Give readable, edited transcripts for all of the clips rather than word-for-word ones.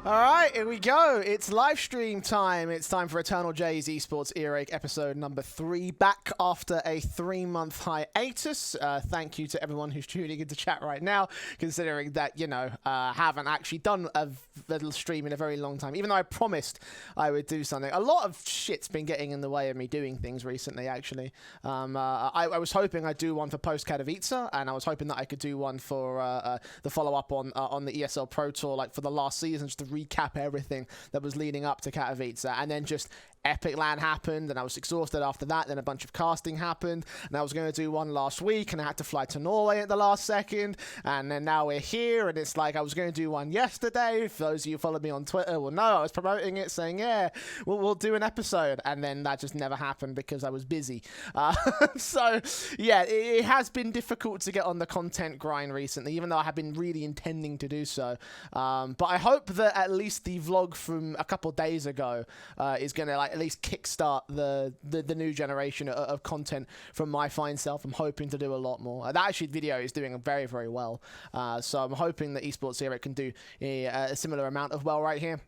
All right, here we go. It's live stream time. It's time for EternalJay's Esports Earache episode number 3. Back after a 3-month hiatus. Thank you to everyone who's tuning into chat right now, considering that, you know, haven't actually done a little stream in a very long time, even though I promised I would do something. A lot of shit's been getting in the way of me doing things recently, actually. I was hoping I'd do one for post-Katowice, and I was hoping that I could do one for the follow-up on the ESL Pro Tour, like for the last season, just to recap everything that was leading up to Katowice, and then just Epic LAN happened, and I was exhausted after that. Then a bunch of casting happened, and I was going to do one last week, and I had to fly to Norway at the last second, and then now we're here, and it's like I was going to do one yesterday. For those of you who follow me on Twitter will know I was promoting it, saying, yeah, we'll do an episode, and then that just never happened because I was busy. So, yeah, it has been difficult to get on the content grind recently, even though I have been really intending to do so. But I hope that at least the vlog from a couple of days ago is going to, like, at least kickstart the new generation of content from my fine self. I'm hoping to do a lot more. That actually video is doing very, very well. So I'm hoping that Esports Earache can do a similar amount of well right here.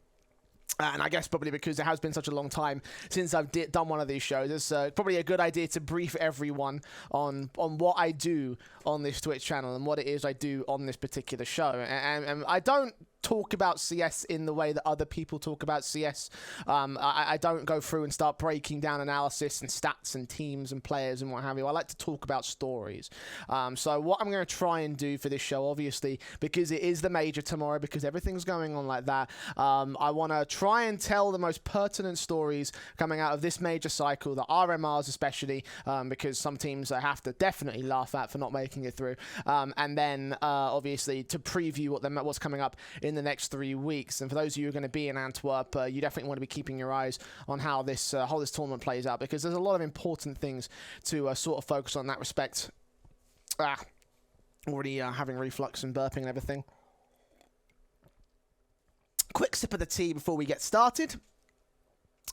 And I guess probably because it has been such a long time since I've done one of these shows, it's probably a good idea to brief everyone on what I do on this Twitch channel and what it is I do on this particular show. And I don't talk about CS in the way that other people talk about CS. I don't go through and start breaking down analysis and stats and teams and players and what have you. I like to talk about stories. So what I'm going to try and do for this show, obviously, because it is the major tomorrow, because everything's going on like that, I want to try and tell the most pertinent stories coming out of this major cycle, the RMRs especially, because some teams I have to definitely laugh at for not making it through. And then, obviously, to preview what's coming up in the next 3 weeks. And for those of you who are going to be in Antwerp, you definitely want to be keeping your eyes on how this tournament plays out, because there's a lot of important things to sort of focus on in that respect. Already having reflux and burping and everything. Quick sip of the tea before we get started.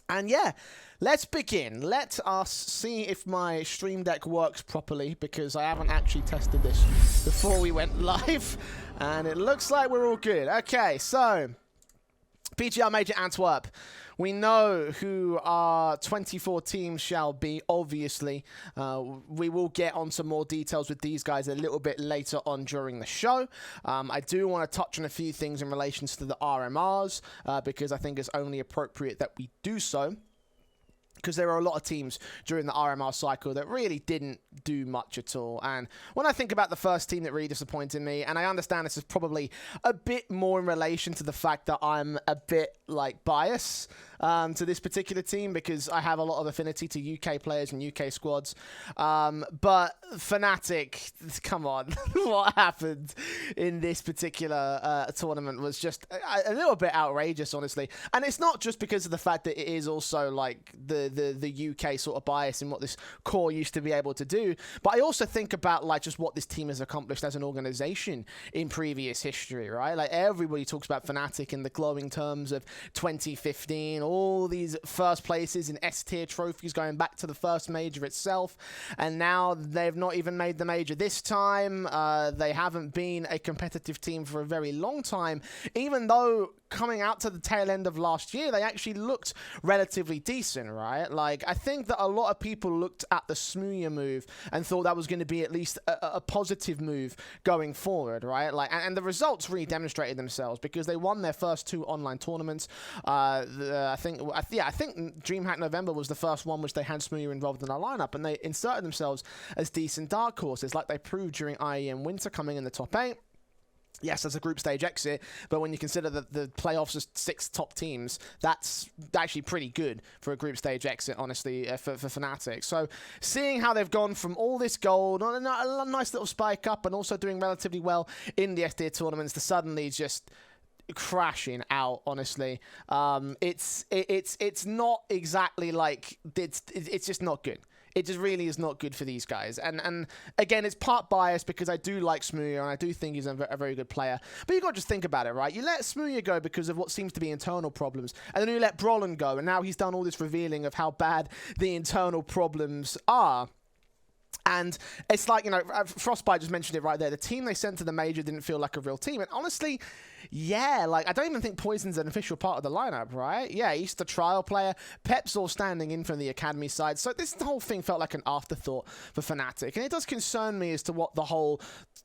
And yeah, let's begin. Let us see if my Stream Deck works properly, because I haven't actually tested this before we went live. And it looks like we're all good. Okay, so PGL Major Antwerp. We know who our 24 teams shall be, obviously. We will get on some more details with these guys a little bit later on during the show. I do want to touch on a few things in relation to the RMRs, because I think it's only appropriate that we do so. Because there are a lot of teams during the RMR cycle that really didn't do much at all. And when I think about the first team that really disappointed me, and I understand this is probably a bit more in relation to the fact that I'm a bit, like, biased to this particular team, because I have a lot of affinity to UK players and UK squads. But Fnatic, come on, what happened in this particular tournament was just a little bit outrageous, honestly. And it's not just because of the fact that it is also, like, the UK sort of bias in what this core used to be able to do, but I also think about, like, just what this team has accomplished as an organization in previous history, right? Like, everybody talks about Fnatic in the glowing terms of 2015, all these first places in S-tier trophies going back to the first major itself, and now they've not even made the major this time. They haven't been a competitive team for a very long time, even though coming out to the tail end of last year, they actually looked relatively decent, right? Like, I think that a lot of people looked at the Smooya move and thought that was going to be at least a positive move going forward, right? Like, and the results really demonstrated themselves, because they won their first 2 online tournaments. I think DreamHack November was the first one which they had Smooya involved in their lineup, and they inserted themselves as decent dark horses, like they proved during IEM Winter, coming in the top 8. Yes, that's a group stage exit, but when you consider the playoffs as 6 top teams, that's actually pretty good for a group stage exit, honestly, for Fnatic. So seeing how they've gone from all this gold, a nice little spike up, and also doing relatively well in the S-tier tournaments, to suddenly just crashing out, honestly, it's not exactly like it's just not good. It just really is not good for these guys. And again, it's part bias, because I do like Smooya and I do think he's a very good player. But you got to just think about it, right? You let Smooya go because of what seems to be internal problems, and then you let Brolin go, and now he's done all this revealing of how bad the internal problems are. And it's like, you know, Frostbite just mentioned it right there. The team they sent to the major didn't feel like a real team. And honestly, yeah, like, I don't even think Poison's an official part of the lineup, right? Yeah, he's the trial player. Pep's all standing in from the academy side. So this whole thing felt like an afterthought for Fnatic. And it does concern me as to what the whole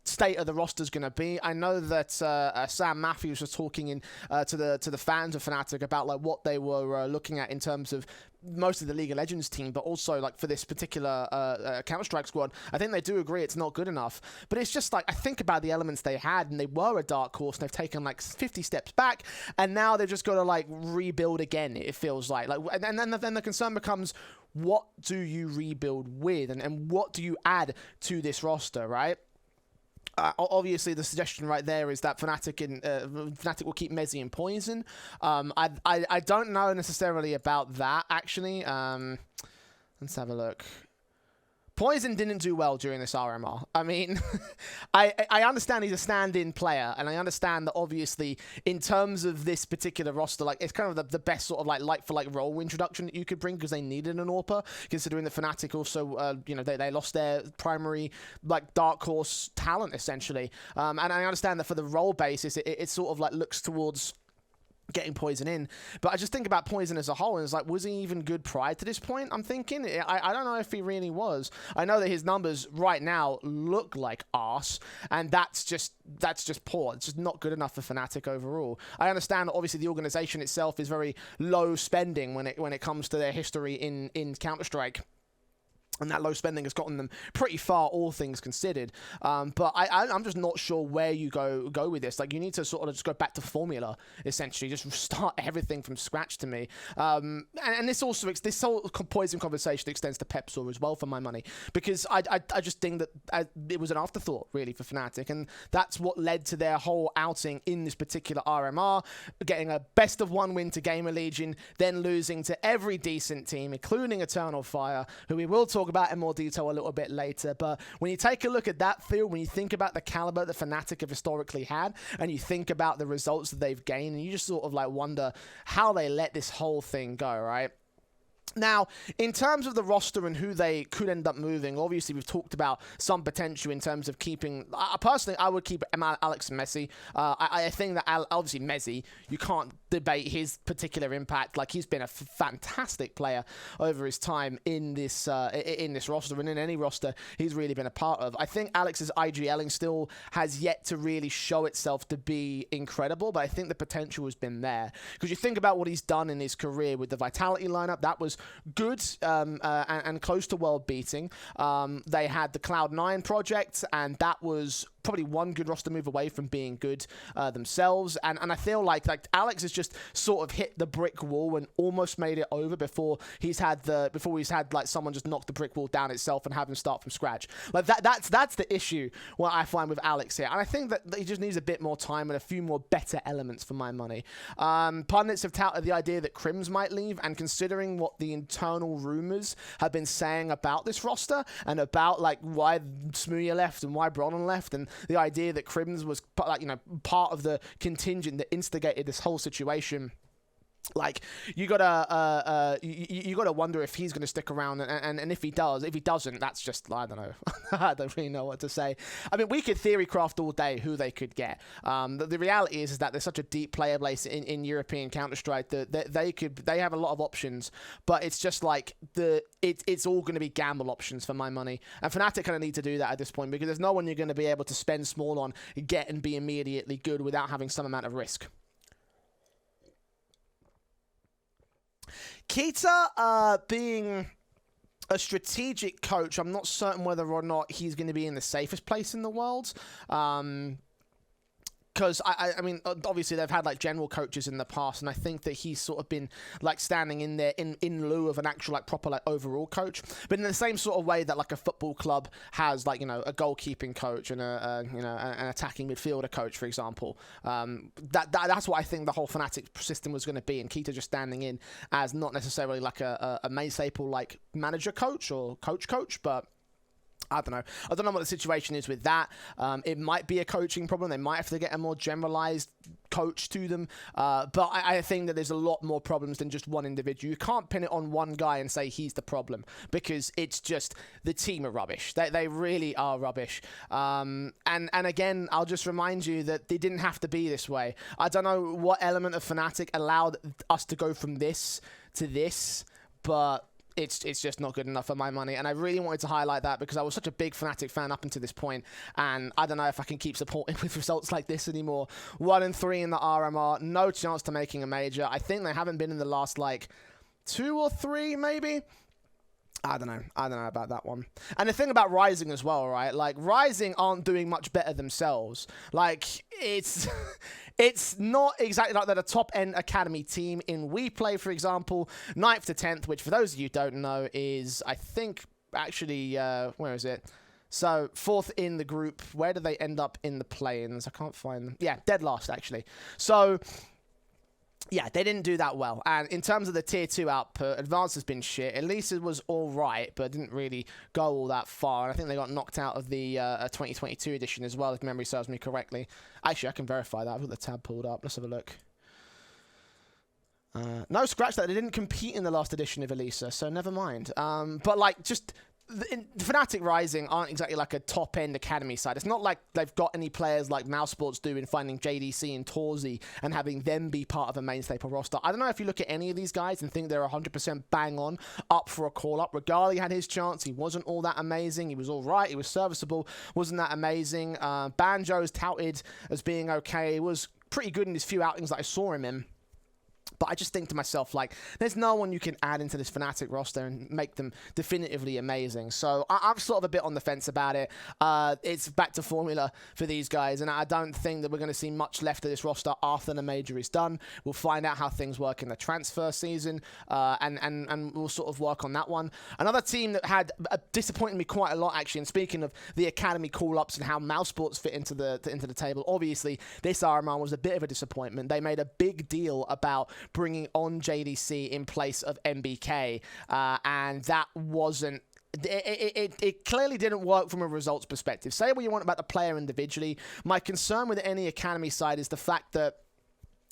state of the roster is going to be. I know that Sam Matthews was talking to the fans of Fnatic about like what they were looking at in terms of most of the League of Legends team, but also like for this particular Counter-Strike squad, I think they do agree it's not good enough. But it's just like, I think about the elements they had, and they were a dark horse, and they've taken like 50 steps back, and now they've just got to like rebuild again, it feels like. And then the concern becomes, what do you rebuild with, and what do you add to this roster, right? Obviously, the suggestion right there is that Fnatic will keep Mezzy and Poison. I don't know necessarily about that, actually. Let's have a look. Poison didn't do well during this RMR. I mean, I understand he's a stand-in player, and I understand that obviously in terms of this particular roster, like it's kind of the best sort of like for like role introduction that you could bring, because they needed an AWPer, considering the Fnatic also you know, they lost their primary like dark horse talent essentially, and I understand that for the role basis it sort of like looks towards getting Poison in, but I just think about Poison as a whole, and it's like, was he even good prior to this point? I'm thinking, I don't know if he really was. I know that his numbers right now look like arse, and that's just poor. It's just not good enough for Fnatic overall. I understand that obviously the organization itself is very low spending when it comes to their history in Counter-Strike. And that low spending has gotten them pretty far, all things considered. But I'm just not sure where you go with this. Like, you need to sort of just go back to formula, essentially. Just start everything from scratch to me. And this whole Poison conversation extends to Pepsor as well, for my money. Because I just think that it was an afterthought, really, for Fnatic. And that's what led to their whole outing in this particular RMR. Getting a best-of-1 win to Gamer Legion, then losing to every decent team, including Eternal Fire, who we will talk about in more detail a little bit later. But when you take a look at that field, when you think about the caliber that Fnatic have historically had, and you think about the results that they've gained, and you just sort of like wonder how they let this whole thing go, right? Now, in terms of the roster and who they could end up moving, obviously we've talked about some potential in terms of keeping... personally, I would keep Alex and Messi. I think that, obviously, Messi, you can't debate his particular impact. Like, he's been a fantastic player over his time in this roster, and in any roster he's really been a part of. I think Alex's IGLing still has yet to really show itself to be incredible, but I think the potential has been there. Because you think about what he's done in his career with the Vitality lineup, that was good and close to world beating. They had the Cloud9 project, and that was probably one good roster move away from being good themselves. And I feel like Alex has just sort of hit the brick wall and almost made it over before he's had like someone just knock the brick wall down itself and have him start from scratch. Like that's the issue what I find with Alex here. And I think that he just needs a bit more time and a few more better elements for my money. Pundits have touted the idea that Crims might leave, and considering what the internal rumors have been saying about this roster and about like why Smooya left and why Bronan left, and the idea that Crims was like, you know, part of the contingent that instigated this whole situation. Like, you gotta wonder if he's gonna stick around, and if he doesn't, that's just, I don't know. I don't really know what to say. I mean, we could theory craft all day who they could get. The reality is that there's such a deep player base in European Counter-Strike that they have a lot of options, but it's just like it's all gonna be gamble options for my money. And Fnatic kind of need to do that at this point, because there's no one you're gonna be able to spend small on, get and be immediately good without having some amount of risk. Keita being a strategic coach, I'm not certain whether or not he's going to be in the safest place in the world. Because, I mean, obviously they've had, like, general coaches in the past, and I think that he's sort of been, like, standing in there in lieu of an actual, like, proper, like, overall coach. But in the same sort of way that, like, a football club has, like, you know, a goalkeeping coach and, you know, an attacking midfielder coach, for example. That's what I think the whole Fnatic system was going to be, and Keita just standing in as not necessarily, like, a May Staple, like, manager coach or coach, but... I don't know. I don't know what the situation is with that. It might be a coaching problem. They might have to get a more generalized coach to them. But I think that there's a lot more problems than just one individual. You can't pin it on one guy and say he's the problem, because it's just the team are rubbish. They really are rubbish. And again, I'll just remind you that they didn't have to be this way. I don't know what element of Fnatic allowed us to go from this to this, but it's just not good enough for my money. And I really wanted to highlight that because I was such a big Fnatic fan up until this point, and I don't know if I can keep supporting with results like this anymore. 1-3 in the RMR, no chance to making a major. I think they haven't been in the last, like, 2 or 3, maybe? I don't know about that one. And the thing about Rising as well, right? Like, Rising aren't doing much better themselves. Like, it's not exactly like they're a top-end academy team in WePlay, for example. 9th to 10th, which for those of you who don't know is, I think, actually, where is it? So, 4th in the group. Where do they end up in the play-ins? I can't find them. Yeah, dead last, actually. So, yeah, they didn't do that well. And in terms of the tier 2 output, Advanced has been shit. Elisa was all right, but didn't really go all that far. And I think they got knocked out of the 2022 edition as well, if memory serves me correctly. Actually, I can verify that. I've got the tab pulled up. Let's have a look. No, scratch that. They didn't compete in the last edition of Elisa, so never mind. But, like, just Fnatic Rising aren't exactly like a top-end academy side. It's not like they've got any players like Mouse Sports do in finding JDC and Torzi and having them be part of a main staple roster. I don't know if you look at any of these guys and think they're 100% bang on, up for a call-up. Regali had his chance. He wasn't all that amazing. He was all right. He was serviceable. Wasn't that amazing. Banjo's touted as being okay. He was pretty good in his few outings that I saw him in. But I just think to myself, like, there's no one you can add into this Fnatic roster and make them definitively amazing. So I'm sort of a bit on the fence about it. It's back to formula for these guys, and I don't think that we're going to see much left of this roster after the major is done. We'll find out how things work in the transfer season, and we'll sort of work on that one. Another team that had disappointed me quite a lot, actually, and speaking of the academy call-ups and how Mouse Sports fit into the table, obviously, this RMR was a bit of a disappointment. They made a big deal about bringing on JDC in place of MBK, and that wasn't... It clearly didn't work from a results perspective. Say what you want about the player individually. My concern with any academy side is the fact that,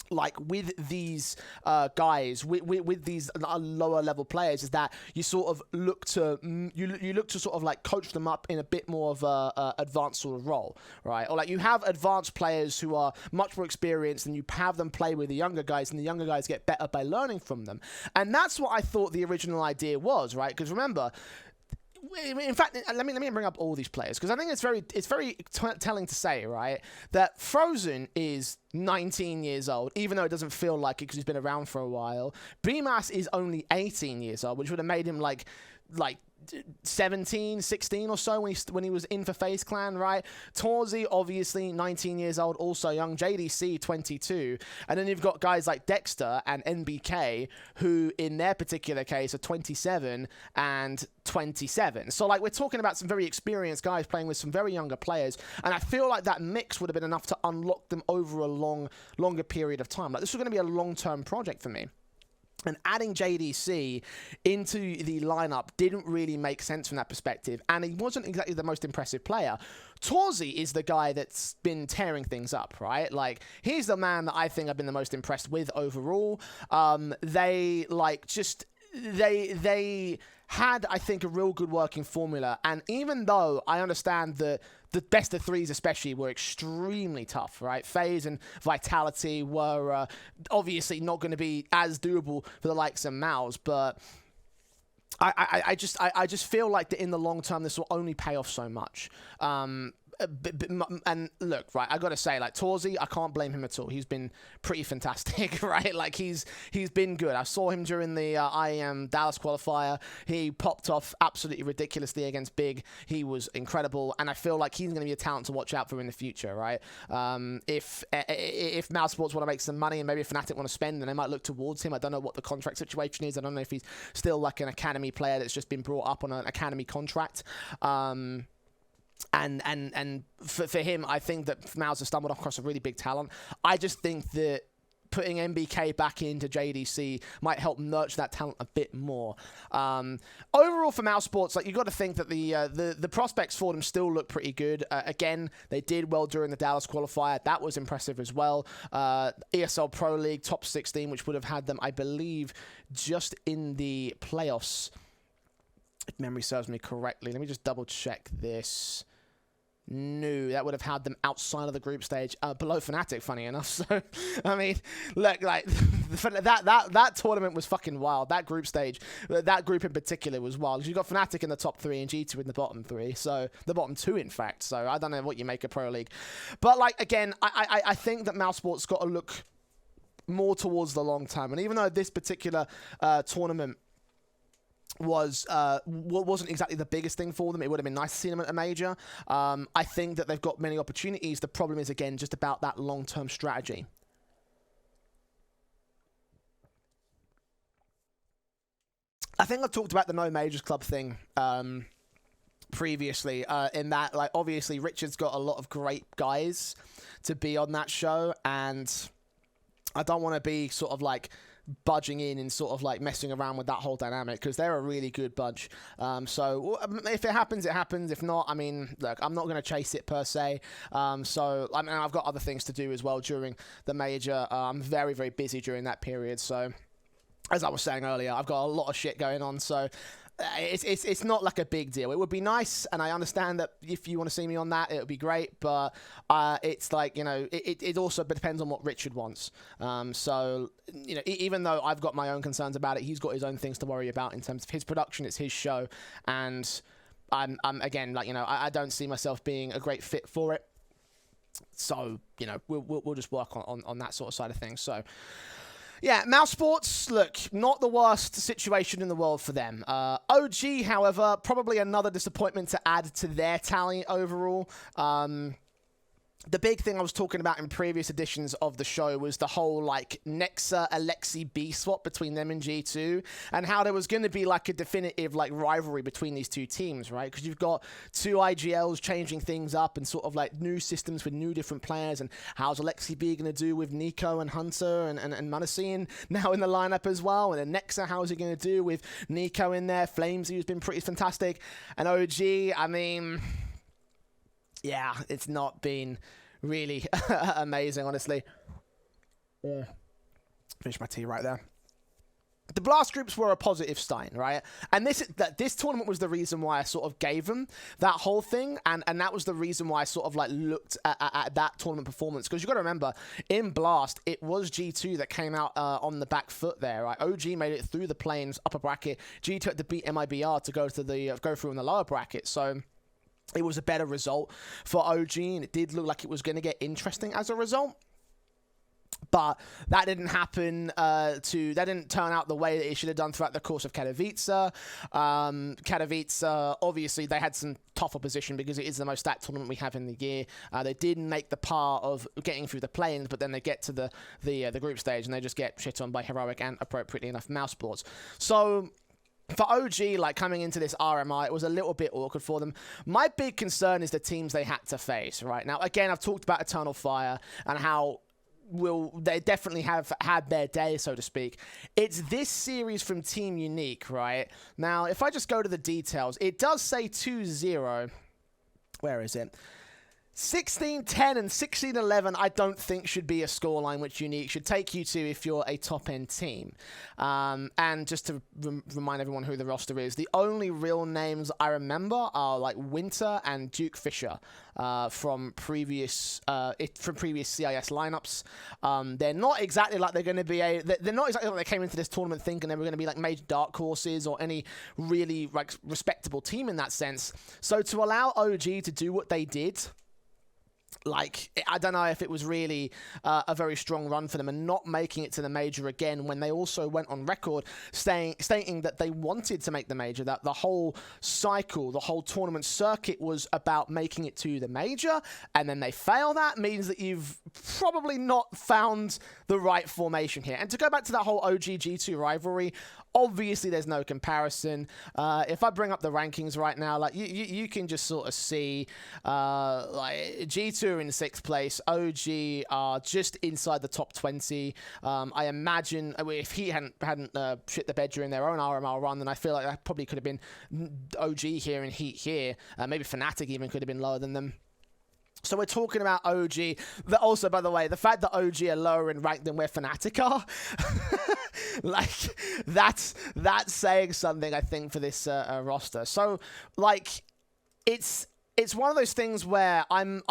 like, with these guys, with these lower level players, is that you sort of look to you look to sort of like coach them up in a bit more of a advanced sort of role, right? Or like you have advanced players who are much more experienced, and you have them play with the younger guys, and the younger guys get better by learning from them. And that's what I thought the original idea was, right? Because remember, in fact, let me bring up all these players, because I think it's very telling to say, right, that Frozen is 19 years old, even though it doesn't feel like it because he's been around for a while. BMAS is only 18 years old, which would have made him like 17, 16 or so when he was in for FaZe Clan, right? Torzi, obviously, 19 years old, also young. JDC, 22. And then you've got guys like Dexter and NBK, who in their particular case are 27 and 27. So, like, we're talking about some very experienced guys playing with some very younger players, and I feel like that mix would have been enough to unlock them over a longer period of time. Like, this was going to be a long-term project for me. And adding JDC into the lineup didn't really make sense from that perspective, and he wasn't exactly the most impressive player. Torzi is the guy that's been tearing things up, right? Like, he's the man that I think I've been the most impressed with overall. They had, I think, a real good working formula, and even though I understand that the best of threes especially were extremely tough, right? Faze and Vitality were obviously not going to be as doable for the likes of Mouse, but I just feel like that in the long term this will only pay off so much. And look, right, I gotta say, like, Torzi, I can't blame him at all. He's been pretty fantastic, right? Like, he's been good. I saw him during the IEM Dallas qualifier. He popped off absolutely ridiculously against Big. He was incredible, and I feel like he's gonna be a talent to watch out for in the future, right? If Mouse Sports want to make some money and maybe Fnatic want to spend, then they might look towards him. I don't know what the contract situation is. I don't know if he's still like an academy player that's just been brought up on an academy contract. And for him, I think that Mouse has stumbled across a really big talent. I just think that putting MBK back into JDC might help nurture that talent a bit more. Overall, for Mousesports, like, you got to think that the prospects for them still look pretty good. Again, they did well during the Dallas qualifier. That was impressive as well. ESL Pro League top 16, which would have had them, I believe, just in the playoffs, if memory serves me correctly. Let me just double check this. No, that would have had them outside of the group stage, below Fnatic, funny enough. So, I mean, look, like, that tournament was fucking wild. That group stage, that group in particular was wild. You got Fnatic in the top 3 and G2 in the bottom 3, so the bottom 2, in fact. So, I don't know what you make of Pro League. But, like, again, I think that Mousesports got to look more towards the long term. And even though this particular tournament wasn't exactly the biggest thing for them, it would have been nice to see them at a major. I think that they've got many opportunities. The problem is, again, just about that long-term strategy. I think I talked about the No Majors Club thing previously, in that, like, obviously Richard's got a lot of great guys to be on that show, and I don't want to be sort of like budging in and sort of like messing around with that whole dynamic, because they're a really good bunch. So if it happens, it happens. If not, I mean, look, I'm not going to chase it per se. So I mean, I've got other things to do as well during the major. I'm very, very busy during that period. So as I was saying earlier, I've got a lot of shit going on. So it's not like a big deal. It would be nice, and I understand that if you want to see me on that, it would be great, but it's like, you know, it also depends on what Richard wants. So, you know, even though I've got my own concerns about it, he's got his own things to worry about in terms of his production. It's his show, and I'm again, like, you know, I don't see myself being a great fit for it. So, you know, we'll just work on that sort of side of things. So, yeah, Mousesports, look, not the worst situation in the world for them. OG, however, probably another disappointment to add to their tally overall. The big thing I was talking about in previous editions of the show was the whole, like, Nexa Alexi B swap between them and G2, and how there was going to be, like, a definitive, like, rivalry between these two teams, right? Because you've got two IGLs changing things up and sort of, like, new systems with new different players, and how's Alexi B going to do with Nico and Hunter and Munacine now in the lineup as well, and then Nexa, how's he going to do with Nico in there, Flames, who's been pretty fantastic, and OG, I mean, yeah, it's not been really amazing, honestly. Yeah. Finish my tea right there. The Blast groups were a positive sign, right? And this tournament was the reason why I sort of gave them that whole thing, and that was the reason why I sort of like looked at that tournament performance, because you got to remember, in Blast, it was G2 that came out on the back foot there, right? OG made it through the plains, upper bracket. G2 had to beat MIBR to go through in the lower bracket, so it was a better result for OG, and it did look like it was going to get interesting as a result. But that didn't happen. That didn't turn out the way that it should have done throughout the course of Katowice. Katowice, obviously, they had some tough opposition because it is the most stacked tournament we have in the year. They didn't make the part of getting through the play-ins, but then they get to the group stage and they just get shit on by Heroic and, appropriately enough, Mousesports. So for OG, like, coming into this RMI, it was a little bit awkward for them. My big concern is the teams they had to face, right? Now, again, I've talked about Eternal Fire and how they definitely have had their day, so to speak. It's this series from Team Unique, right? Now, if I just go to the details, it does say 2-0. Where is it? 16-10 and 16-11, I don't think should be a scoreline which Unique should take you to if you're a top-end team. And just to remind everyone who the roster is, the only real names I remember are like Winter and Duke Fisher from previous CIS lineups. They're not exactly like they're going to be they're not exactly like they came into this tournament thinking they were going to be like major dark horses or any really like respectable team in that sense. So to allow OG to do what they did, like, I don't know if it was really a very strong run for them, and not making it to the major again when they also went on record stating that they wanted to make the major, that the whole cycle, the whole tournament circuit was about making it to the major, and then they fail. That means that you've probably not found the right formation here. And to go back to that whole OG G2 rivalry, Obviously, there's no comparison. If I bring up the rankings right now, like you can just sort of see like G2 are in 6th place, OG are just inside the top 20. I imagine if Heat hadn't shit the bed during their own RMR run, then I feel like that probably could have been OG here and Heat here. Maybe Fnatic even could have been lower than them. So we're talking about OG. Also, by the way, the fact that OG are lower in rank than where Fnatic are, like that's saying something, I think, for this roster. So like it's one of those things where I'm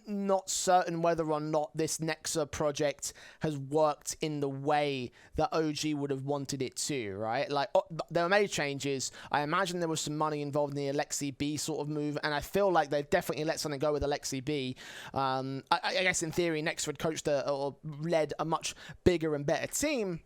not certain whether or not this Nexa project has worked in the way that OG would have wanted it to, right? Like, there were made changes. I imagine there was some money involved in the Alexi B sort of move, and I feel like they definitely let something go with Alexi B. I guess in theory, Nexa had coached or led a much bigger and better team,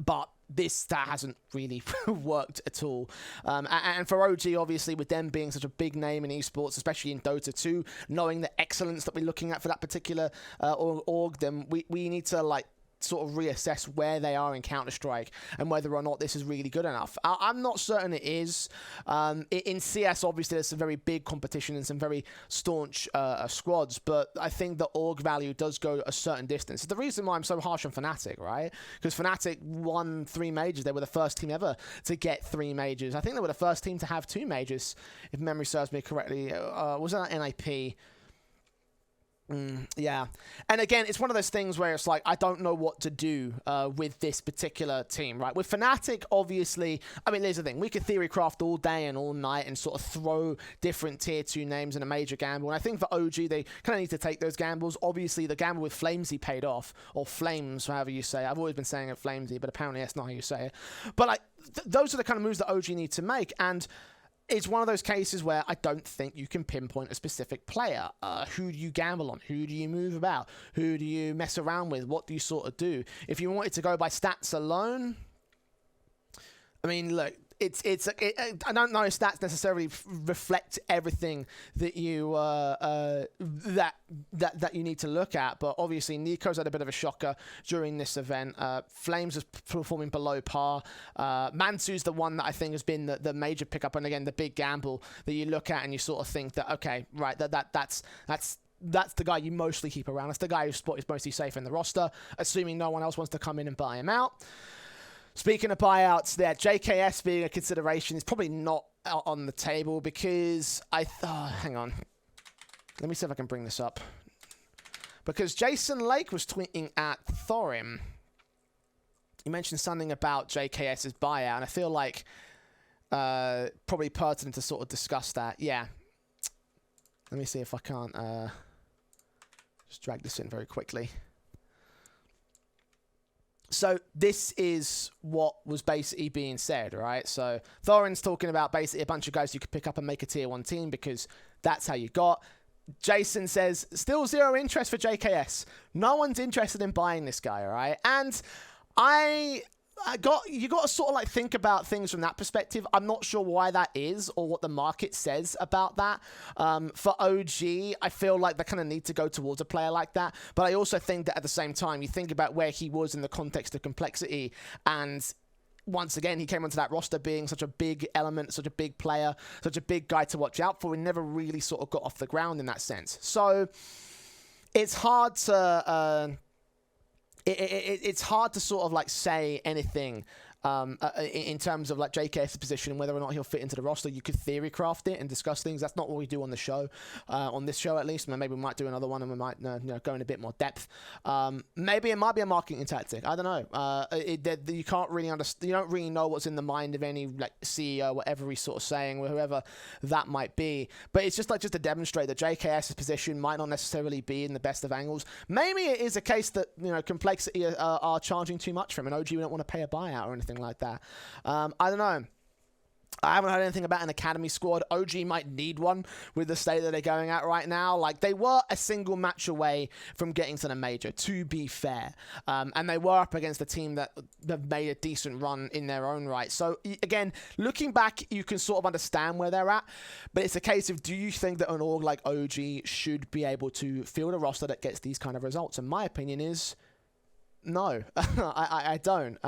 but that hasn't really worked at all. And for OG, obviously, with them being such a big name in esports, especially in Dota 2, knowing the excellence that we're looking at for that particular org, then we need to, like, sort of reassess where they are in Counter-Strike and whether or not this is really good enough. I'm not certain it is. In CS, obviously, there's some very big competition and some very staunch squads, but I think the org value does go a certain distance. It's the reason why I'm so harsh on Fnatic, right? Because Fnatic won 3 majors. They were the first team ever to get 3 majors. I think they were the first team to have 2 majors, if memory serves me correctly. Was that NIP? Yeah. And again, it's one of those things where it's like, I don't know what to do with this particular team, right? With Fnatic, obviously, I mean, here's the thing. We could theory craft all day and all night and sort of throw different tier 2 names in a major gamble. And I think for OG, they kind of need to take those gambles. Obviously, the gamble with Flamesy paid off, or Flames, however you say it. I've always been saying it Flamesy, but apparently that's not how you say it. But like, those are the kind of moves that OG need to make. And it's one of those cases where I don't think you can pinpoint a specific player. Who do you gamble on? Who do you move about? Who do you mess around with? What do you sort of do? If you wanted to go by stats alone, I mean, look, I don't know if stats necessarily reflect everything that you that you need to look at, but obviously Nico's had a bit of a shocker during this event. Flames is performing below par. Mansu's the one that I think has been the major pickup, and again the big gamble that you look at and you sort of think that, okay, right, that's the guy you mostly keep around. That's the guy whose spot is mostly safe in the roster, assuming no one else wants to come in and buy him out. Speaking of buyouts, there, JKS being a consideration is probably not on the table because hang on. Let me see if I can bring this up. Because Jason Lake was tweeting at Thorim. He mentioned something about JKS's buyout, and I feel like probably pertinent to sort of discuss that. Yeah. Let me see if I can't just drag this in very quickly. So this is what was basically being said, right? So Thorin's talking about basically a bunch of guys you could pick up and make a tier 1 team because that's how you got. Jason says, still 0 interest for JKS. No one's interested in buying this guy, all right? And you got to sort of like think about things from that perspective. I'm not sure why that is or what the market says about that. For OG, I feel like they kind of need to go towards a player like that. But I also think that at the same time, you think about where he was in the context of complexity, and once again, he came onto that roster being such a big element, such a big player, such a big guy to watch out for. He never really sort of got off the ground in that sense. So it's hard to it's hard to sort of like say anything in terms of like JKS's position and whether or not he'll fit into the roster. You could theory craft it and discuss things. That's not what we do on the show, on this show at least. Maybe we might do another one and we might go in a bit more depth. Maybe it might be a marketing tactic. I don't know. You can't really understand. You don't really know what's in the mind of any like CEO, whatever he's sort of saying, or whoever that might be. But it's just to demonstrate that JKS's position might not necessarily be in the best of angles. Maybe it is a case that complexity are charging too much for him, and OG don't want to pay a buyout or anything like that. I don't know. I haven't heard anything about an academy squad. OG might need one with the state that they're going at right now. Like, they were a single match away from getting to the major, to be fair. And they were up against a team that made a decent run in their own right. So, again, looking back, you can sort of understand where they're at. But it's a case of, do you think that an org like OG should be able to field a roster that gets these kind of results? And my opinion is, no. I don't.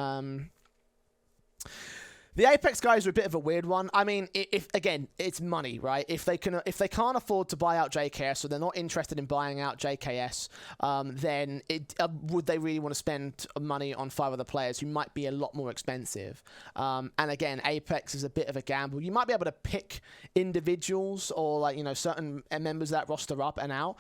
The Apex guys are a bit of a weird one. I mean, if again, it's money, right? If they can't afford to buy out JKS, so they're not interested in buying out JKS, then would they really want to spend money on 5 other players who might be a lot more expensive? And again, Apex is a bit of a gamble. You might be able to pick individuals or like certain members of that roster up and out,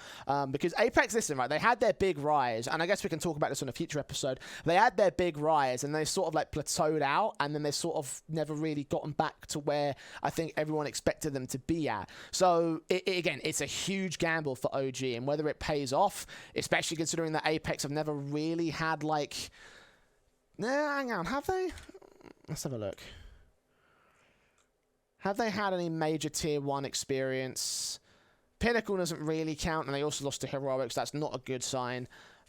because Apex, listen, right? They had their big rise, and I guess we can talk about this on a future episode. They had their big rise, and they sort of like plateaued out, and then they sort of never really gotten back to where I think everyone expected them to be at. So again, it's a huge gamble for OG, and whether it pays off, especially considering that Apex have never really had like, hang on, have they? Let's have a look. Have they had any major tier 1 experience? Pinnacle doesn't really count, and they also lost to Heroics. That's not a good sign.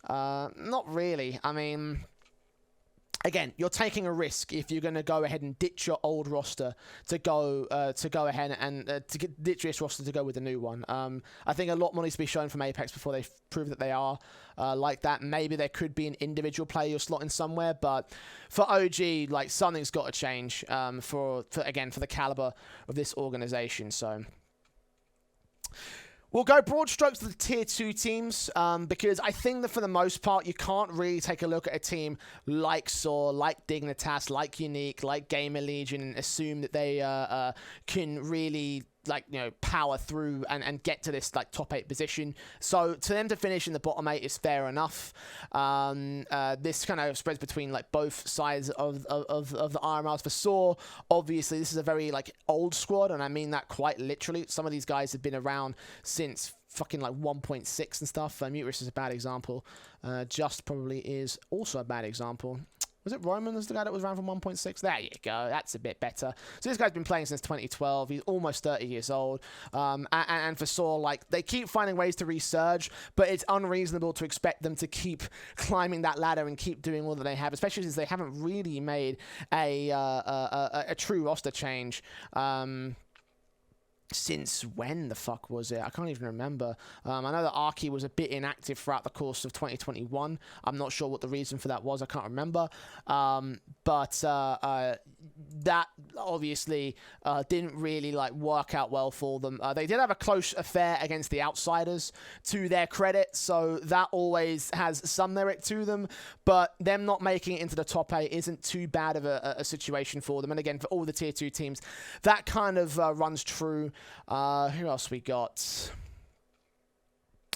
Not really. I mean, again, you're taking a risk if you're going to go ahead and ditch your old roster to go ahead and ditch this roster to go with the new one. I think a lot more needs to be shown from Apex before they prove that they are like that. Maybe there could be an individual player you're slotting somewhere, but for OG, like, something's got to change for the caliber of this organization. So we'll go broad strokes to the tier 2 teams, because I think that for the most part, you can't really take a look at a team like Saw, like Dignitas, like Unique, like Gamer Legion, and assume that they can really, like, power through and get to this like top 8 position. So to them to finish in the bottom 8 is fair enough. This kind of spreads between like both sides of the RMRs. For Saw, obviously this is a very like old squad, and I mean that quite literally. Some of these guys have been around since fucking like 1.6 and stuff. Muterus is a bad example. Just probably is also a bad example. Was it Roman as the guy that was around from 1.6? There you go. That's a bit better. So this guy's been playing since 2012. He's almost 30 years old. And for Saw, like, they keep finding ways to resurge, but it's unreasonable to expect them to keep climbing that ladder and keep doing all that they have, especially since they haven't really made a true roster change. Since when the fuck was it? I can't even remember. I know that Arky was a bit inactive throughout the course of 2021. I'm not sure what the reason for that was. I can't remember. But that obviously didn't really like work out well for them. They did have a close affair against the Outsiders, to their credit, so that always has some merit to them. But them not making it into the top 8 isn't too bad of a situation for them. And again, for all the tier 2 teams, that kind of runs true. Who else we got?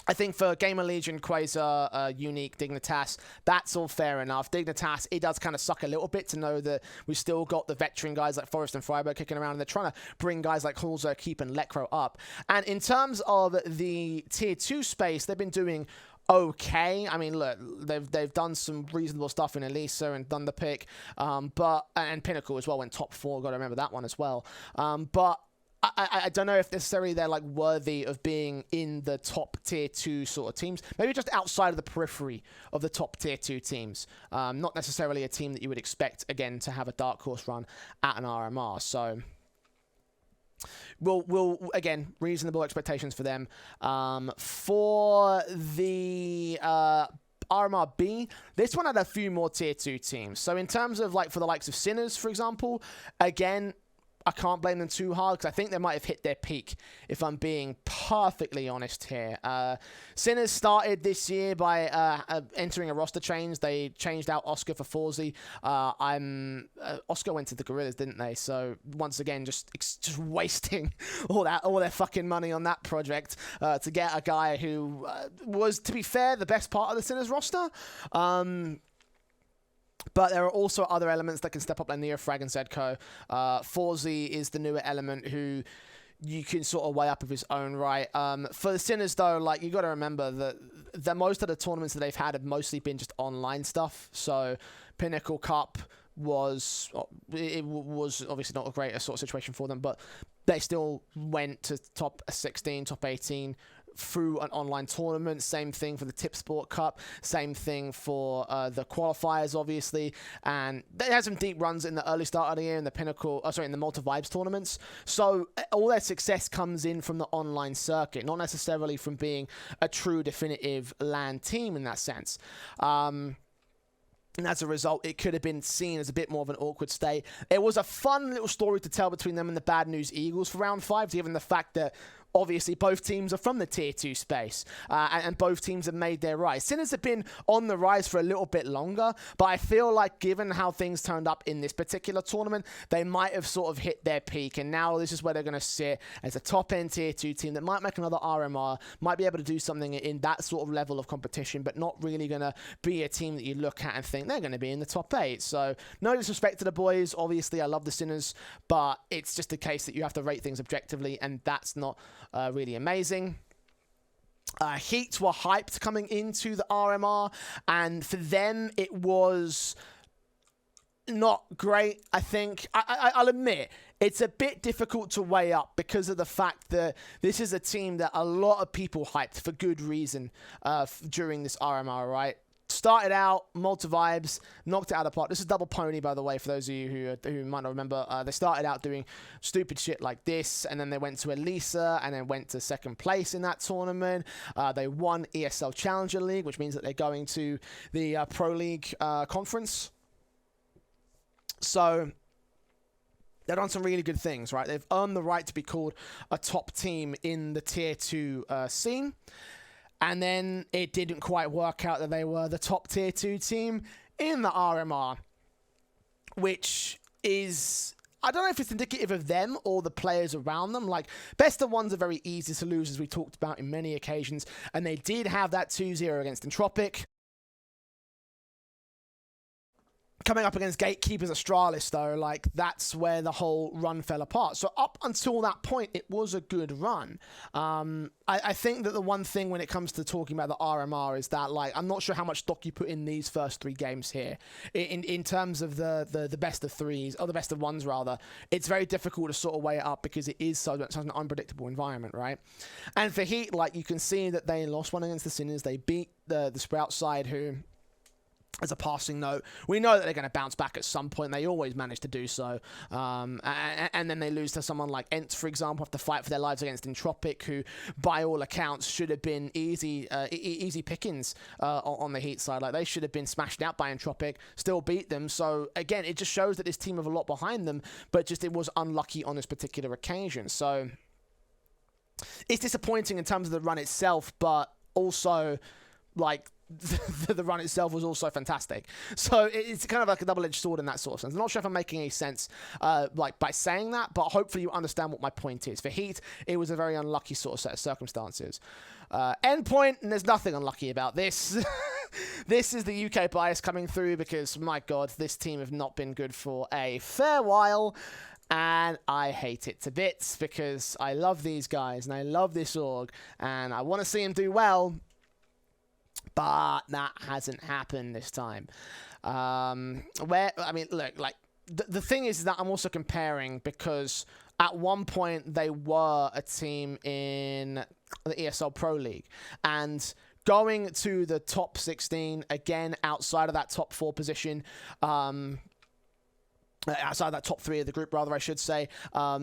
I think for Gamer Legion, Quasar, Unique, Dignitas, that's all fair enough. Dignitas, it does kind of suck a little bit to know that we've still got the veteran guys like Forrest and Freiberg kicking around, and they're trying to bring guys like Hulzer, Keep, and Lekro up. And in terms of the tier 2 space, they've been doing okay. I mean, look, they've done some reasonable stuff in Elisa and done the pick, and Pinnacle as well went top 4. Got to remember that one as well. But I don't know if necessarily they're like worthy of being in the top tier 2 sort of teams. Maybe just outside of the periphery of the top tier 2 teams. Not necessarily a team that you would expect, again, to have a dark horse run at an RMR. So we'll again, reasonable expectations for them. For the RMR B, this one had a few more tier 2 teams. So in terms of like for the likes of Sinners, for example, again, I can't blame them too hard because I think they might have hit their peak, if I'm being perfectly honest here. Sinners started this year by entering a roster change. They changed out Oscar for Faze. Oscar went to the Gorillas, didn't they? So once again, just wasting all their fucking money on that project to get a guy who was, to be fair, the best part of the Sinners roster. But there are also other elements that can step up like Neofrag and Zedco. Faze is the newer element who you can sort of weigh up of his own right. For the Sinners, though, like, you got to remember that most of the tournaments that they've had have mostly been just online stuff. So Pinnacle Cup was obviously not a great sort of situation for them, but they still went to top 16, top 18 through an online tournament. Same thing for the Tip Sport Cup. Same thing for the qualifiers, obviously. And they had some deep runs in the early start of the year in the in the Malta Vibes tournaments. So all their success comes in from the online circuit, not necessarily from being a true definitive LAN team in that sense. And as a result, it could have been seen as a bit more of an awkward state. It was a fun little story to tell between them and the Bad News Eagles for round 5, given the fact that obviously both teams are from the Tier 2 space, and both teams have made their rise. Sinners have been on the rise for a little bit longer, but I feel like given how things turned up in this particular tournament, they might have sort of hit their peak, and now this is where they're going to sit as a top-end Tier 2 team that might make another RMR, might be able to do something in that sort of level of competition, but not really going to be a team that you look at and think they're going to be in the top 8. So, no disrespect to the boys. Obviously, I love the Sinners, but it's just a case that you have to rate things objectively, and that's not really amazing. Heat were hyped coming into the RMR, and for them it was not great. I think I'll admit it's a bit difficult to weigh up because of the fact that this is a team that a lot of people hyped for good reason during this RMR, right? Started out, Malta Vibes, knocked it out of the park. This is Double Pony, by the way, for those of you who might not remember. They started out doing stupid shit like this, and then they went to Elisa, and then went to second place in that tournament. They won ESL Challenger League, which means that they're going to the Pro League conference. So they've done some really good things, right? They've earned the right to be called a top team in the Tier 2 scene. And then it didn't quite work out that they were the top Tier 2 team in the RMR, which is, I don't know if it's indicative of them or the players around them. Like, best of ones are very easy to lose, as we talked about in many occasions, and they did have that 2-0 against Entropic. Coming up against Gatekeepers Astralis, though, like, that's where the whole run fell apart. So up until that point, it was a good run. I think that the one thing when it comes to talking about the RMR is that, like, I'm not sure how much stock you put in these first 3 games here. In terms of the best of 3s, or the best of 1s, rather, it's very difficult to sort of weigh it up because it is such an unpredictable environment, right? And for Heat, like, you can see that they lost one against the Sinners. They beat the Sprout side, who, as a passing note, we know that they're going to bounce back at some point. They always manage to do so. And then they lose to someone like Ent, for example, have to fight for their lives against Entropic, who, by all accounts, should have been easy pickings on the Heat side. Like, they should have been smashed out by Entropic, still beat them. So, again, it just shows that this team have a lot behind them, but just it was unlucky on this particular occasion. So, it's disappointing in terms of the run itself, but also, like, the run itself was also fantastic. So it's kind of like a double-edged sword in that sort of sense. I'm not sure if I'm making any sense like by saying that, but hopefully you understand what my point is. For Heat, it was a very unlucky sort of set of circumstances. Endpoint, and there's nothing unlucky about this. This is the UK bias coming through because, my God, this team have not been good for a fair while. And I hate it to bits because I love these guys and I love this org and I want to see them do well. But that hasn't happened this time. I mean, look, like, the thing is that I'm also comparing because at one point they were a team in the ESL Pro League. And going to the top 16, again, outside of that top 4 position, outside that top 3 of the group, rather, I should say,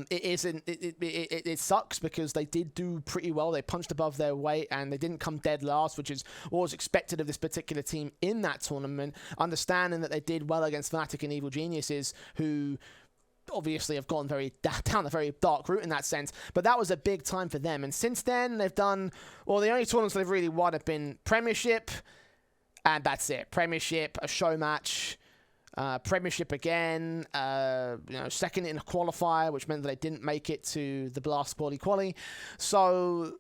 it sucks because they did do pretty well. They punched above their weight and they didn't come dead last, which is what was expected of this particular team in that tournament. Understanding that they did well against Fnatic and Evil Geniuses, who obviously have gone down a very dark route in that sense, but that was a big time for them. And since then, they've done, well, the only tournaments they've really won have been Premiership, and that's it. Premiership, a show match, Premiership again, second in a qualifier, which meant that they didn't make it to the Blast quali. So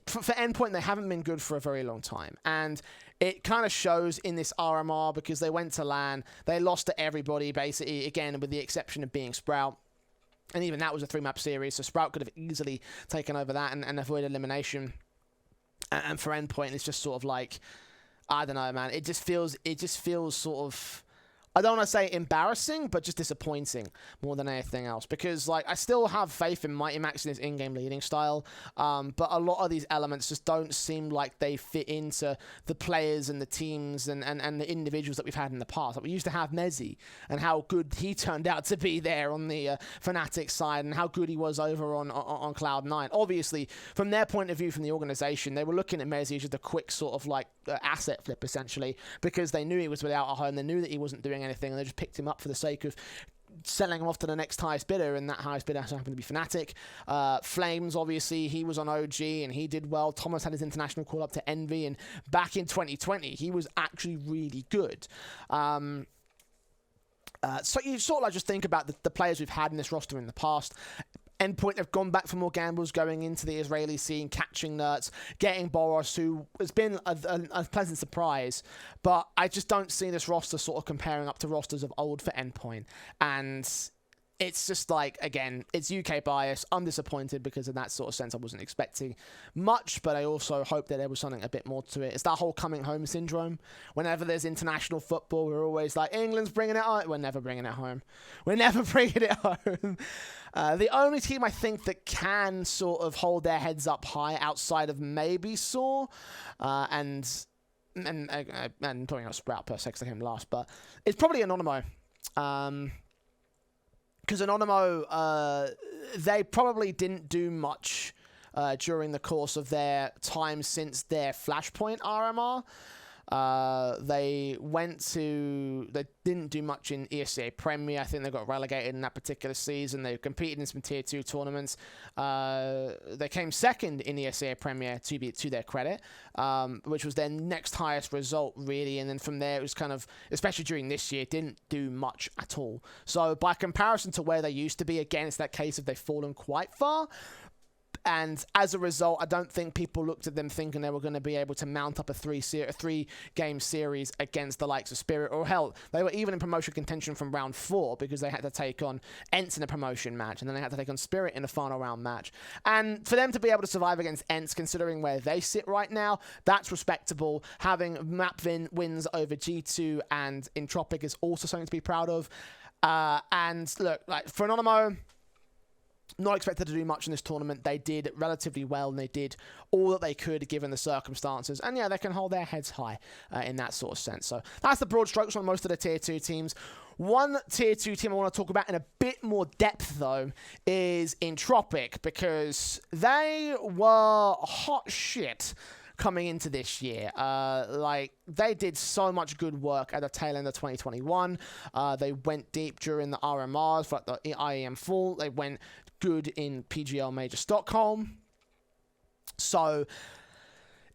for Endpoint, they haven't been good for a very long time. And it kind of shows in this RMR because they went to LAN. They lost to everybody, basically, again, with the exception of being Sprout. And even that was a 3-map series, so Sprout could have easily taken over that and avoided elimination. And for Endpoint, it's just sort of like, I don't know, man. It just feels sort of I don't want to say embarrassing, but just disappointing more than anything else. Because, like, I still have faith in Mighty Max and his in-game leading style, but a lot of these elements just don't seem like they fit into the players and the teams and the individuals that we've had in the past. Like, we used to have Messi and how good he turned out to be there on the Fnatic side and how good he was over on Cloud9. Obviously, from their point of view, from the organization, they were looking at Messi as just a quick sort of, like, asset flip, essentially, because they knew he was without a home, they knew that he wasn't doing anything, and they just picked him up for the sake of selling him off to the next highest bidder, and that highest bidder happened to be Fnatic. Flames, obviously, he was on OG, and he did well. Thomas had his international call up to Envy, and back in 2020, he was actually really good. So you sort of like just think about the players we've had in this roster in the past. Endpoint have gone back for more gambles going into the Israeli scene, catching Nerds, getting Boros, who has been a pleasant surprise. But I just don't see this roster sort of comparing up to rosters of old for Endpoint. And it's just like, again, it's UK bias. I'm disappointed because in that sort of sense I wasn't expecting much, but I also hope that there was something a bit more to it. It's that whole coming home syndrome. Whenever there's international football, we're always like, England's bringing it home. We're never bringing it home. We're never bringing it home. The only team I think that can sort of hold their heads up high outside of maybe Saw and probably not Sprout per se because I came last, but it's probably Anonymo. Because Anonymo, they probably didn't do much during the course of their time since their Flashpoint RMR. They didn't do much in ESEA Premier. I think they got relegated in that particular season. They competed in some tier 2 tournaments. They came second in ESEA Premier to their credit, which was their next highest result really. And then from there it was kind of, especially during this year, didn't do much at all. So by comparison to where they used to be, again, it's that case of they've fallen quite far. And as a result, I don't think people looked at them thinking they were going to be able to mount up a three-game series against the likes of Spirit. Or hell, they were even in promotion contention from round 4 because they had to take on Ents in a promotion match, and then they had to take on Spirit in a final round match. And for them to be able to survive against Ents, considering where they sit right now, that's respectable. Having map wins over G2 and Entropic is also something to be proud of. And look, like for Anonymo, not expected to do much in this tournament. They did relatively well, and they did all that they could given the circumstances. And yeah, they can hold their heads high in that sort of sense. So that's the broad strokes on most of the tier 2 teams. One tier 2 team I want to talk about in a bit more depth, though, is Entropic, because they were hot shit coming into this year. Like, they did so much good work at the tail end of 2021. They went deep during the RMRs for like the IEM Fall. They went good in PGL Major Stockholm. So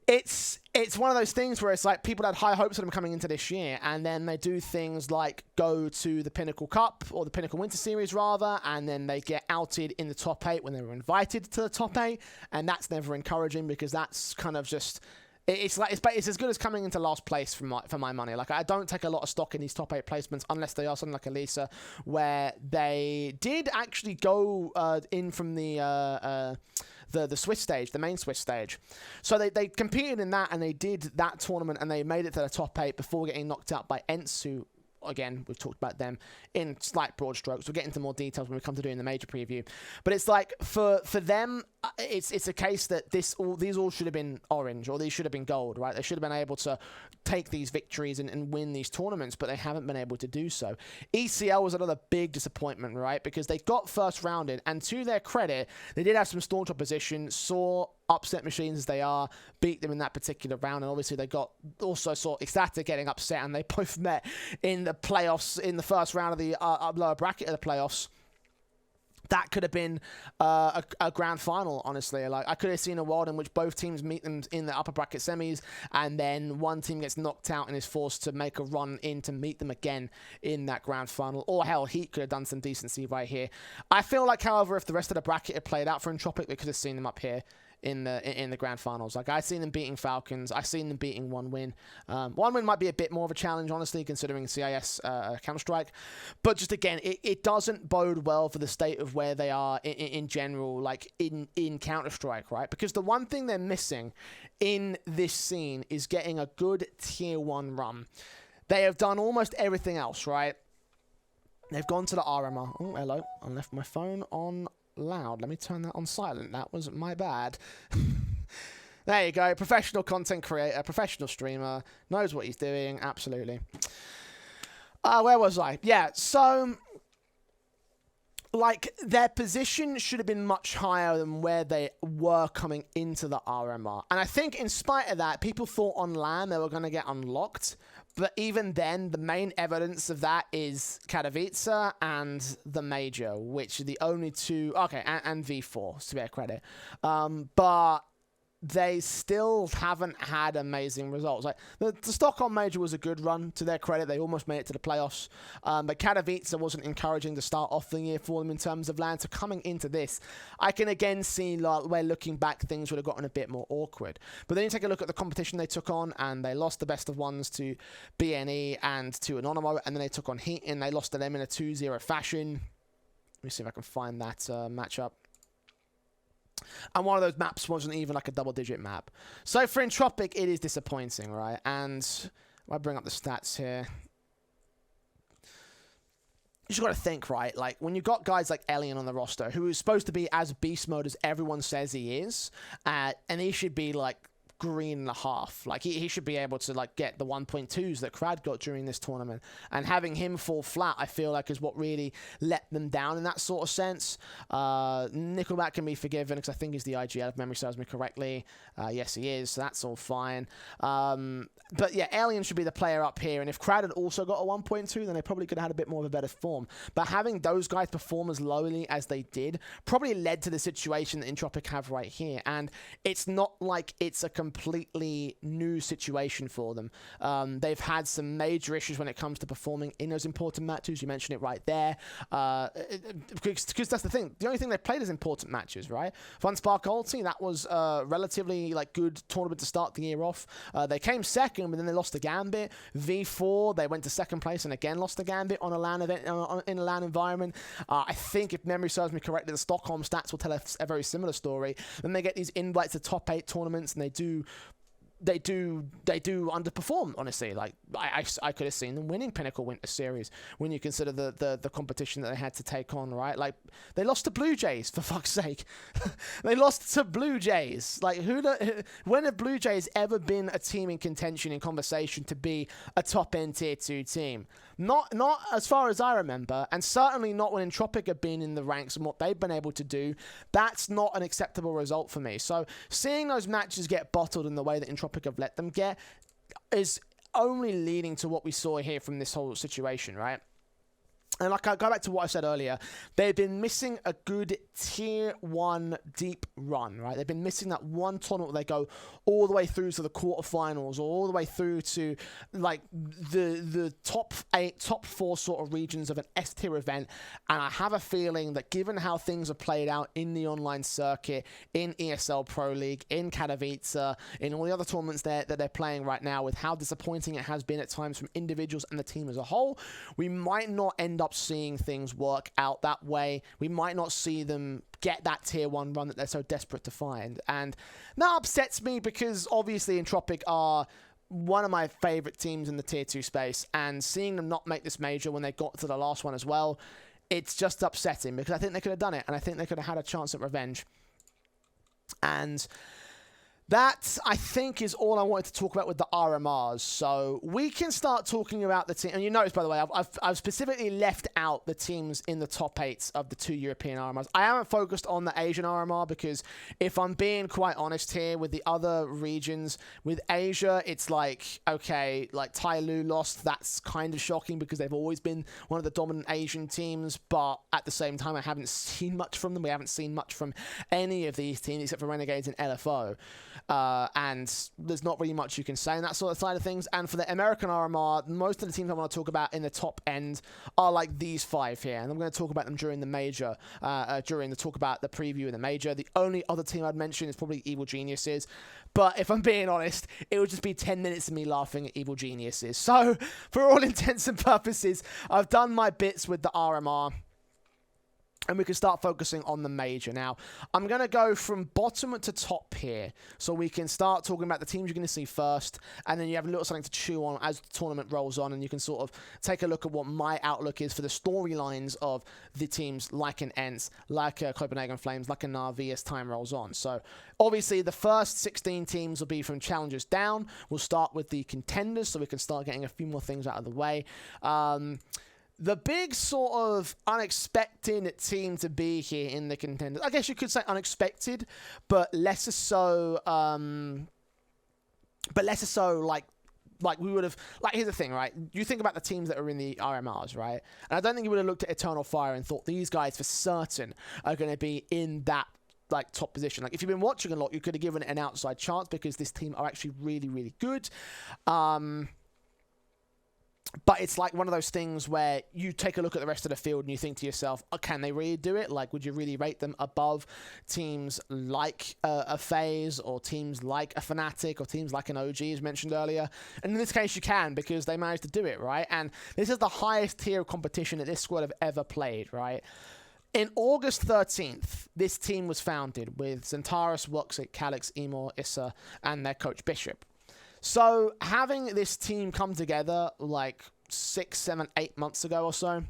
it's one of those things where it's like people had high hopes of them coming into this year, and then they do things like go to the Pinnacle Cup, or the Pinnacle Winter Series rather, and then they get outed in the top 8 when they were invited to the top 8, and that's never encouraging because that's kind of just... It's as good as coming into last place for my money. Like, I don't take a lot of stock in these top 8 placements unless they are something like Elisa, where they did actually go in from the Swiss stage, the main Swiss stage. So they competed in that, and they did that tournament, and they made it to the top 8 before getting knocked out by Ents, who, again, we've talked about them in slight broad strokes. We'll get into more details when we come to doing the major preview. But it's like, for them, it's a case that these all should have been orange, or these should have been gold, right? They should have been able to take these victories and win these tournaments, but they haven't been able to do so. ECL was another big disappointment, right? Because they got first rounded, and to their credit, they did have some staunch opposition, saw upset machines as they are, beat them in that particular round, and obviously they got also saw Ecstatic getting upset, and they both met in the playoffs in the first round of the lower bracket of the playoffs. That could have been a grand final, honestly. Like, I could have seen a world in which both teams meet them in the upper bracket semis, and then one team gets knocked out and is forced to make a run in to meet them again in that grand final. Or hell, Heat could have done some decency right here. I feel like, however, if the rest of the bracket had played out for Entropic, we could have seen them up here in the grand finals. Like, I've seen them beating Falcons. I've seen them beating One Win. One Win might be a bit more of a challenge, honestly, considering CIS Counter-Strike. But just again, it doesn't bode well for the state of where they are in general, like in Counter-Strike, right? Because the one thing they're missing in this scene is getting a good tier 1 run. They have done almost everything else, right? They've gone to the RMR. Oh, hello. I left my phone on loud. Let me turn that on silent. That was my bad. There you go. Professional content creator, professional streamer, knows what he's doing. Absolutely. Where was I? Yeah, so like, their position should have been much higher than where they were coming into the RMR. And I think in spite of that, people thought on LAN they were going to get unlocked. But even then, the main evidence of that is Katowice and the Major, which are the only two... Okay, and V4, to their credit. But they still haven't had amazing results. Like the Stockholm Major was a good run, to their credit. They almost made it to the playoffs. But Katowice wasn't encouraging to start off the year for them in terms of LAN. So coming into this, I can again see like, where looking back, things would have gotten a bit more awkward. But then you take a look at the competition they took on, and they lost the best of ones to BNE and to Anonymous, and then they took on Heat, and they lost to them in a 2-0 fashion. Let me see if I can find that matchup. And one of those maps wasn't even like a double-digit map. So for Entropic, it is disappointing, right? And I bring up the stats here. You just got to think, right? Like, when you've got guys like Alien on the roster, who is supposed to be as beast mode as everyone says he is, and he should be, like, green and a half. Like, he should be able to, like, get the 1.2s that Crad got during this tournament. And having him fall flat, I feel like, is what really let them down in that sort of sense. Nickelback can be forgiven because I think he's the IGL, if memory serves me correctly. Yes, he is, so that's all fine. But yeah, Alien should be the player up here, and if Crad had also got a 1.2, then they probably could have had a bit more of a better form. But having those guys perform as lowly as they did probably led to the situation that Entropic have right here, and it's not like it's a completely new situation for them. They've had some major issues when it comes to performing in those important matches. You mentioned it right there. Because that's the thing. The only thing they've played is important matches, right? FunSpark Ulti, that was a relatively like good tournament to start the year off. They came second, but then they lost the Gambit. V4, they went to second place and again lost the Gambit on a LAN event, in a LAN environment. I think, if memory serves me correctly, the Stockholm stats will tell us a very similar story. Then they get these invites to top 8 tournaments, and they do underperform, honestly. Like, I could have seen them winning Pinnacle Winter Series when you consider the competition that they had to take on, right? Like, they lost to Blue Jays, for fuck's sake. They lost to Blue Jays. Like, when have Blue Jays ever been a team in contention, in conversation to be a top-end Tier 2 team? Not as far as I remember, and certainly not when Entropic have been in the ranks and what they've been able to do. That's not an acceptable result for me. So seeing those matches get bottled in the way that Entropic have let them get is only leading to what we saw here from this whole situation, right? And like, I go back to what I said earlier, they've been missing a good Tier 1 deep run, right? They've been missing that one tournament where they go all the way through to the quarterfinals, or all the way through to, like, the top 8, top 4 sort of regions of an S-tier event. And I have a feeling that given how things are played out in the online circuit, in ESL Pro League, in Katowice, in all the other tournaments that they're playing right now, with how disappointing it has been at times from individuals and the team as a whole, we might not end up seeing things work out that way. We might not see them get that Tier 1 run that they're so desperate to find. And that upsets me because obviously Entropic are one of my favorite teams in the Tier 2 space, and seeing them not make this major when they got to the last one as well, it's just upsetting because I think they could have done it, and I think they could have had a chance at revenge. And that, I think, is all I wanted to talk about with the RMRs. So we can start talking about the team. And you notice, by the way, I've specifically left out the teams in the top 8 of the 2 European RMRs. I haven't focused on the Asian RMR because, if I'm being quite honest here, with the other regions, with Asia, it's like, okay, like Tyloo lost. That's kind of shocking because they've always been one of the dominant Asian teams. But at the same time, I haven't seen much from them. We haven't seen much from any of these teams except for Renegades and LFO. And there's not really much you can say on that sort of side of things. And for the American RMR, most of the teams I want to talk about in the top end are like these 5 here, and I'm going to talk about them during the major, during the talk about the preview of the major. The only other team I'd mention is probably Evil Geniuses, but if I'm being honest, it would just be 10 minutes of me laughing at Evil Geniuses. So for all intents and purposes, I've done my bits with the RMR. and we can start focusing on the major. Now, I'm going to go from bottom to top here, so we can start talking about the teams you're going to see first, and then you have a little something to chew on as the tournament rolls on, and you can sort of take a look at what my outlook is for the storylines of the teams like an ENCE, like a Copenhagen Flames, like a Na'Vi as time rolls on. So, obviously, the first 16 teams will be from challengers down. We'll start with the contenders, so we can start getting a few more things out of the way. The big sort of unexpected team to be here in the contenders, I guess you could say unexpected, but lesser so like we would have, like, here's the thing, right? You think about the teams that are in the RMRs, right? And I don't think you would have looked at Eternal Fire and thought these guys for certain are going to be in that, like, top position. Like, if you've been watching a lot, you could have given it an outside chance because this team are actually really, really good. But it's like one of those things where you take a look at the rest of the field and you think to yourself, oh, can they really do it? Like, would you really rate them above teams like a Faze or teams like a Fnatic or teams like an OG, as mentioned earlier? And in this case, you can, because they managed to do it, right? And this is the highest tier of competition that this squad have ever played, right? In August 13th, this team was founded with Zentaris, Woxit, Calix, Emor, Issa, and their coach Bishop. So having this team come together like 6, 7, 8 months ago or so,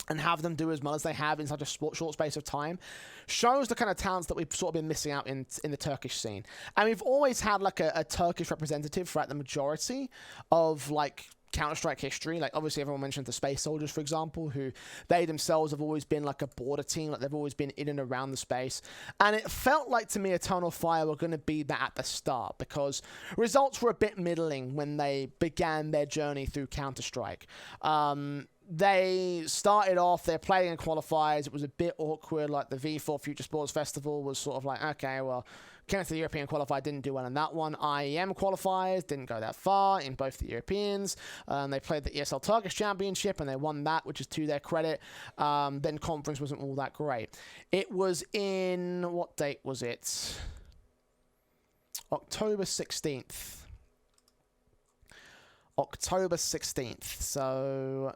and have them do as well as they have in such a short space of time, shows the kind of talents that we've sort of been missing out in the Turkish scene. And we've always had like a Turkish representative throughout the majority of like Counter-Strike history. Like, obviously everyone mentioned the Space Soldiers, for example, who they themselves have always been like a border team. Like, they've always been in and around the space, and it felt like to me Eternal Fire were going to be that at the start, because results were a bit middling when they began their journey through Counter-Strike. They started off, they're playing in qualifiers, it was a bit awkward. Like, the V4 Future Sports Festival was sort of like, okay, well, came to the European qualifier, didn't do well in that one. IEM qualifiers didn't go that far in both the Europeans. They played the ESL Turkish Championship and they won that, which is to their credit. Then conference wasn't all that great. It was in, what date was it? October 16th. October 16th. So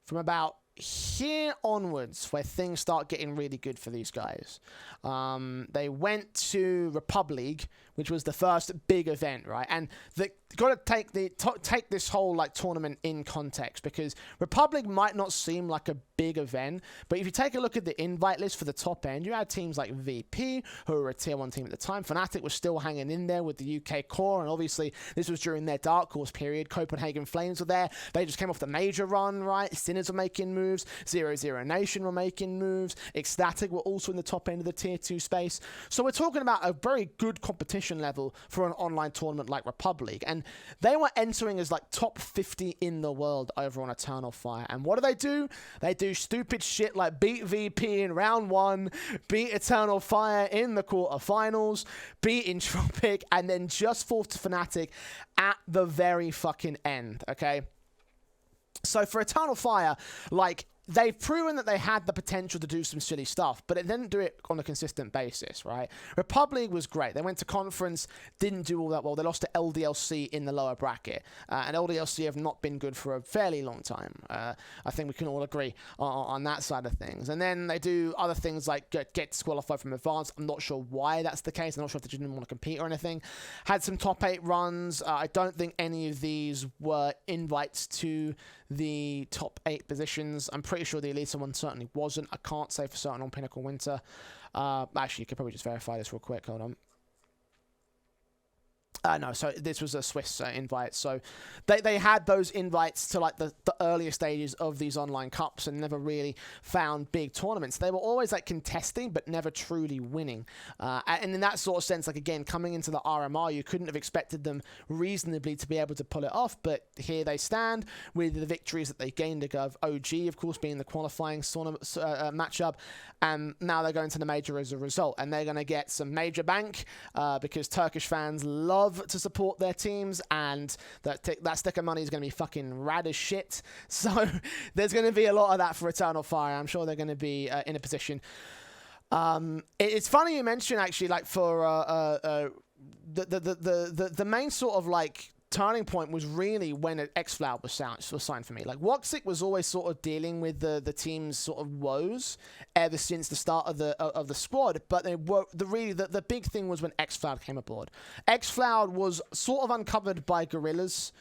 from about here onwards, where things start getting really good for these guys. They went to Republic, which was the first big event, right? And got to take this whole like tournament in context, because Republic might not seem like a big event, but if you take a look at the invite list for the top end, you had teams like VP, who were a tier 1 team at the time. Fnatic was still hanging in there with the UK core, and obviously this was during their dark horse period. Copenhagen Flames were there. They just came off the major run, right? Sinners were making moves. 0-0 Nation were making moves. Ecstatic were also in the top end of the tier 2 space. So we're talking about a very good competition level for an online tournament like Republic. And they were entering as like top 50 in the world over on Eternal Fire. And what do? They do stupid shit like beat VP in round 1, beat Eternal Fire in the quarterfinals, beat Entropic, and then just fall to Fnatic at the very fucking end, okay? So for Eternal Fire, like, they've proven that they had the potential to do some silly stuff, but it didn't do it on a consistent basis, right? Republic was great. They went to conference, didn't do all that well. They lost to LDLC in the lower bracket, and LDLC have not been good for a fairly long time. I think we can all agree on that side of things. And then they do other things like get disqualified from advance. I'm not sure why that's the case. I'm not sure if they didn't want to compete or anything. Had some top 8 runs. I don't think any of these were invites to the top 8 positions. I'm pretty sure the Elite one certainly wasn't. I can't say for certain on Pinnacle Winter. Actually, you could probably just verify this real quick. Hold on. No, so this was a Swiss invite. So they had those invites to like the earlier stages of these online cups and never really found big tournaments. They were always like contesting, but never truly winning. And in that sort of sense, like again, coming into the RMR, you couldn't have expected them reasonably to be able to pull it off. But here they stand with the victories that they gained against OG, of course, being the qualifying matchup. And now they're going to the major as a result. And they're going to get some major bank because Turkish fans love to support their teams, and that stick of money is going to be fucking rad as shit. So there's going to be a lot of that for Eternal Fire. I'm sure they're going to be in a position. It's funny you mention actually, like for the main sort of like turning point was really when Xfloud was signed for me. Like, Woxic was always sort of dealing with the team's sort of woes ever since the start of the squad, but they were the big thing was when Xfloud came aboard. Xfloud was sort of uncovered by Gorillas,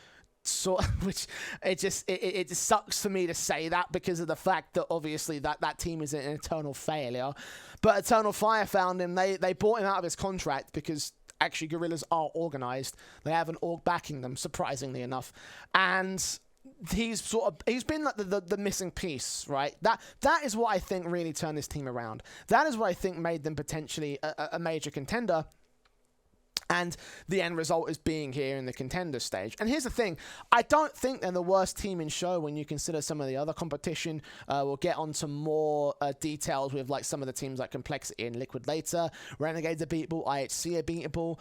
which it just sucks for me to say that because of the fact that obviously that team is an eternal failure. But Eternal Fire found him. They bought him out of his contract because actually Gorillas are organized. They have an org backing them, surprisingly enough, and he's been like the missing piece, right? That is what I think really turned this team around. That is what I think made them potentially a major contender. And the end result is being here in the contender stage. And here's the thing. I don't think they're the worst team in show when you consider some of the other competition. We'll get on to more details with like some of the teams like Complexity and Liquid later. Renegades are beatable. IHC are beatable.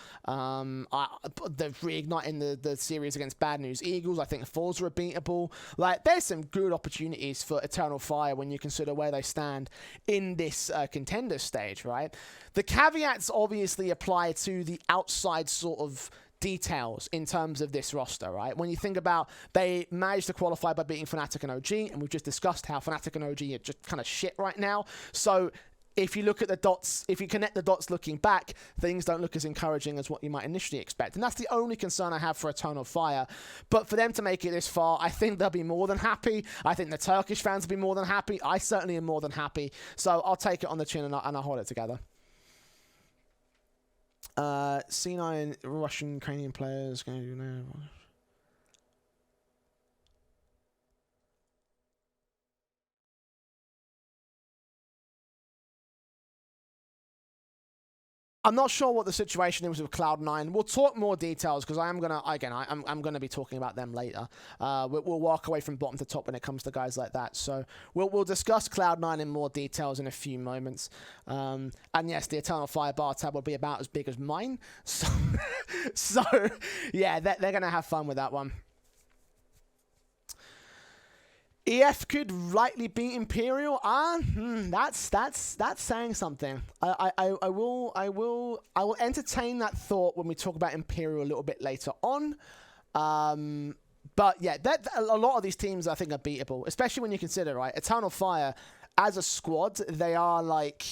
They're reigniting the series against Bad News Eagles. I think Faze are beatable. Like, there's some good opportunities for Eternal Fire when you consider where they stand in this contender stage, right? The caveats obviously apply to the outside sort of details in terms of this roster, right? When you think about they managed to qualify by beating Fnatic and OG, and we've just discussed how Fnatic and OG are just kind of shit right now. So if you look at the dots, if you connect the dots looking back, things don't look as encouraging as what you might initially expect. And that's the only concern I have for Eternal Fire. But for them to make it this far, I think they'll be more than happy. I think the Turkish fans will be more than happy. I certainly am more than happy. So I'll take it on the chin and I'll hold it together. C9 Russian Ukrainian players going to know. I'm not sure what the situation is with Cloud9. We'll talk more details because I'm gonna be talking about them later. We'll walk away from bottom to top when it comes to guys like that. So we'll discuss Cloud9 in more details in a few moments. And yes, the Eternal Fire bar tab will be about as big as mine. So yeah, they're gonna have fun with that one. EF could rightly beat Imperial. That's saying something. I will entertain that thought when we talk about Imperial a little bit later on. But yeah, a lot of these teams I think are beatable, especially when you consider, right, Eternal Fire as a squad, they are like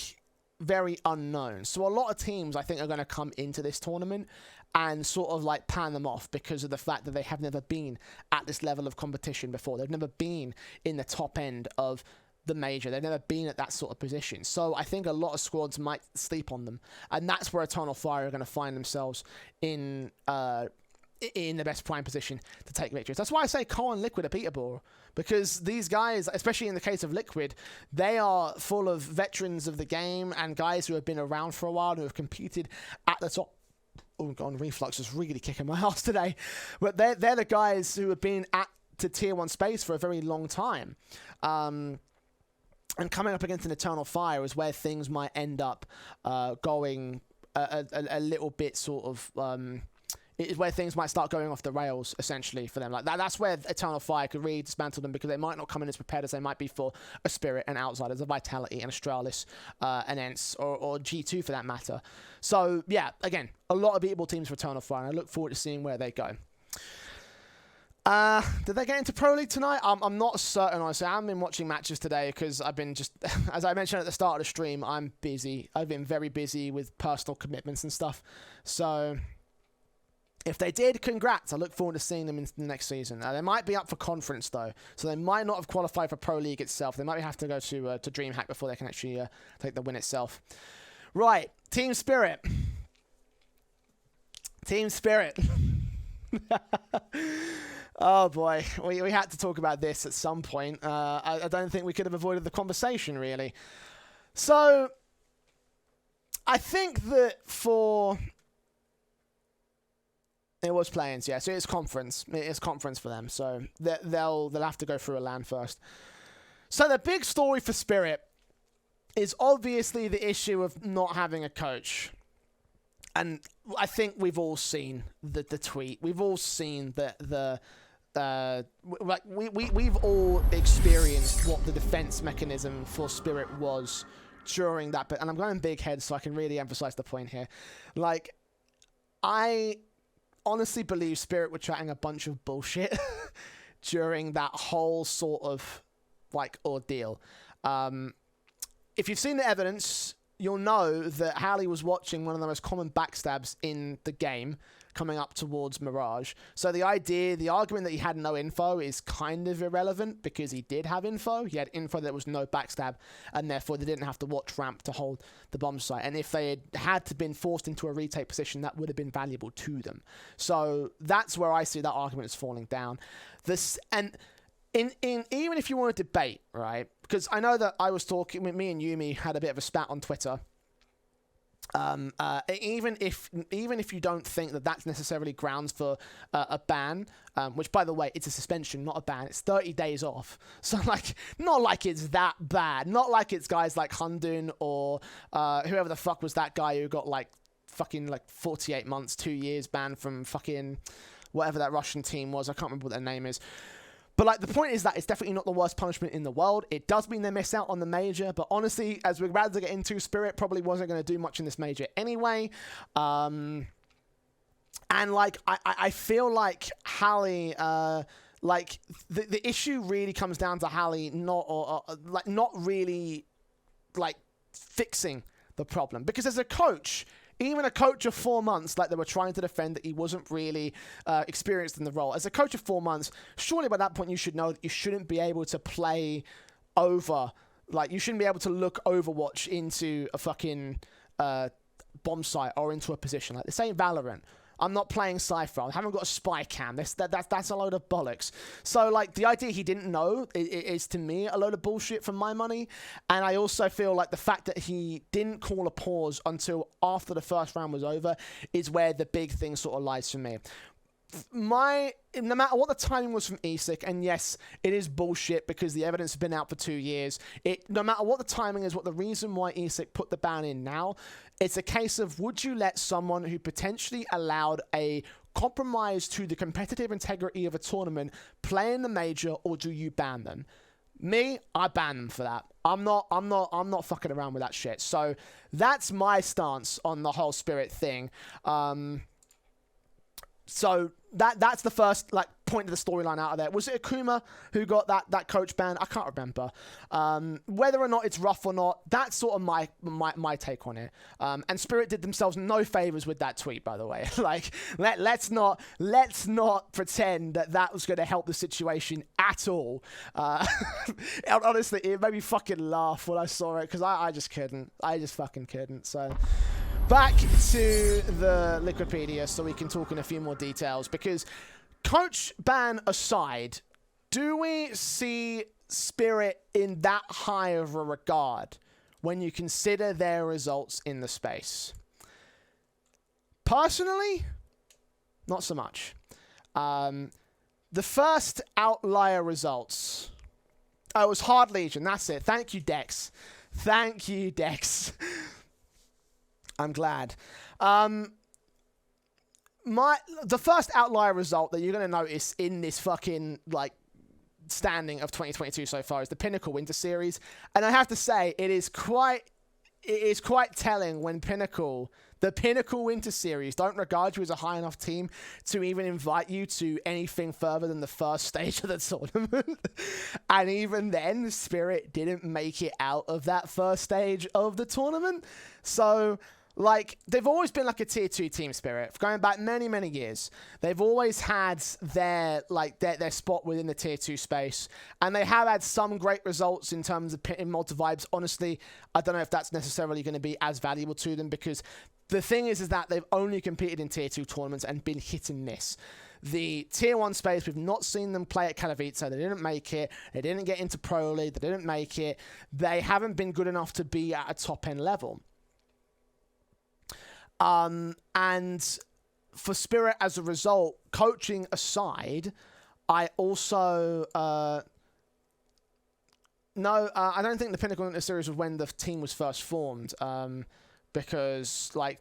very unknown. So a lot of teams I think are going to come into this tournament and sort of like pan them off because of the fact that they have never been at this level of competition before. They've never been in the top end of the major. They've never been at that sort of position. So I think a lot of squads might sleep on them. And that's where Eternal Fire are going to find themselves in the best prime position to take victories. That's why I say Cole and Liquid are beatable. Because these guys, especially in the case of Liquid, they are full of veterans of the game and guys who have been around for a while, who have competed at the top. Oh god, Reflux is really kicking my ass today. But they're the guys who have been at to tier 1 space for a very long time. And coming up against an Eternal Fire is where things might end up going a little bit sort of... it is where things might start going off the rails, essentially, for them. Like that's where Eternal Fire could really dismantle them because they might not come in as prepared as they might be for a Spirit, an Outsiders, a Vitality, an Astralis, an ENCE, or G2 for that matter. So, yeah, again, a lot of beatable teams for Eternal Fire, and I look forward to seeing where they go. Did they get into Pro League tonight? I'm not certain, honestly. I haven't been watching matches today because I've been just, as I mentioned at the start of the stream, I'm busy. I've been very busy with personal commitments and stuff. So... if they did, congrats. I look forward to seeing them in the next season. They might be up for conference, though. So they might not have qualified for Pro League itself. They might have to go to DreamHack before they can actually take the win itself. Right. Team Spirit. Team Spirit. Oh, boy. We had to talk about this at some point. I don't think we could have avoided the conversation, really. So, I think that for... it was play-ins, yeah. So it's conference. It is conference for them. So they'll have to go through a LAN first. So the big story for Spirit is obviously the issue of not having a coach. And I think we've all seen the tweet. We've all seen we've all experienced what the defense mechanism for Spirit was during that. And I'm going big head so I can really emphasize the point here. Like, honestly believe Spirit were chatting a bunch of bullshit during that whole sort of like ordeal. If you've seen the evidence, you'll know that Hallie was watching one of the most common backstabs in the game coming up towards Mirage. So the argument that he had no info is kind of irrelevant because he did have info. He had info that there was no backstab, and therefore they didn't have to watch ramp to hold the bomb site. And if they had to been forced into a retake position, that would have been valuable to them. So that's where I see that argument is falling down. Even if you want to debate, right? Because I know that I was talking with me and Yumi had a bit of a spat on Twitter. Even if you don't think that that's necessarily grounds for a ban, which by the way, it's a suspension, not a ban. It's 30 days off. So like, not like it's that bad. Not like it's guys like Hundun or whoever the fuck was that guy who got like fucking like 48 months, 2 years banned from fucking whatever that Russian team was. I can't remember what their name is. But like the point is that it's definitely not the worst punishment in the world. It does mean they miss out on the major, but honestly, as we're about to get into, Spirit probably wasn't going to do much in this major anyway. And like I feel like Hallie, like the issue really comes down to Hallie not really like fixing the problem, because as a coach. Even a coach of 4 months, like they were trying to defend that he wasn't really experienced in the role. As a coach of 4 months, surely by that point you should know that you shouldn't be able to play over, like you shouldn't be able to look Overwatch into a fucking bomb site or into a position. Like this ain't Valorant. I'm not playing Cypher. I haven't got a spy cam. That's a load of bollocks. So, like, the idea he didn't know is to me, a load of bullshit for my money. And I also feel like the fact that he didn't call a pause until after the first round was over is where the big thing sort of lies for me. No matter what the timing was from ESIC, and yes, it is bullshit because the evidence has been out for 2 years. No matter what the timing is, what the reason why ESIC put the ban in now, it's a case of would you let someone who potentially allowed a compromise to the competitive integrity of a tournament play in the major, or do you ban them? Me, I ban them for that. I'm not fucking around with that shit. So that's my stance on the whole Spirit thing. So that's the first like point of the storyline out of there. Was it Akuma who got that coach ban? I can't remember. Whether or not it's rough or not, that's sort of my take on it. And Spirit did themselves no favors with that tweet, by the way. Like let's not pretend that was going to help the situation at all. Honestly, it made me fucking laugh when I saw it because I just couldn't. I just fucking couldn't. So. Back to the Liquipedia so we can talk in a few more details, because coach ban aside, do we see Spirit in that high of a regard when you consider their results in the space? Personally, not so much. The first outlier results, it was Hard Legion, that's it. Thank you, Dex. Thank you, Dex. I'm glad. The first outlier result that you're going to notice in this fucking, like, standing of 2022 so far is the Pinnacle Winter Series. And I have to say, it is quite telling when the Pinnacle Winter Series don't regard you as a high enough team to even invite you to anything further than the first stage of the tournament. And even then, Spirit didn't make it out of that first stage of the tournament. So... like, they've always been like a tier 2 team, Spirit. Going back many, many years. They've always had their spot within the tier 2 space. And they have had some great results in terms of in multi-vibes. Honestly, I don't know if that's necessarily going to be as valuable to them, because the thing is that they've only competed in tier 2 tournaments and been hit and miss. The tier 1 space, we've not seen them play at Katowice. They didn't make it. They didn't get into Pro League. They didn't make it. They haven't been good enough to be at a top-end level. And for Spirit, as a result, coaching aside, I also I don't think the Pinnacle Winter Series was when the team was first formed, because like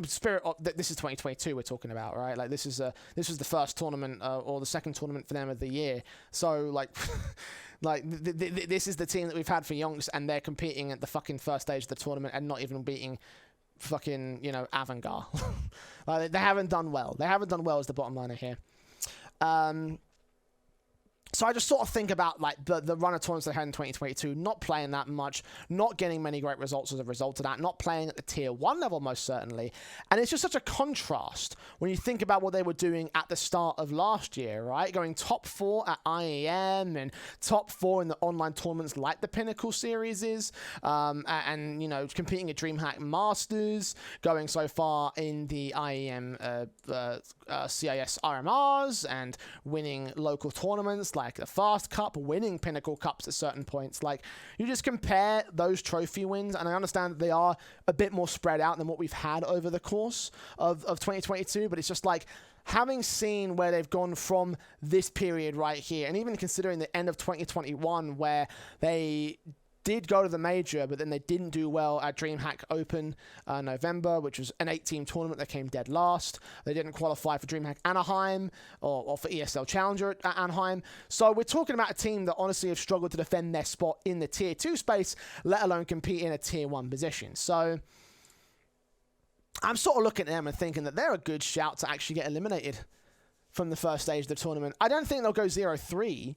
Spirit, this is 2022 we're talking about, right? Like this was the first tournament or the second tournament for them of the year. So like. Like, this is the team that we've had for Yonks, and they're competing at the fucking first stage of the tournament and not even beating fucking, you know, Avangard. They haven't done well. They haven't done well is the bottom line here. So I just sort of think about like the run of tournaments they had in 2022, not playing that much, not getting many great results as a result of that, not playing at the tier 1 level most certainly. And it's just such a contrast when you think about what they were doing at the start of last year, right? Going top 4 at IEM and top 4 in the online tournaments like the Pinnacle Series is, and you know, competing at DreamHack Masters, going so far in the IEM CIS RMRs and winning local tournaments like the Fast Cup, winning Pinnacle Cups at certain points. Like, you just compare those trophy wins, and I understand that they are a bit more spread out than what we've had over the course of 2022, but it's just like, having seen where they've gone from this period right here, and even considering the end of 2021 where they did go to the major, but then they didn't do well at DreamHack Open November, which was an 8-team tournament that came dead last. They didn't qualify for DreamHack Anaheim or for ESL Challenger at Anaheim. So we're talking about a team that honestly have struggled to defend their spot in the Tier 2 space, let alone compete in a Tier 1 position. So I'm sort of looking at them and thinking that they're a good shout to actually get eliminated from the first stage of the tournament. I don't think they'll go 0-3,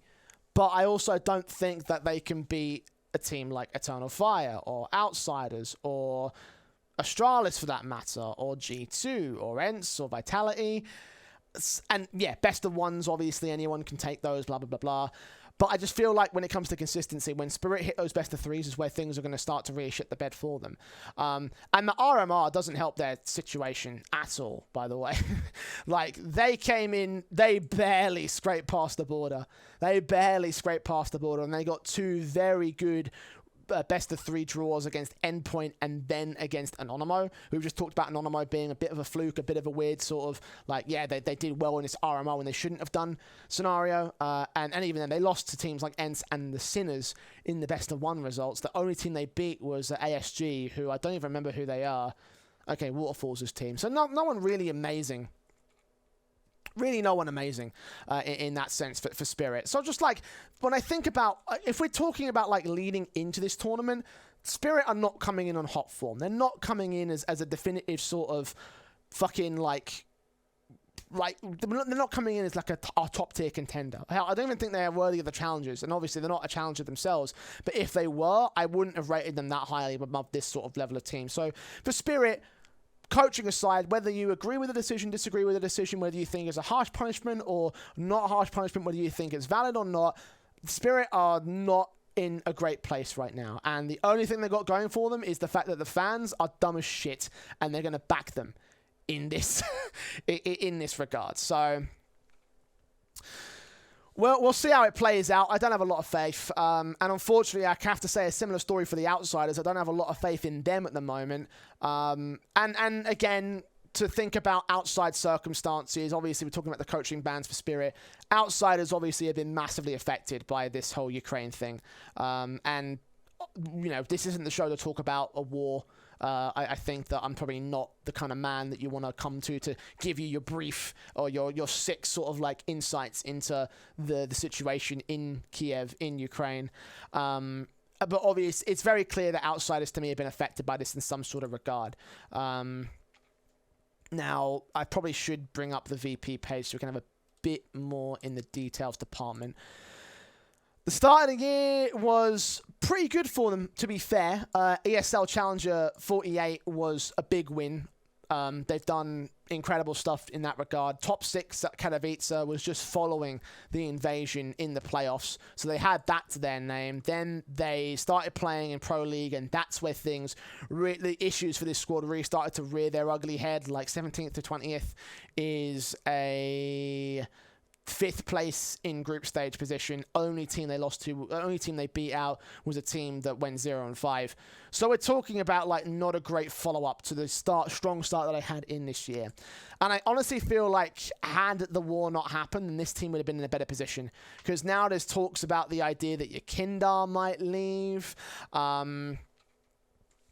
but I also don't think that they can beat a team like Eternal Fire or Outsiders or Astralis for that matter, or G2 or ENCE or Vitality. And yeah, best of ones, obviously anyone can take those, blah, blah, blah, blah. But I just feel like when it comes to consistency, when Spirit hit those best of 3s is where things are going to start to really shit the bed for them. And the RMR doesn't help their situation at all, by the way. Like, they came in, they barely scraped past the border. They barely scraped past the border, and they got 2 very good best of 3 draws against Endpoint and then against Anonymo. We've just talked about Anonymo being a bit of a fluke, a bit of a weird sort of, like, yeah, they did well in this RMO when they shouldn't have done scenario. And even then, they lost to teams like ENCE and the Sinners in the best of 1 results. The only team they beat was ASG, who I don't even remember who they are. Okay, Waterfalls' team. So no one really amazing. Really no one amazing in that sense for Spirit. So just like, when I think about, if we're talking about like leading into this tournament, Spirit are not coming in on hot form. They're not coming in as a definitive sort of fucking like, they're not coming in as like a top tier contender. Hell, I don't even think they are worthy of the challengers, and obviously they're not a challenger themselves, but if they were, I wouldn't have rated them that highly above this sort of level of team. So for Spirit, coaching aside, whether you agree with the decision, disagree with the decision, whether you think it's a harsh punishment or not a harsh punishment, whether you think it's valid or not, Spirit are not in a great place right now. And the only thing they got going for them is the fact that the fans are dumb as shit, and they're going to back them in this in this regard. So, well, we'll see how it plays out. I don't have a lot of faith. And unfortunately, I have to say a similar story for the Outsiders. I don't have a lot of faith in them at the moment. And again, to think about outside circumstances, obviously we're talking about the coaching bans for Spirit. Outsiders obviously have been massively affected by this whole Ukraine thing. And, you know, this isn't the show to talk about a war. I think that I'm probably not the kind of man that you want to come to give you your brief or your 6 sort of like insights into the situation in Kiev, in Ukraine. But obviously, it's very clear that Outsiders to me have been affected by this in some sort of regard. Now, I probably should bring up the VP page so we can have a bit more in the details department. The start of the year was pretty good for them, to be fair. ESL Challenger 48 was a big win. They've done incredible stuff in that regard. Top 6 at Katowice was just following the invasion in the playoffs. So they had that to their name. Then they started playing in Pro League, and that's where things, the issues for this squad really started to rear their ugly head. Like 17th to 20th is a 5th place in group stage position. Only team they beat out was a team that went 0-5. So we're talking about like not a great follow-up to the strong start that I had in this year. And I honestly feel like had the war not happened, then this team would have been in a better position. Because now there's talks about the idea that your Kindar might leave.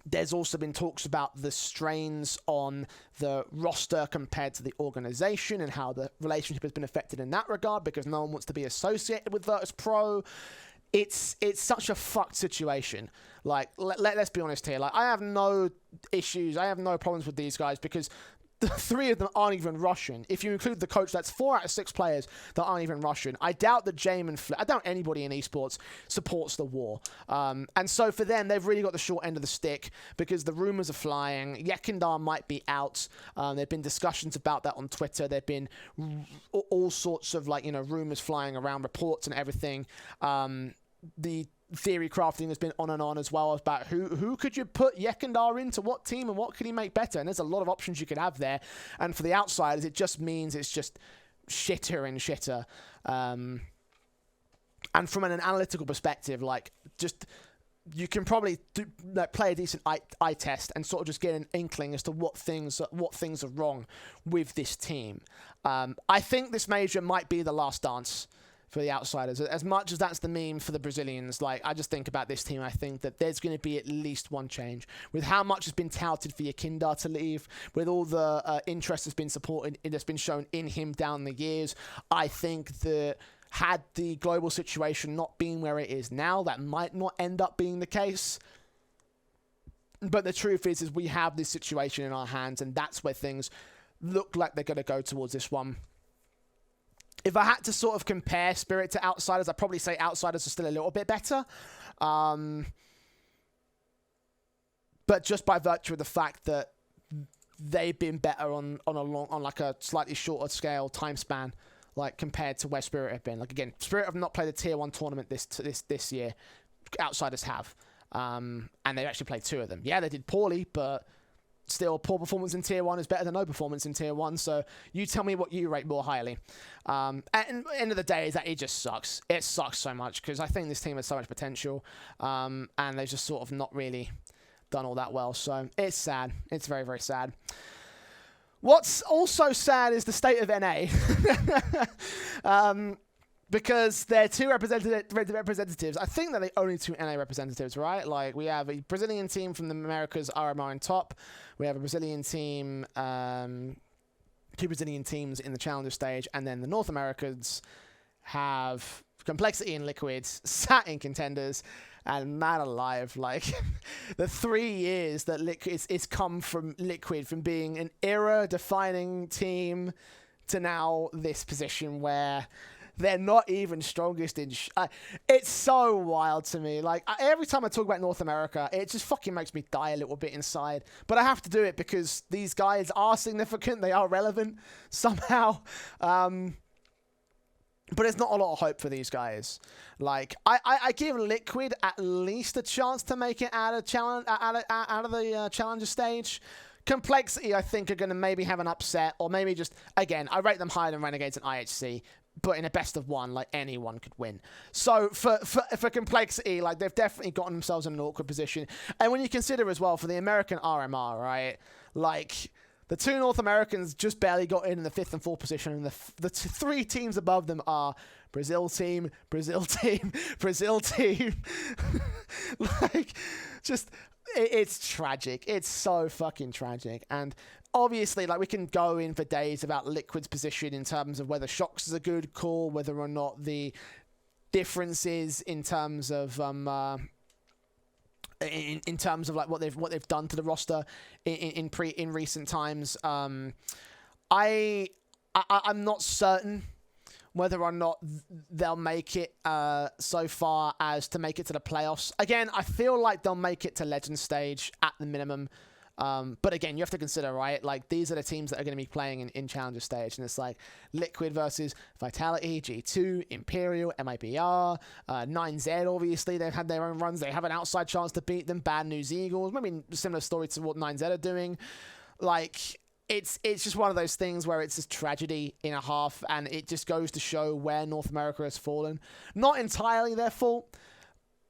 There's also been talks about the strains on the roster compared to the organization and how the relationship has been affected in that regard because no one wants to be associated with Virtus Pro. it's such a fucked situation. Like, let's be honest here. Like, I have no issues. I have no problems with these guys because the 3 of them aren't even Russian. If you include the coach, that's 4 out of 6 players that aren't even Russian. I doubt that I doubt anybody in esports supports the war. And so for them, they've really got the short end of the stick because the rumors are flying. Yekindar might be out. There have been discussions about that on Twitter. There have been all sorts of, like, rumors flying around, reports and everything. The theory crafting has been on and on as well about who could you put Yekindar into what team and what could he make better, and there's a lot of options you could have there, and for the outsiders it just means it's just shitter and shitter, and from an analytical perspective, like, just you can probably play a decent eye test and sort of just get an inkling as to what things are wrong with this team. I think this major might be the last dance for the outsiders. As much as that's the meme for the Brazilians, like, I just think about this team, I think that there's going to be at least one change. With how much has been touted for Yekindar to leave, with all the interest that's been supported, that's been shown in him down the years, I think that had the global situation not been where it is now, that might not end up being the case. But the truth is we have this situation in our hands, and that's where things look like they're going to go towards this one. If I had to sort of compare Spirit to outsiders, I'd probably say outsiders are still a little bit better. But just by virtue of the fact that they've been better on like a slightly shorter scale time span, like, compared to where Spirit have been. Like, again, Spirit have not played a tier 1 tournament this year. Outsiders have. And they actually played 2 of them. Yeah, they did poorly, but still, poor performance in Tier 1 is better than no performance in Tier 1, so you tell me what you rate more highly. And at the end of the day is that it just sucks. It sucks so much, because I think this team has so much potential, and they've just sort of not really done all that well, so it's sad. It's very, very sad. What's also sad is the state of NA. Because they're 2 representatives. I think they're the only 2 NA representatives, right? Like, we have a Brazilian team from the Americas, RMR on top. We have a Brazilian team, 2 Brazilian teams in the Challenger stage. And then the North Americans have Complexity and Liquid sat in contenders. And man alive, like, the 3 years that it's come from Liquid, from being an era-defining team to now this position where they're not even strongest in... it's so wild to me. Like, every time I talk about North America, it just fucking makes me die a little bit inside. But I have to do it because these guys are significant. They are relevant somehow. But there's not a lot of hope for these guys. Like, I give Liquid at least a chance to make it out of the Challenger stage. Complexity, I think, are going to maybe have an upset, or maybe just, again, I rate them higher than Renegades and IHC, but in a best of 1, like, anyone could win. So for Complexity, like, they've definitely gotten themselves in an awkward position. And when you consider as well, for the American RMR, right, like, the 2 North Americans just barely got in the 5th and 4th position, and the 3 teams above them are Brazil team, Brazil team, Brazil team. Like, just... It's tragic. It's so fucking tragic. And obviously, like, we can go in for days about Liquid's position in terms of whether Shocks is a good call, whether or not the differences in terms of in terms of, like, what they've done to the roster in recent times. I'm not certain whether or not they'll make it so far as to make it to the playoffs. Again, I feel like they'll make it to Legend stage at the minimum. But again, you have to consider, right? Like, these are the teams that are going to be playing in Challenger stage. And it's like Liquid versus Vitality, G2, Imperial, MIBR, 9Z, obviously. They've had their own runs. They have an outside chance to beat them. Bad News Eagles. Maybe a similar story to what 9Z are doing. Like... It's just one of those things where it's just tragedy in a half, and it just goes to show where North America has fallen. Not entirely their fault,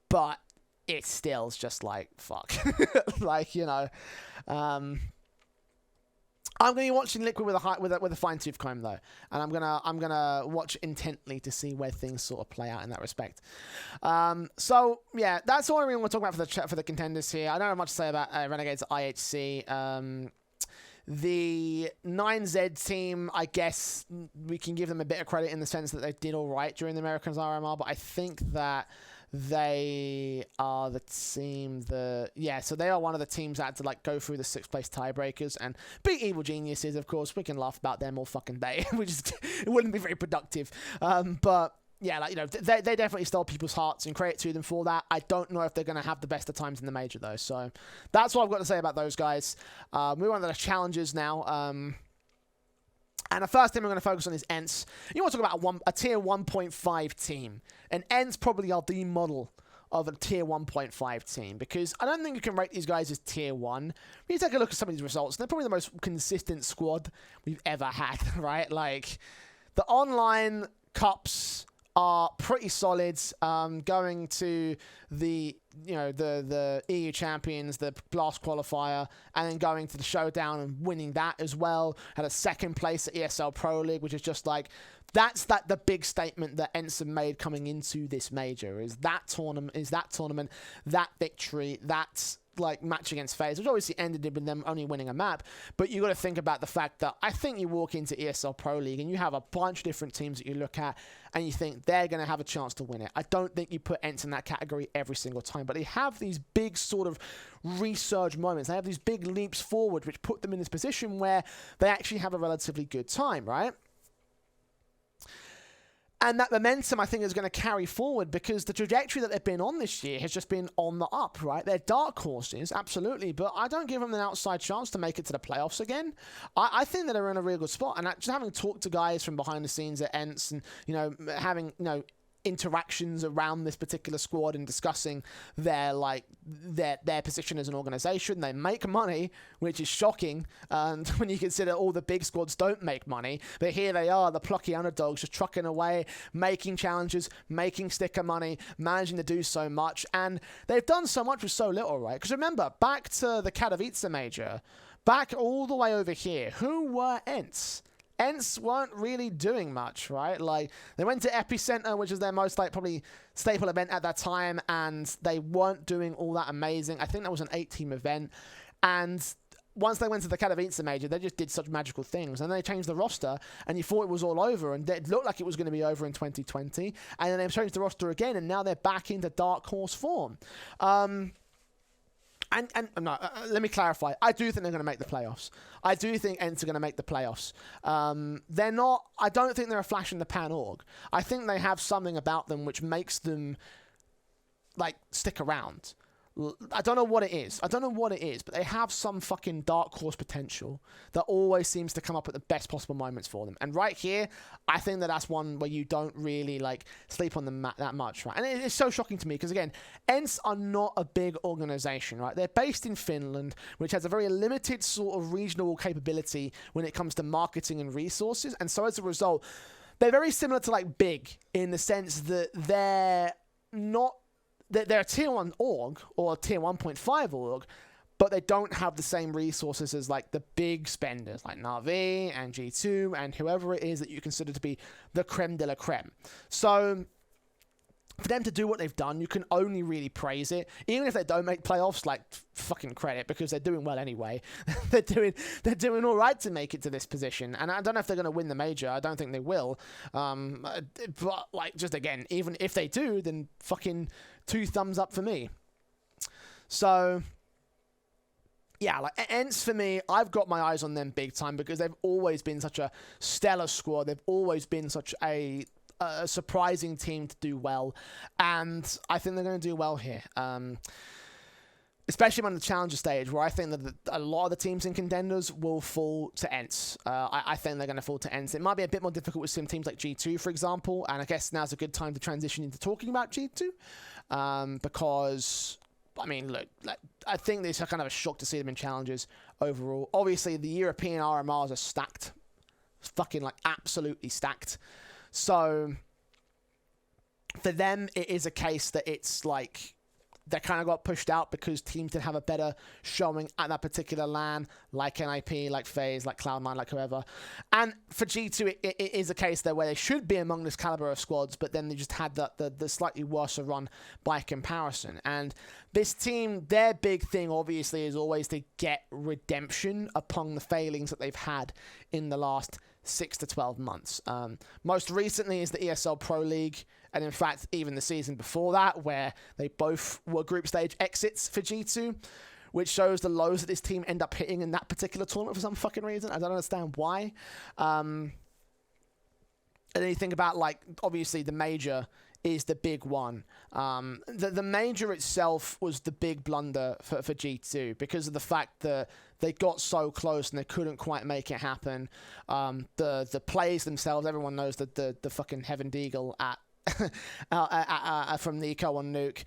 but it still's just like, fuck. Like, you know. I'm going to be watching Liquid with a fine-tooth comb, though, and I'm gonna watch intently to see where things sort of play out in that respect. So yeah, that's all I really want to talk about for the contenders here. I don't have much to say about Renegades IHC. The 9Z team, I guess we can give them a bit of credit in the sense that they did all right during the Americans RMR, but I think that they are the team that, yeah, so they are one of the teams that had to like go through the 6th place tiebreakers and beat Evil Geniuses. Of course, we can laugh about them all fucking day. It wouldn't be very productive. But yeah, like, you know, they definitely stole people's hearts, and credit to them for that. I don't know if they're going to have the best of times in the major though. So that's what I've got to say about those guys. We're on to the challenges now. And the first team we're going to focus on is ENCE. You want to talk about a tier 1.5 team. And ENCE probably are the model of a tier 1.5 team, because I don't think you can rate these guys as tier 1. When you take a look at some of these results, they're probably the most consistent squad we've ever had, right? Like, the online cups are pretty solid, going to the, you know, the EU champions, the last qualifier, and then going to the showdown and winning that as well. Had a 2nd place at ESL Pro League, which is just like, that's the big statement that ENCE have made coming into this major, is that tournament, that victory, that's like match against Faze, which obviously ended with them only winning a map. But you got to think about the fact that I think you walk into ESL Pro League and you have a bunch of different teams that you look at and you think they're going to have a chance to win it. I don't think you put ENCE in that category every single time, but they have these big sort of resurge moments. They have these big leaps forward, which put them in this position where they actually have a relatively good time, right? And that momentum, I think, is going to carry forward, because the trajectory that they've been on this year has just been on the up, right? They're dark horses, absolutely, but I don't give them an outside chance to make it to the playoffs again. I think that they're in a real good spot, and just having talked to guys from behind the scenes at ENCE and, you know, having, you know, interactions around this particular squad and discussing their position as an organization. They make money, which is shocking, and when you consider all the big squads don't make money, but here they are, the plucky underdogs, just trucking away, making challenges, making sticker money, managing to do so much, and they've done so much with so little, right? Because remember, back to the Katowice major, back all the way over here, who were ENCE? ENCE weren't really doing much, right? Like, they went to Epicenter, which is their most, like, probably staple event at that time, and they weren't doing all that amazing. I think that was an 8-team event, and once they went to the Katowice major, they just did such magical things, and they changed the roster, and you thought it was all over, and it looked like it was going to be over in 2020, and then they changed the roster again, and now they're back into dark horse form. No, let me clarify. I do think they're going to make the playoffs. I do think ENCE are going to make the playoffs. They're not... I don't think they're a flash in the pan org. I think they have something about them which makes them, like, stick around. I don't know what it is. But they have some fucking dark horse potential that always seems to come up at the best possible moments for them. And right here, I think that that's one where you don't really, like, sleep on them that much, right? And it's so shocking to me because, again, ENCE are not a big organization, right? They're based in Finland, which has a very limited sort of regional capability when it comes to marketing and resources. And so as a result, they're very similar to, like, Big in the sense that they're not... They're a tier 1 org, or a tier 1.5 org, but they don't have the same resources as, like, the big spenders, like Na'Vi and G2 and whoever it is that you consider to be the creme de la creme. So, for them to do what they've done, you can only really praise it. Even if they don't make playoffs, like, fucking credit, because they're doing well anyway. they're doing all right to make it to this position. And I don't know if they're going to win the major. I don't think they will. But, like, just again, even if they do, then fucking 2 thumbs up for me. So, yeah, like, ENCE for me, I've got my eyes on them big time because they've always been such a stellar squad. They've always been such a surprising team to do well, and I think they're going to do well here, especially on the challenger stage, where I think that a lot of the teams in contenders will fall to ENCE. I think they're going to fall to ENCE. It might be a bit more difficult with some teams like G2, for example, and I guess now's a good time to transition into talking about G2, because, I mean, look, like, I think this is kind of a shock to see them in challenges overall. Obviously, the European RMRs are stacked, fucking, like, absolutely stacked. So, for them, it is a case that it's like they kind of got pushed out because teams did have a better showing at that particular LAN, like NIP, like Faze, like Cloud9, like whoever. And for G2, it is a case there where they should be among this caliber of squads, but then they just had the slightly worse run by comparison. And this team, their big thing, obviously, is always to get redemption upon the failings that they've had in the last 6 to 12 months. Most recently is the ESL Pro League, and in fact, even the season before that, where they both were group stage exits for G2, which shows the lows that this team end up hitting in that particular tournament for some fucking reason. I don't understand why. And then you think about, like, obviously the major is the big one. The major itself was the big blunder for G2 because of the fact that they got so close and they couldn't quite make it happen. The plays themselves, everyone knows that the fucking Heaven Deagle at from Nico on Nuke.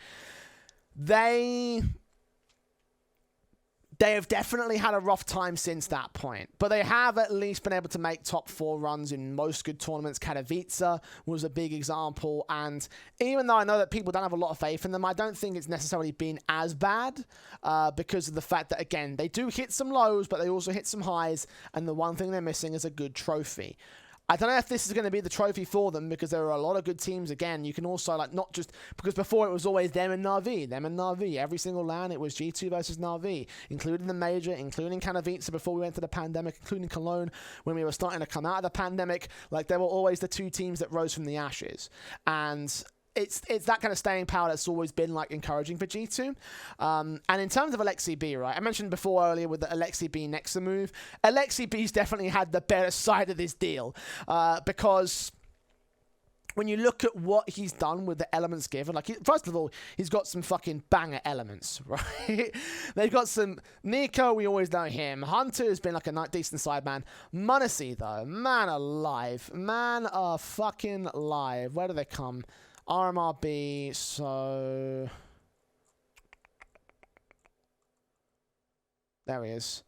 They have definitely had a rough time since that point, but they have at least been able to make top 4 runs in most good tournaments. Katowice was a big example, and even though I know that people don't have a lot of faith in them, I don't think it's necessarily been as bad because of the fact that, again, they do hit some lows, but they also hit some highs, and the one thing they're missing is a good trophy. I don't know if this is going to be the trophy for them because there are a lot of good teams. Again, you can also, like, not just because before it was always them and Na'Vi. Every single LAN, it was G2 versus Na'Vi, including the major, including Katowice before we went to the pandemic, including Cologne when we were starting to come out of the pandemic. Like, there were always the 2 teams that rose from the ashes. And it's that kind of staying power that's always been, like, encouraging for G2. And in terms of Alexi B, right, I mentioned before earlier with the Alexi B Nexa move, Alexi B's definitely had the better side of this deal because when you look at what he's done with the elements given, like, first of all, he's got some fucking banger elements, right? They've got some Nico, we always know him. Hunter has been like a decent sideman. m0NESY, though, man alive. Man fucking alive. Where do they come? RMRB, so there he is.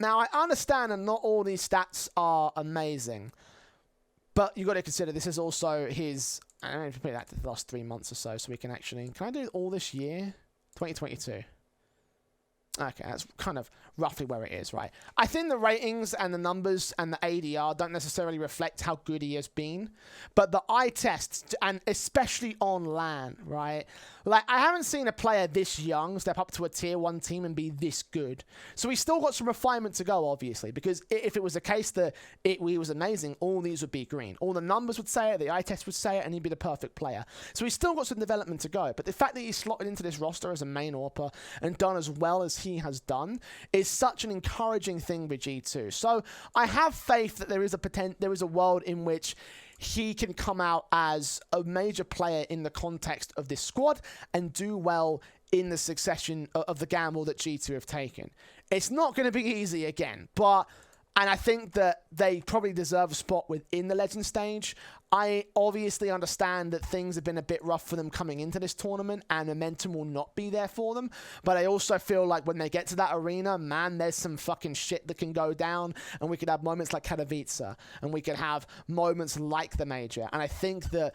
Now, I understand that not all these stats are amazing, but you've got to consider this is also his, I don't know if you put that to the last 3 months or so we can actually, can I do all this year? 2022. Okay, that's kind of roughly where it is, right? I think the ratings and the numbers and the ADR don't necessarily reflect how good he has been, but the eye tests, and especially on LAN, right? Like, I haven't seen a player this young step up to a tier 1 team and be this good. So he's still got some refinement to go, obviously, because if it was the case that he was amazing, all these would be green. All the numbers would say it, the eye test would say it, and he'd be the perfect player. So he's still got some development to go. But the fact that he's slotted into this roster as a main AWPer and done as well as he has done is such an encouraging thing with G2. So I have faith that there is a world in which he can come out as a major player in the context of this squad and do well in the succession of the gamble that G2 have taken. It's not going to be easy again, and I think that they probably deserve a spot within the Legend stage. I obviously understand that things have been a bit rough for them coming into this tournament and momentum will not be there for them. But I also feel like when they get to that arena, man, there's some fucking shit that can go down and we could have moments like Katowice and we could have moments like the major. And I think that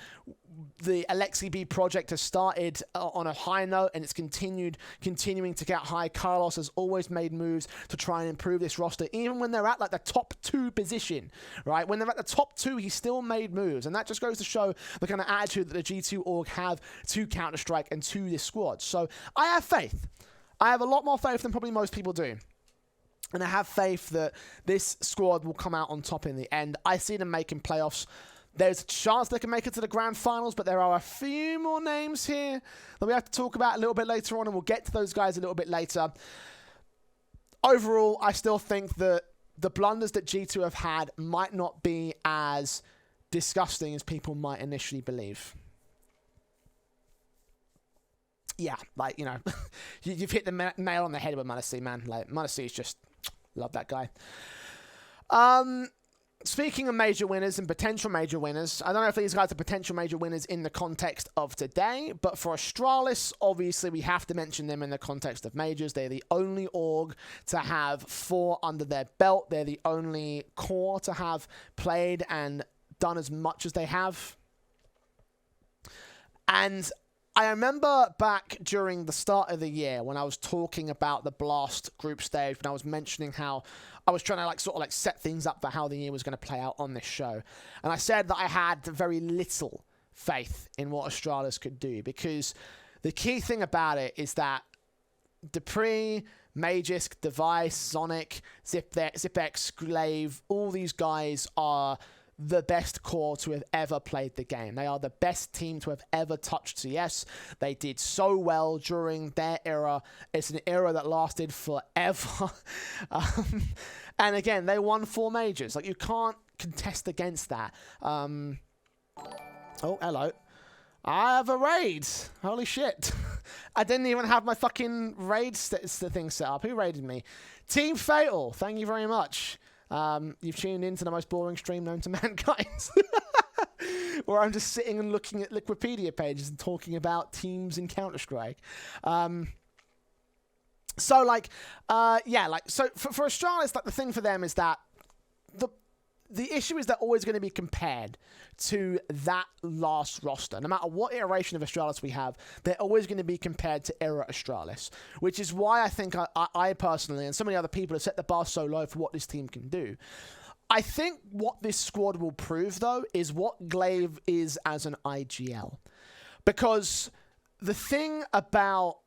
the Alexi B project has started on a high note and it's continuing to get high. Carlos has always made moves to try and improve this roster, even when they're at like the top 2 position, right? When they're at the top 2, he still made moves. And that just goes to show the kind of attitude that the G2 org have to Counter-Strike and to this squad. So I have faith. I have a lot more faith than probably most people do. And I have faith that this squad will come out on top in the end. I see them making playoffs. There's a chance they can make it to the grand finals, but there are a few more names here that we have to talk about a little bit later on, and we'll get to those guys a little bit later. Overall, I still think that the blunders that G2 have had might not be as disgusting as people might initially believe. Yeah, like, you know, you've hit the nail on the head with m0NESY, man. Like, m0NESY is just, love that guy. Speaking of major winners and potential major winners, I don't know if these guys are potential major winners in the context of today, but for Astralis, obviously we have to mention them in the context of majors. They're the only org to have 4 under their belt. They're the only core to have played and done as much as they have. And I remember back during the start of the year when I was talking about the Blast group stage, when I was mentioning how I was trying to sort of set things up for how the year was going to play out on this show. And I said that I had very little faith in what Astralis could do, because the key thing about it is that Dupree, Magisk, Device, Sonic, Zipex, Glaive, all these guys are the best core to have ever played the game. They are the best team to have ever touched CS. They did so well during their era. It's an era that lasted forever. And again, they won 4 majors. Like, you can't contest against that. Oh, hello. I have a raid. Holy shit. I didn't even have my fucking raid thing set up. Who raided me? Team Fatal. Thank you very much. You've tuned into the most boring stream known to mankind. Where I'm just sitting and looking at Wikipedia pages and talking about teams in Counter-Strike. So, like, yeah, like, so for Astralis, like, the thing for them is that the issue is they're always going to be compared to that last roster. No matter what iteration of Astralis we have, they're always going to be compared to era Astralis, which is why I think I personally, and so many other people, have set the bar so low for what this team can do. I think what this squad will prove, though, is what Glaive is as an IGL. Because the thing about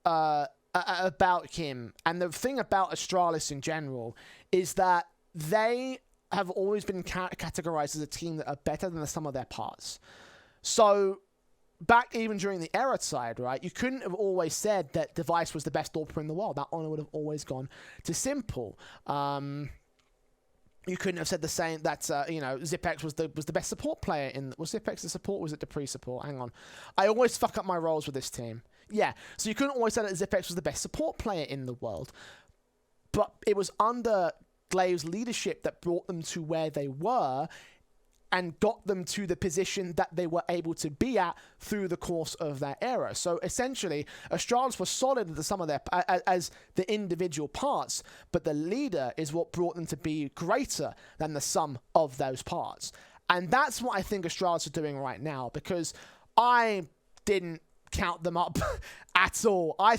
him, and the thing about Astralis in general, is that they have always been categorized as a team that are better than the sum of their parts. So, back even during the era side, right, you couldn't have always said that Device was the best AWPer in the world. That honor would have always gone to Simple. You couldn't have said the same that you know, Zipex was the best support player in. Was Zipex the support? Or was it the pre-support? Hang on, I always fuck up my roles with this team. Yeah, so you couldn't always say that Zipex was the best support player in the world, but it was under Glaive's leadership that brought them to where they were and got them to the position that they were able to be at through the course of that era. So essentially, Astralis was solid at the sum of their as the individual parts, but the leader is what brought them to be greater than the sum of those parts. And that's what I think Astralis are doing right now, because I didn't count them up at all. I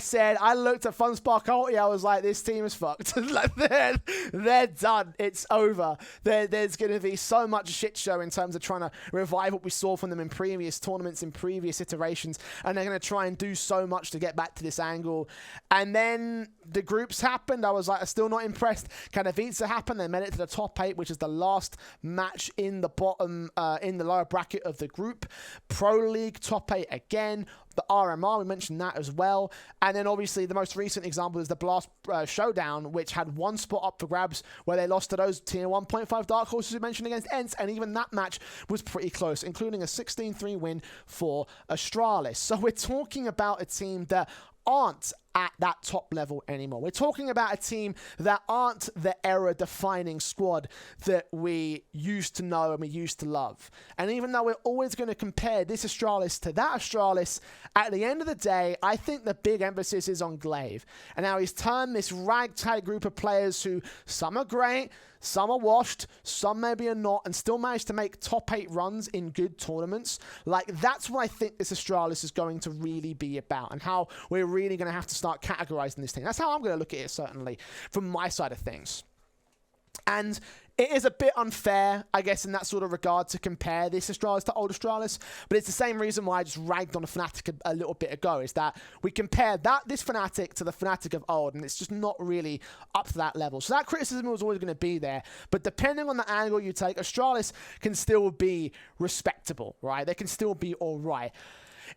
looked at FunSpark Ulti, I was like, this team is fucked. Like, they're done. It's over. There's going to be so much shit show in terms of trying to revive what we saw from them in previous tournaments, in previous iterations, and they're going to try and do so much to get back to this angle. And then the groups happened. I was like, I'm still not impressed. Katowice happened. They made it to the top 8, which is the last match in the bottom, in the lower bracket of the group. Pro League, top 8 again. The RMR, we mentioned that as well. And then obviously the most recent example is the Blast Showdown, which had one spot up for grabs where they lost to those tier 1.5 dark horses we mentioned against ENCE, and even that match was pretty close, including a 16-3 win for Astralis. So we're talking about a team that aren't at that top level anymore. We're talking about a team that aren't the era-defining squad that we used to know and we used to love. And even though we're always going to compare this Astralis to that Astralis, at the end of the day, I think the big emphasis is on Glaive. And now he's turned this ragtag group of players who, some are great, some are washed, some maybe are not, and still managed to make top 8 runs in good tournaments. Like, that's what I think this Astralis is going to really be about, and how we're really going to have to start categorizing this thing. That's how I'm going to look at it, certainly, from my side of things. And it is a bit unfair, I guess, in that sort of regard to compare this Astralis to old Astralis, but it's the same reason why I just ragged on the Fnatic a little bit ago, is that we compare this Fnatic to the Fnatic of old, and it's just not really up to that level. So that criticism was always going to be there, but depending on the angle you take, Astralis can still be respectable, right? They can still be all right.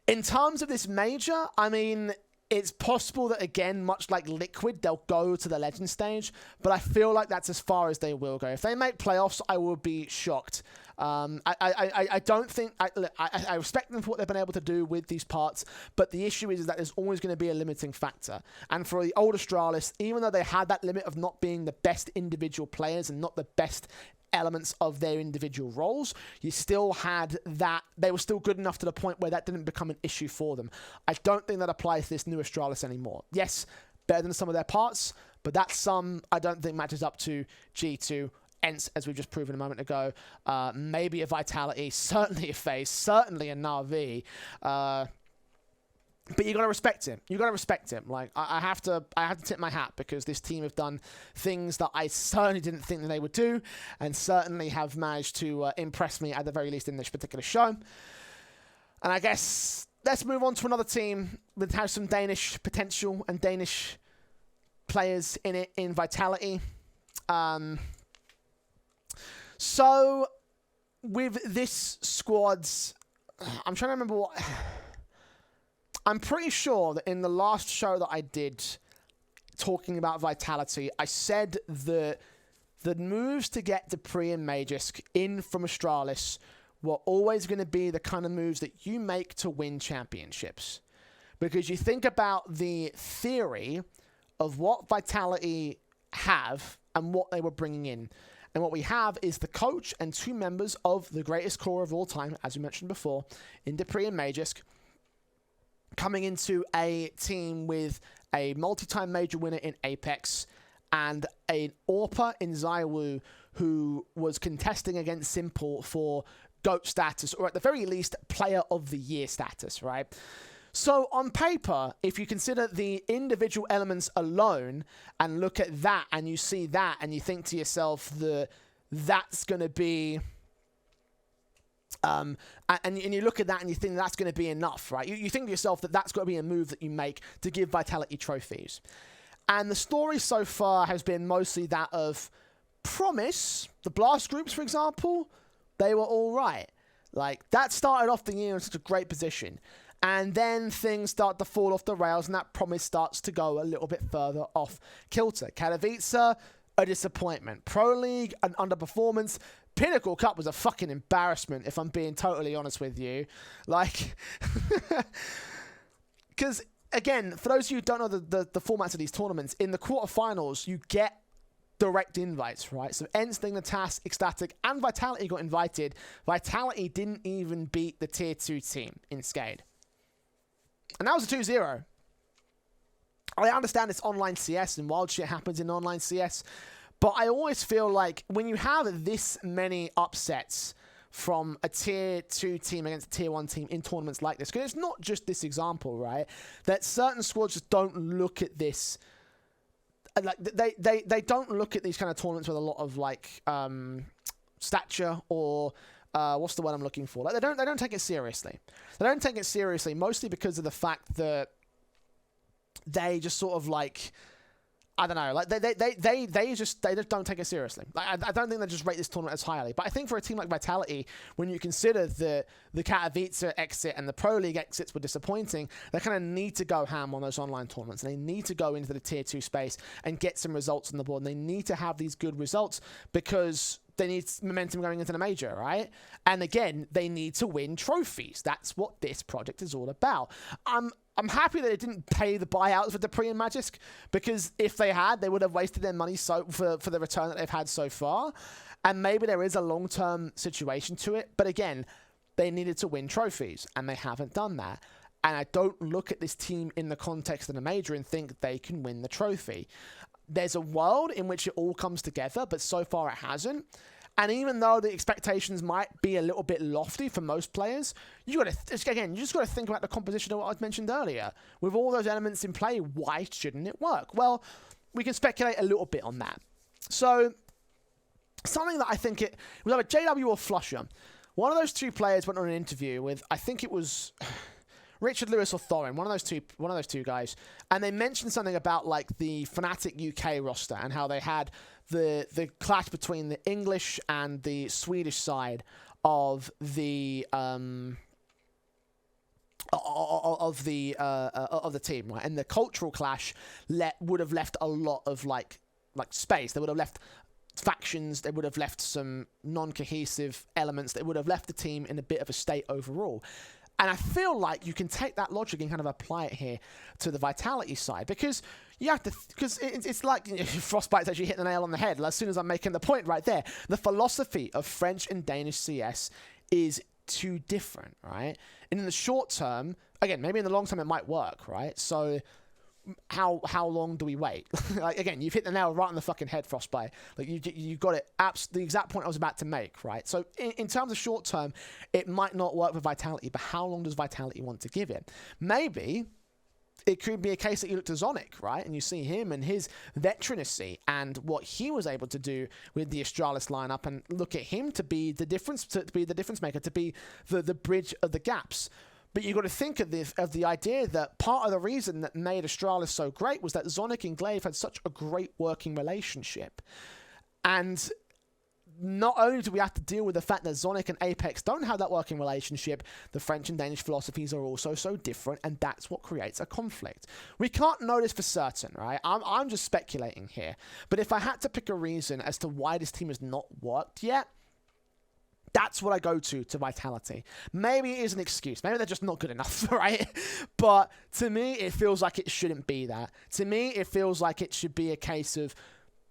In terms of this major, I mean, it's possible that, again, much like Liquid, they'll go to the Legend stage, but I feel like that's as far as they will go. If they make playoffs, I will be shocked. I don't think... I respect them for what they've been able to do with these parts, but the issue is that there's always going to be a limiting factor. And for the old Astralis, even though they had that limit of not being the best individual players and not the best elements of their individual roles, you still had that. They were still good enough to the point where that didn't become an issue for them. I don't think that applies to this new Astralis anymore. Yes, better than some of their parts, but that sum I don't think matches up to G2, ENCE, as we've just proven a moment ago. Maybe a Vitality, certainly a Faze, certainly a Na'Vi. But you got to respect him. You got to respect him. Like, I have to tip my hat, because this team have done things that I certainly didn't think that they would do, and certainly have managed to impress me at the very least in this particular show. And I guess let's move on to another team that has some Danish potential and Danish players in it in Vitality. So with this squad's, I'm trying to remember what. I'm pretty sure that in the last show that I did talking about Vitality, I said that the moves to get Dupree and Magisk in from Astralis were always going to be the kind of moves that you make to win championships. Because you think about the theory of what Vitality have and what they were bringing in. And what we have is the coach and 2 members of the greatest core of all time, as we mentioned before, in Dupree and Magisk, coming into a team with a multi-time major winner in Apex and an AWPer in Zywoo who was contesting against Simple for GOAT status, or at the very least, Player of the Year status, right? So on paper, if you consider the individual elements alone and look at that and you see that and you think to yourself that that's going to be... and you look at that and you think that's going to be enough, right? You think to yourself that that's got to be a move that you make to give Vitality trophies. And the story so far has been mostly that of promise. The Blast groups, for example, they were all right. Like, that started off the year in such a great position. And then things start to fall off the rails and that promise starts to go a little bit further off kilter. Katowice, a disappointment. Pro League, an underperformance. Pinnacle Cup was a fucking embarrassment, if I'm being totally honest with you. Like, because, again, for those of you who don't know the formats of these tournaments, in the quarterfinals, you get direct invites, right? So Ensting, the TAS, Ecstatic, and Vitality got invited. Vitality didn't even beat the Tier 2 team in Skade. And that was a 2-0. I understand it's online CS and wild shit happens in online CS, but I always feel like when you have this many upsets from a Tier 2 team against a Tier 1 team in tournaments like this, because it's not just this example, right? That certain squads just don't look at this, like they don't look at these kind of tournaments with a lot of like stature or what's the word I'm looking for? Like they don't take it seriously. They don't take it seriously mostly because of the fact that they just sort of like, I don't know, like they just don't take it seriously. Like, I don't think they just rate this tournament as highly. But I think for a team like Vitality, when you consider the Katowice exit and the Pro League exits were disappointing, they kind of need to go ham on those online tournaments. And they need to go into the Tier 2 space and get some results on the board. And they need to have these good results because they need momentum going into the major, right? And again, they need to win trophies. That's what this project is all about. I'm happy that it didn't pay the buyouts for Dupree and Magisk, because if they had, they would have wasted their money for the return that they've had so far. And maybe there is a long-term situation to it. But again, they needed to win trophies, and they haven't done that. And I don't look at this team in the context of the major and think they can win the trophy. There's a world in which it all comes together, but so far it hasn't. And even though the expectations might be a little bit lofty for most players, you just got to think about the composition of what I mentioned earlier. With all those elements in play, why shouldn't it work? Well, we can speculate a little bit on that. So, something that I think it was either JW or Flusher. One of those two players went on an interview with, I think it was Richard Lewis or Thorin, one of those two guys, and they mentioned something about like the Fnatic UK roster and how they had the clash between the English and the Swedish side of the team, right? And the cultural clash would have left a lot of like space. They would have left factions. They would have left some non-cohesive elements. They would have left the team in a bit of a state overall. And I feel like you can take that logic and kind of apply it here to the Vitality side, because you have to, because it's like Frostbite's actually hitting the nail on the head. As soon as I'm making the point right there, the philosophy of French and Danish CS is too different, right? And in the short term, again, maybe in the long term it might work, right? So how long do we wait? Like, again, you've hit the nail right on the fucking head, Frostbite. Like, you got it, the exact point I was about to make, right? So in terms of short term, it might not work for Vitality, but how long does Vitality want to give it? Maybe it could be a case that you look to Zonic, right? And you see him and his veteranacy and what he was able to do with the Astralis lineup, and look at him to be the difference, maker, to be the bridge of the gaps. But you've got to think of the idea that part of the reason that made Astralis so great was that Zonic and Glaive had such a great working relationship. And not only do we have to deal with the fact that Zonic and Apex don't have that working relationship, the French and Danish philosophies are also so different, and that's what creates a conflict. We can't know this for certain, right? I'm just speculating here. But if I had to pick a reason as to why this team has not worked yet, that's what I go to Vitality. Maybe it is an excuse. Maybe they're just not good enough, right? But to me, it feels like it shouldn't be that. To me, it feels like it should be a case of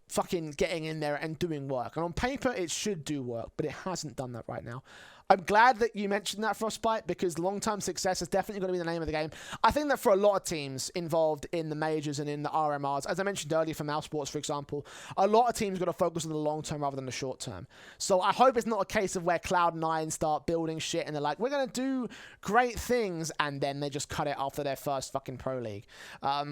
fucking getting in there and doing work. And on paper, it should do work, but it hasn't done that right now. I'm glad that you mentioned that, Frostbite, because long-term success is definitely going to be the name of the game. I think that for a lot of teams involved in the majors and in the RMRs, as I mentioned earlier for Mouse Sports, for example, a lot of teams got to focus on the long term rather than the short term. So I hope it's not a case of where Cloud9 start building shit and they're like, we're going to do great things, and then they just cut it after their first fucking Pro League.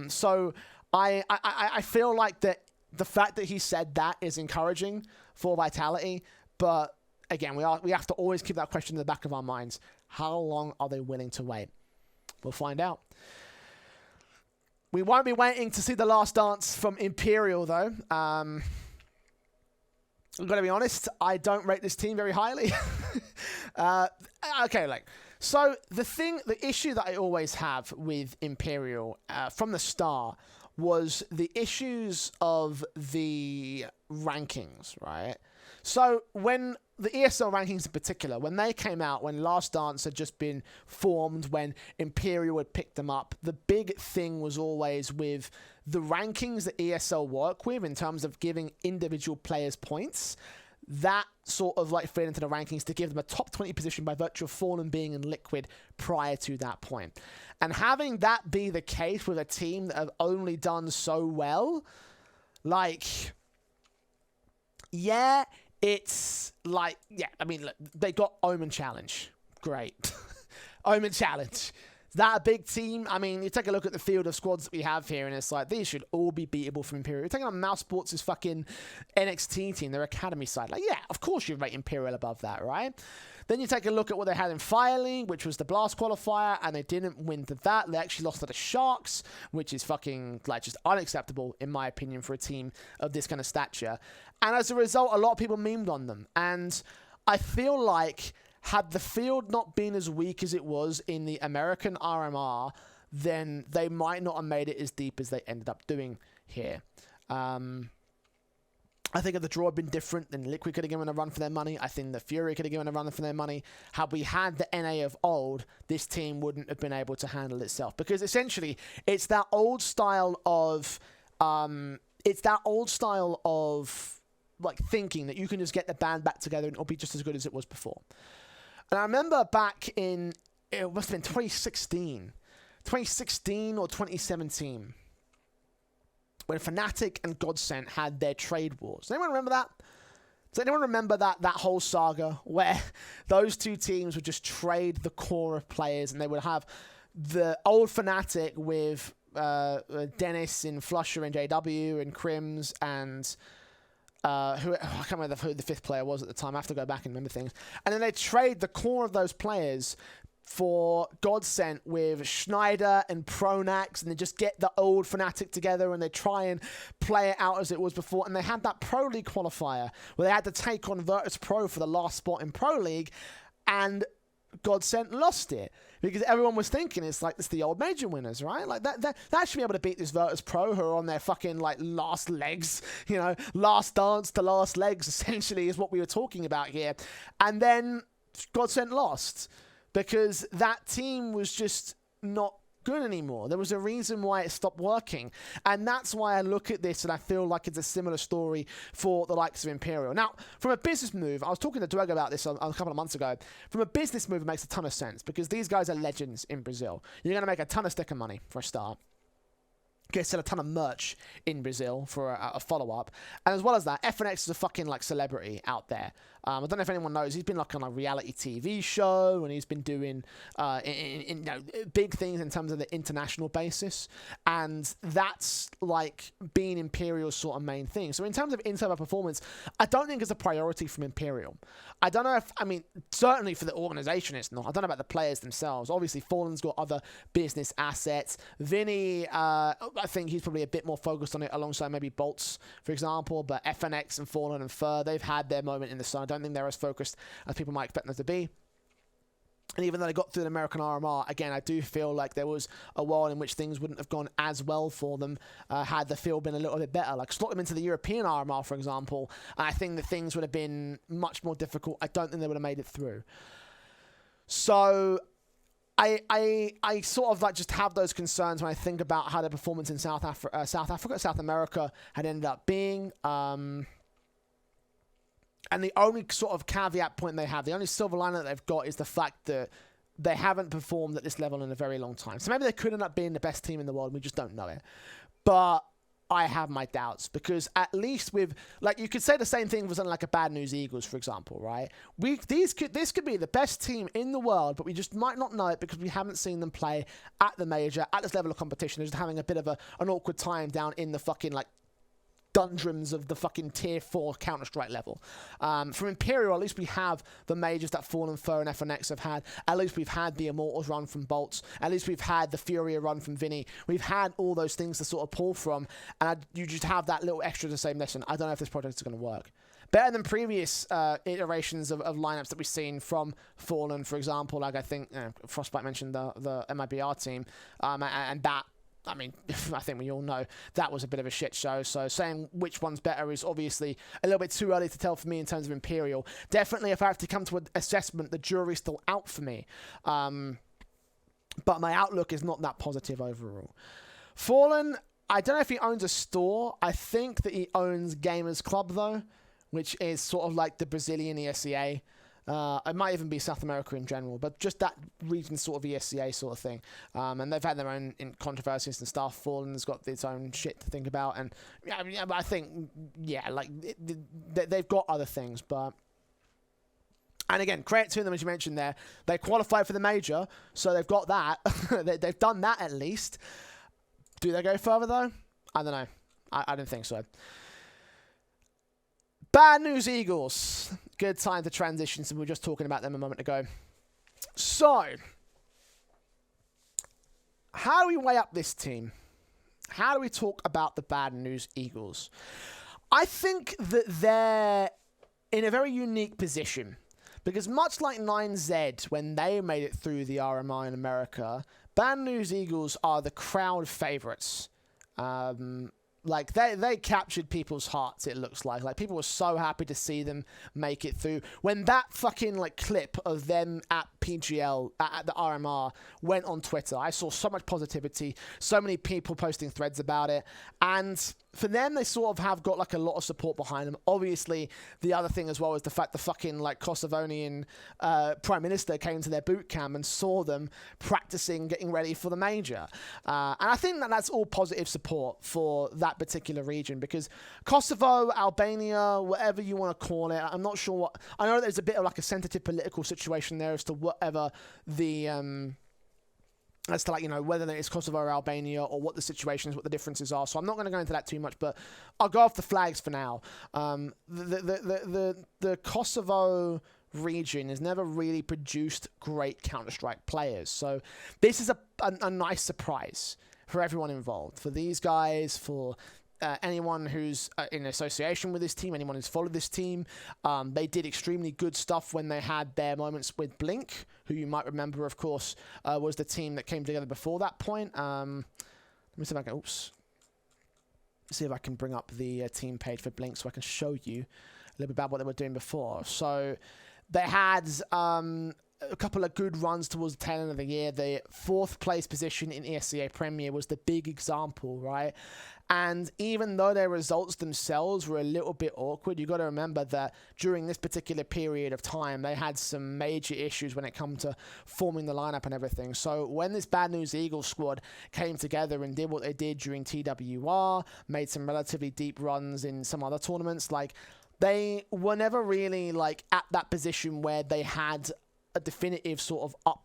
So I feel like that the fact that he said that is encouraging for Vitality, but again, we have to always keep that question in the back of our minds. How long are they willing to wait? We'll find out. We won't be waiting to see the last dance from Imperial, though. I've got to be honest, I don't rate this team very highly. Okay, so the issue that I always have with Imperial from the start was the issues of the rankings, right? So when the ESL rankings in particular, when they came out, when Last Dance had just been formed, when Imperial had picked them up, the big thing was always with the rankings that ESL work with in terms of giving individual players points. That sort of like fit into the rankings to give them a top 20 position by virtue of Fallen being in Liquid prior to that point. And having that be the case with a team that have only done so well, it's like, I mean, look, they got Omen Challenge. Great. Omen Challenge. That a big team? I mean, you take a look at the field of squads that we have here, and it's like, these should all be beatable from Imperial. You're taking on Mouse Sports' fucking NXT team, their academy side. Like, yeah, of course you rate Imperial above that, right? Then you take a look at what they had in Fire League, which was the Blast qualifier, and they didn't win to that. They actually lost to the Sharks, which is fucking, just unacceptable, in my opinion, for a team of this kind of stature. And as a result, a lot of people memed on them. And I feel like, had the field not been as weak as it was in the American RMR, then they might not have made it as deep as they ended up doing here. I think if the draw had been different, then Liquid could have given a run for their money. I think the Fury could have given a run for their money. Had we had the NA of old, this team wouldn't have been able to handle itself. Because essentially, it's that old style of... thinking that you can just get the band back together and it'll be just as good as it was before. And I remember back in, it must have been 2016 or 2017, when Fnatic and Godsent had their trade wars. Does anyone remember that? Does anyone remember that whole saga where those two teams would just trade the core of players, and they would have the old Fnatic with Dennis and Flusher and JW and Crims and... I can't remember who the fifth player was at the time. I have to go back and remember things. And then they trade the core of those players for Godsent with Schneider and Pronax, and they just get the old Fnatic together and they try and play it out as it was before. And they had that Pro League qualifier where they had to take on Virtus Pro for the last spot in Pro League, and Godsent lost it because everyone was thinking it's the old major winners, right? Like that should be able to beat this Virtus Pro who are on their fucking last legs, last dance to last legs essentially is what we were talking about here. And then Godsent lost because that team was just not good anymore. There was a reason why it stopped working. And that's why I look at this and I feel like it's a similar story for the likes of Imperial. Now, from a business move, I was talking to Dweg about this a couple of months ago. From a business move, it makes a ton of sense because these guys are legends in Brazil. You're going to make a ton of sticker money for a start. Get sell a ton of merch in Brazil for a follow-up. And as well as that, FNX is a fucking celebrity out there. I don't know if anyone knows, he's been like on a reality TV show, and he's been doing big things in terms of the international basis, and that's like being Imperial's sort of main thing. So in terms of in-server performance, I don't think it's a priority from Imperial. I don't know if, I mean, certainly for the organization it's not. I don't know about the players themselves. Obviously, Fallen's got other business assets. Vinny, I think he's probably a bit more focused on it alongside maybe Bolts, for example, but FNX and Fallen and Fur, they've had their moment in the sun. I don't think they're as focused as people might expect them to be. And even though they got through the American RMR, again, I do feel like there was a while in which things wouldn't have gone as well for them had the field been a little bit better. Like, slot them into the European RMR, for example, and I think that things would have been much more difficult. I don't think they would have made it through. So I sort of like just have those concerns when I think about how the performance in South America had ended up being. And the only sort of caveat point they have, the only silver lining that they've got is the fact that they haven't performed at this level in a very long time. So maybe they could end up being the best team in the world. We just don't know it. But I have my doubts, because at least with, like, you could say the same thing with something like a Bad News Eagles, for example, right? This could be the best team in the world, but we just might not know it because we haven't seen them play at the major, at this level of competition. They're just having a bit of an awkward time down in the fucking, like, dungeons of the fucking tier 4 Counter-Strike level. From Imperial, at least we have the majors that Fallen, Fur, and FNX have had. At least we've had the Immortals run from Bolts. At least we've had the Furia run from Vinny. We've had all those things to sort of pull from, and you just have that little extra to say, listen, I don't know if this project is going to work. Better than previous iterations of lineups that we've seen from Fallen, for example. Like, I think Frostbite mentioned the MIBR team, and that, I mean, I think we all know that was a bit of a shit show. So saying which one's better is obviously a little bit too early to tell for me in terms of Imperial. Definitely, if I have to come to an assessment, the jury's still out for me. But my outlook is not that positive overall. Fallen, I don't know if he owns a store. I think that he owns Gamers Club, though, which is sort of like the Brazilian ESEA. It might even be South America in general, but just that region sort of ESCA sort of thing. And they've had their own controversies and stuff. Fallen's got its own shit to think about. And I think, like, they've got other things. But, and again, credit to them, as you mentioned there. They qualified for the major, so they've got that. They've done that at least. Do they go further, though? I don't know. I don't think so. Bad News Eagles. Good time to transition, so we were just talking about them a moment ago. So, how do we weigh up this team? How do we talk about the Bad News Eagles? I think that they're in a very unique position, because much like 9Z, when they made it through the RMI in America, Bad News Eagles are the crowd favorites. Like, they captured people's hearts, it looks like. Like, people were so happy to see them make it through. When that fucking, like, clip of them at PGL, at the RMR, went on Twitter, I saw so much positivity, so many people posting threads about it. And for them, they sort of have got, like, a lot of support behind them. Obviously, the other thing as well is the fact the fucking, like, Kosovonian Prime Minister came to their boot camp and saw them practicing, getting ready for the major. And I think that that's all positive support for that particular region, because Kosovo, Albania, whatever you want to call it, I'm not sure what... I know there's a bit of, like, a sensitive political situation there as to whatever the... as to, like, you know, whether it's Kosovo or Albania or what the situation is, what the differences are. So I'm not going to go into that too much, but I'll go off the flags for now. The Kosovo region has never really produced great Counter-Strike players. So this is a nice surprise for everyone involved. For these guys, for anyone who's in association with this team, anyone who's followed this team. They did extremely good stuff when they had their moments with Blink, who you might remember, of course, was the team that came together before that point. Let me see if I can... Oops. See if I can bring up the team page for Blink so I can show you a little bit about what they were doing before. So they had... a couple of good runs towards the tail end of the year. The 4th place position in ESCA Premier was the big example, right? And even though their results themselves were a little bit awkward, you got to remember that during this particular period of time, they had some major issues when it comes to forming the lineup and everything. So when this Bad News Eagles squad came together and did what they did during TWR, made some relatively deep runs in some other tournaments, like, they were never really like at that position where they had a definitive sort of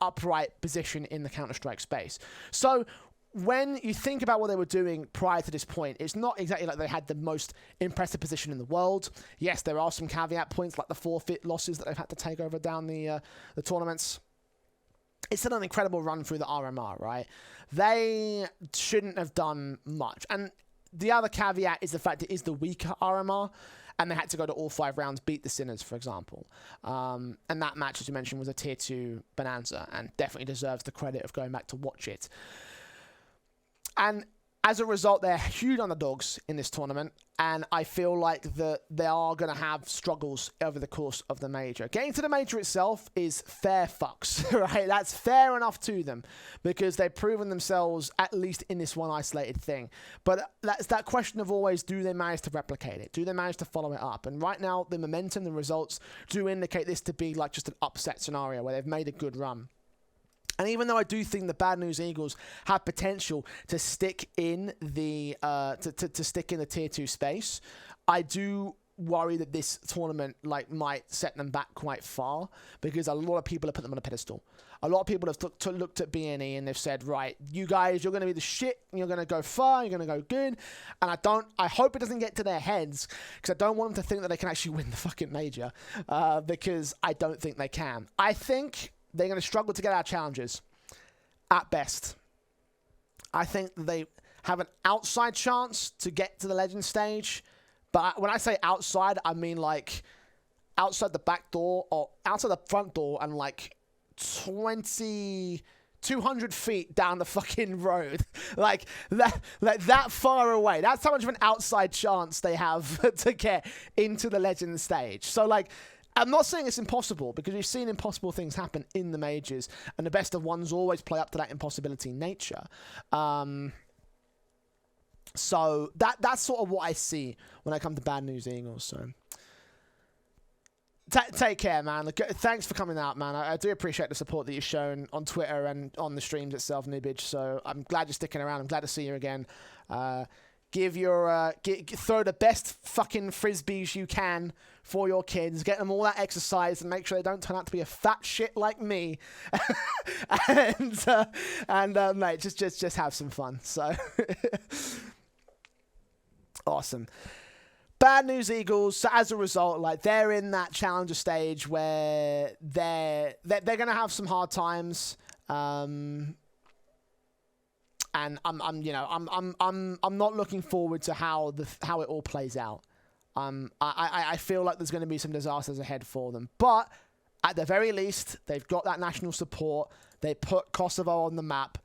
upright position in the Counter-Strike space. So when you think about what they were doing prior to this point, it's not exactly like they had the most impressive position in the world. Yes, there are some caveat points like the forfeit losses that they've had to take over down the tournaments. It's still an incredible run through the RMR, right? They shouldn't have done much. And the other caveat is the fact it is the weaker RMR, and they had to go to all 5 rounds, beat the Sinners, for example. And that match, as you mentioned, was a Tier 2 bonanza, and definitely deserves the credit of going back to watch it. And as a result, they're huge underdogs in this tournament, and I feel like they are going to have struggles over the course of the major. Getting to the major itself is fair fucks, right? That's fair enough to them, because they've proven themselves, at least in this one isolated thing. But that's that question of always, do they manage to replicate it? Do they manage to follow it up? And right now, the momentum, the results do indicate this to be like just an upset scenario where they've made a good run. And even though I do think the Bad News Eagles have potential to stick in the stick in the Tier 2 space, I do worry that this tournament might set them back quite far, because a lot of people have put them on a pedestal. A lot of people have looked at BNE and they've said, right, you guys, you're going to be the shit, and you're going to go far, you're going to go good. And I hope it doesn't get to their heads, because I don't want them to think that they can actually win the fucking major, because I don't think they can. I think they're going to struggle to get out challenges, at best. I think they have an outside chance to get to the Legend stage. But when I say outside, I mean like outside the back door or outside the front door and like 200 feet down the fucking road. like that far away. That's how much of an outside chance they have to get into the Legend stage. So like, I'm not saying it's impossible, because we've seen impossible things happen in the majors, and the best of ones always play up to that impossibility nature. So that's sort of what I see when I come to Bad News Eagles. So take care, man. Thanks for coming out, man. I do appreciate the support that you've shown on Twitter and on the streams itself, Nubage. So I'm glad you're sticking around. I'm glad to see you again. Throw the best fucking frisbees you can for your kids. Get them all that exercise and make sure they don't turn out to be a fat shit like me. and mate, just have some fun. So awesome. Bad News Eagles. So as a result, like, they're in that challenger stage where they're gonna have some hard times. And I'm not looking forward to how it all plays out. I feel like there's going to be some disasters ahead for them, but at the very least, they've got that national support. They put Kosovo on the map,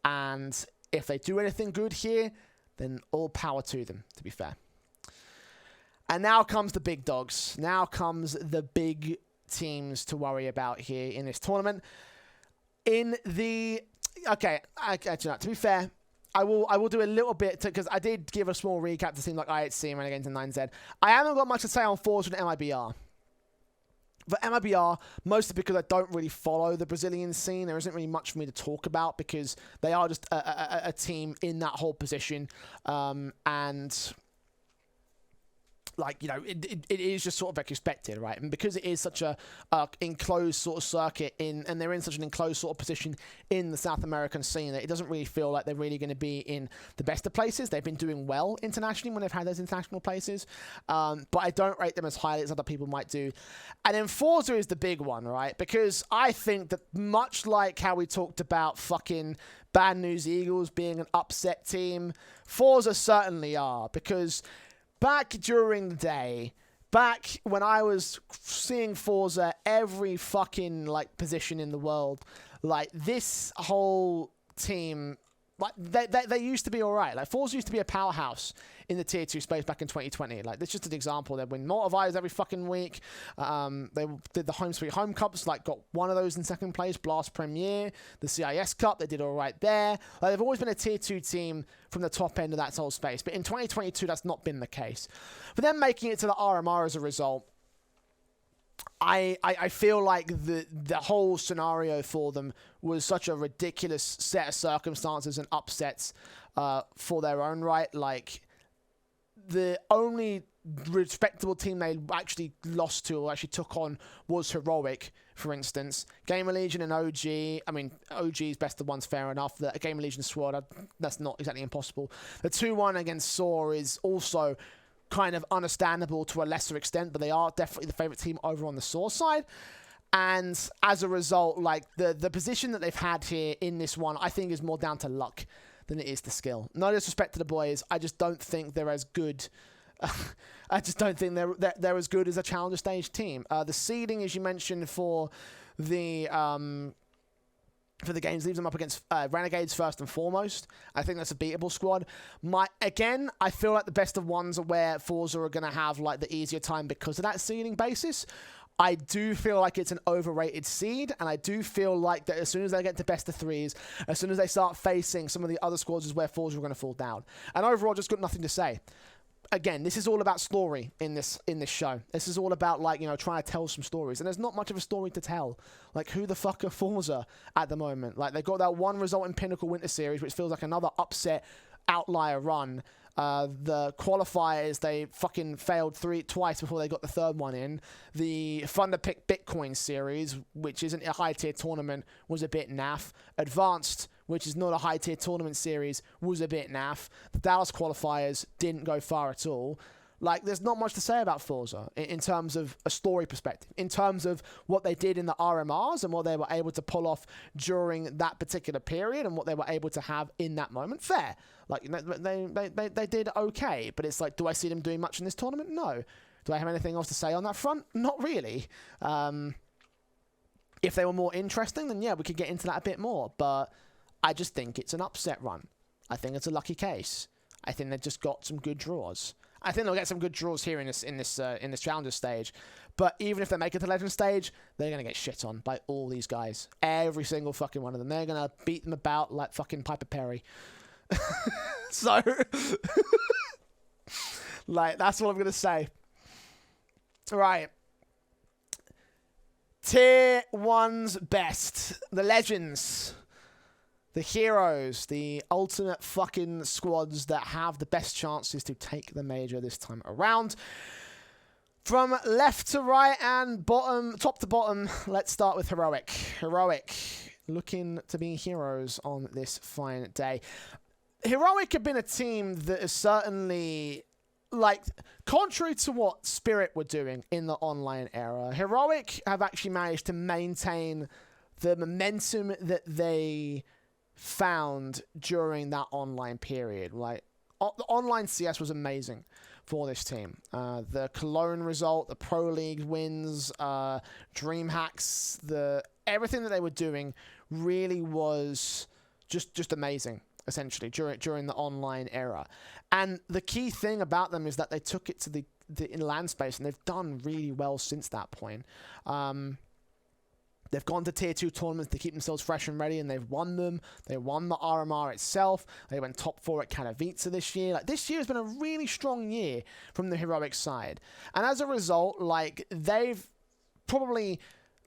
and if they do anything good here, then all power to them, to be fair. And now comes the big dogs. Now comes the big teams to worry about here in this tournament. To be fair, I will do a little bit, because I did give a small recap to teams like IHC and Renegades and 9Z. I haven't got much to say on Faze and MIBR. But MIBR, mostly because I don't really follow the Brazilian scene. There isn't really much for me to talk about, because they are just a team in that whole position. And like, you know, it is just sort of expected, right? And because it is such a enclosed sort of circuit and they're in such an enclosed sort of position in the South American scene, that it doesn't really feel like they're really going to be in the best of places. They've been doing well internationally when they've had those international places, but I don't rate them as highly as other people might do. And then Forza is the big one, right? Because I think that, much like how we talked about fucking Bad News Eagles being an upset team, Forza certainly are, because back during the day, back when I was seeing Forza every fucking, like, position in the world, like, this whole team, like, they used to be alright. Like, Forza used to be a powerhouse in the Tier 2 space back in 2020. Like, that's just an example. They win Multivies every fucking week. They did the Home Sweet Home Cups, like, got one of those in second place, Blast Premier, the CIS Cup, they did alright there. Like, they've always been a Tier 2 team from the top end of that whole space. But in 2022, that's not been the case. But then making it to the RMR as a result, I feel like the whole scenario for them was such a ridiculous set of circumstances and upsets for their own right. Like, the only respectable team they actually lost to or actually took on was Heroic, for instance. Gamer Legion and OG, I mean, OG's best of one's fair enough. The Gamer Legion squad, that's not exactly impossible. The 2-1 against Saw is also kind of understandable to a lesser extent, but they are definitely the favourite team over on the Saw side. And as a result, like, the position that they've had here in this one, I think is more down to luck than it is to skill. No disrespect to the boys, I just don't think they're as good. I just don't think they're as good as a challenger stage team. The seeding, as you mentioned, for the games leaves them up against Renegades first and foremost. I think that's a beatable squad. Again, I feel like the best of ones are where Forza are going to have like the easier time because of that seeding basis. I do feel like it's an overrated seed, and I do feel like that as soon as they get to best of threes, as soon as they start facing some of the other squads is where Forza are going to fall down. And overall, just got nothing to say. Again, this is all about story in this show. This is all about, like, you know, trying to tell some stories. And there's not much of a story to tell. Like, who the fuck are Forza at the moment? Like, they got that one result in Pinnacle Winter Series, which feels like another upset outlier run. The qualifiers, they fucking failed twice before they got the third one in. The Thunder Pick Bitcoin series, which isn't a high-tier tournament, was a bit naff. Advanced, which is not a high-tier tournament series, was a bit naff. The Dallas qualifiers didn't go far at all. Like, there's not much to say about Forza in terms of a story perspective, in terms of what they did in the RMRs and what they were able to pull off during that particular period and what they were able to have in that moment. Fair. Like, you know, they did okay, but it's like, do I see them doing much in this tournament? No. Do I have anything else to say on that front? Not really. If they were more interesting, then yeah, we could get into that a bit more, but I just think it's an upset run. I think it's a lucky case. I think they've just got some good draws. I think they'll get some good draws here in this challenger stage. But even if they make it to legend stage, they're gonna get shit on by all these guys. Every single fucking one of them. They're gonna beat them about like fucking Piper Perry. So, like, that's what I'm gonna say. Right. Tier 1's best. The legends. The heroes, the ultimate fucking squads that have the best chances to take the major this time around. From left to right and top to bottom, let's start with Heroic. Heroic, looking to be heroes on this fine day. Heroic have been a team that is certainly, like, contrary to what Spirit were doing in the online era, Heroic have actually managed to maintain the momentum that they found during that online period. Like, the online CS was amazing for this team. The Cologne result, the Pro League wins, Dream Hacks, everything that they were doing really was just amazing, essentially, during the online era. And the key thing about them is that they took it to the land space, and they've done really well since that point. They've gone to Tier 2 tournaments to keep themselves fresh and ready, and they've won them. They won the RMR itself. They went top 4 at Katowice this year. Like, this year has been a really strong year from the Heroic side. And as a result, like, they've probably,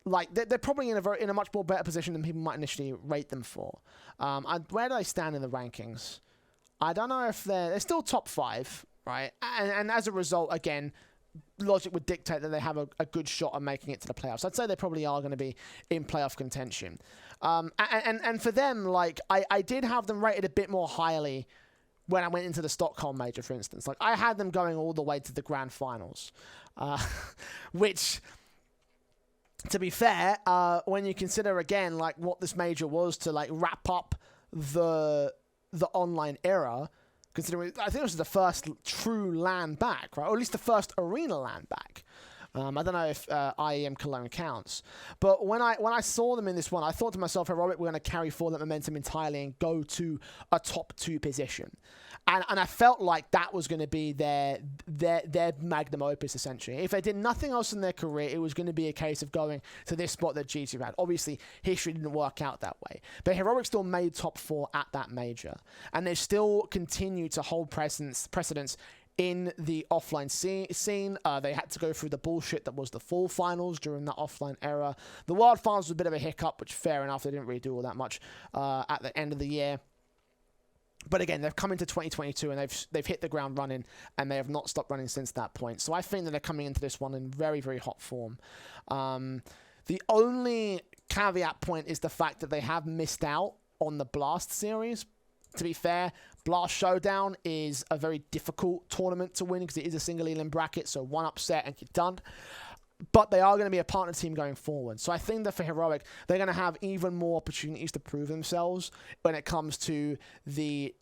like, they're probably in a much more better position than people might initially rate them for. Where do they stand in the rankings? I don't know if they're still top 5, right? And as a result, again, logic would dictate that they have a good shot at making it to the playoffs. I'd say they probably are going to be in playoff contention. And for them, like, I did have them rated a bit more highly when I went into the Stockholm major, for instance. Like, I had them going all the way to the grand finals, which, to be fair, when you consider again, like, what this major was to, like, wrap up the online era, considering I think it was the first true LAN back, right? Or at least the first arena LAN back. I don't know if IEM Cologne counts. But when I saw them in this one, I thought to myself, Heroic were going to carry forward that momentum entirely and go to a top 2 position. And I felt like that was going to be their magnum opus, essentially. If they did nothing else in their career, it was going to be a case of going to this spot that G2 had. Obviously, history didn't work out that way. But Heroic still made top 4 at that major. And they still continue to hold precedence in the offline scene. They had to go through the bullshit that was the fall finals during that offline era. The world finals was a bit of a hiccup, which fair enough. They didn't really do all that much at the end of the year. But again, they've come into 2022 and they've hit the ground running, and they have not stopped running since that point. So I think that they're coming into this one in very, very hot form. The only caveat point is the fact that they have missed out on the Blast series. To be fair, Blast Showdown is a very difficult tournament to win because it is a single elim bracket, so one upset and you're done. But they are going to be a partner team going forward. So I think that for Heroic, they're going to have even more opportunities to prove themselves when it comes to the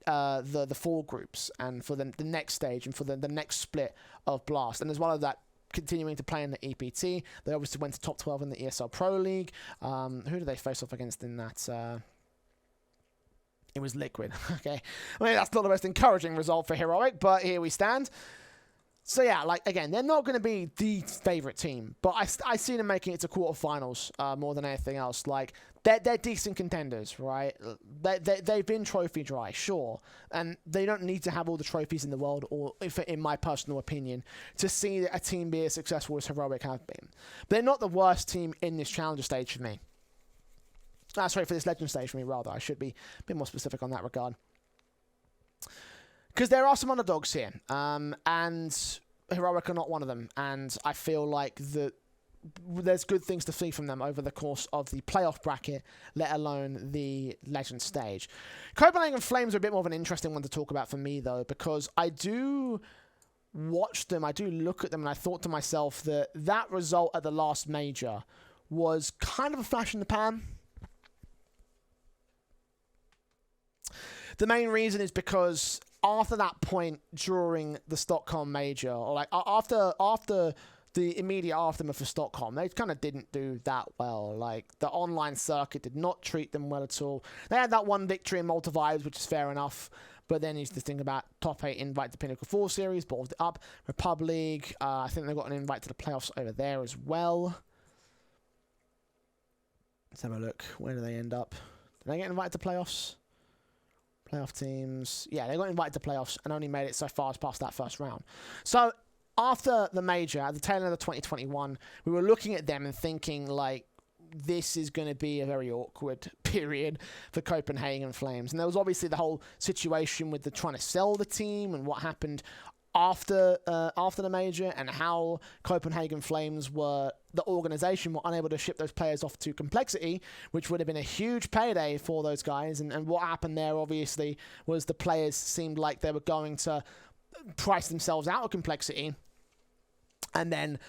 fall groups and for the next stage and for the next split of Blast. And as well as that, continuing to play in the EPT. They obviously went to top 12 in the ESL Pro League. Who did they face off against in that? It was Liquid. Okay. I mean, that's not the most encouraging result for Heroic, but here we stand. So yeah, like, again, they're not going to be the favourite team, but I see them making it to quarterfinals more than anything else. Like, they're decent contenders, right? They've been trophy dry, sure, and they don't need to have all the trophies in the world, or if, in my personal opinion, to see a team be as successful as Heroic have been. They're not the worst team in this challenger stage for me. Sorry, for this legend stage for me, rather. I should be a bit more specific on that regard. Because there are some underdogs here, and Heroic are not one of them, and I feel like there's good things to see from them over the course of the playoff bracket, let alone the legend stage. Copenhagen Flames are a bit more of an interesting one to talk about for me, though, because I do watch them, I do look at them, and I thought to myself that that result at the last major was kind of a flash in the pan. The main reason is because after that point during the Stockholm major, or like after the immediate aftermath of Stockholm, they kind of didn't do that well. Like, the online circuit did not treat them well at all. They had that one victory in Malta Vibes, which is fair enough, but then you just think about top 8 invite to Pinnacle 4 series, ballsed it up. Republic, I think they got an invite to the playoffs over there as well. Let's have a look. Where do they end up? Did they get invited to playoffs? Playoff teams. Yeah, they got invited to playoffs and only made it so far as past that first round. So after the major, at the tail end of 2021, we were looking at them and thinking, like, this is going to be a very awkward period for Copenhagen Flames. And there was obviously the whole situation with the trying to sell the team and what happened after the major, and how Copenhagen Flames were, the organization, were unable to ship those players off to Complexity, which would have been a huge payday for those guys. And what happened there, obviously, was the players seemed like they were going to price themselves out of Complexity and then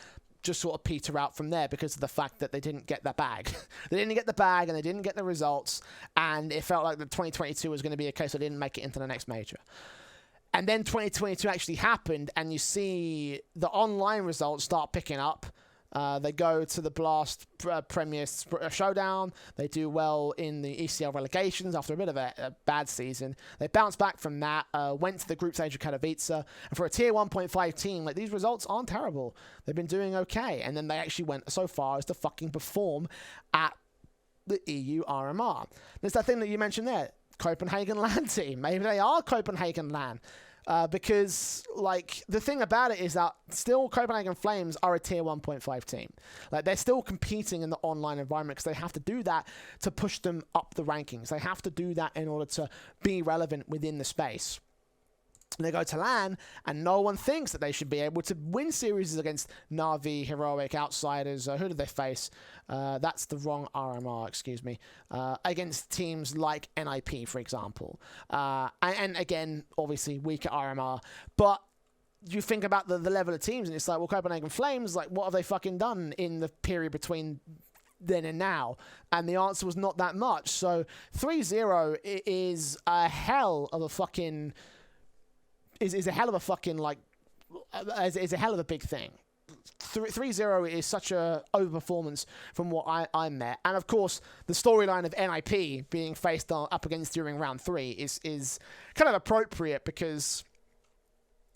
just sort of peter out from there because of the fact that they didn't get the bag. They didn't get the bag and they didn't get the results, and it felt like the 2022 was going to be a case they didn't make it into the next major. And then 2022 actually happened, and you see the online results start picking up. They go to the Blast Premier Showdown. They do well in the ECL relegations after a bit of a bad season. They bounced back from that, went to the group stage of Katowice. And for a tier 1.5 team, like, these results aren't terrible. They've been doing okay. And then they actually went so far as to fucking perform at the EU RMR. There's that thing that you mentioned there. Copenhagen LAN team. Maybe they are Copenhagen LAN. Because, like, the thing about it is that still Copenhagen Flames are a tier 1.5 team. Like, they're still competing in the online environment because they have to do that to push them up the rankings. They have to do that in order to be relevant within the space. And they go to LAN, and no one thinks that they should be able to win series against Na'Vi, Heroic, Outsiders. Who did they face? That's the wrong RMR, excuse me. Against teams like NIP, for example. And again, obviously, weaker RMR. But you think about the level of teams, and it's like, well, Copenhagen Flames, like, what have they fucking done in the period between then and now? And the answer was not that much. So 3-0 is a hell of a fucking... is a hell of a fucking, like, is a hell of a big thing. 3-0 is such a overperformance from what I met. And, of course, the storyline of NIP being faced up against during round 3 is kind of appropriate because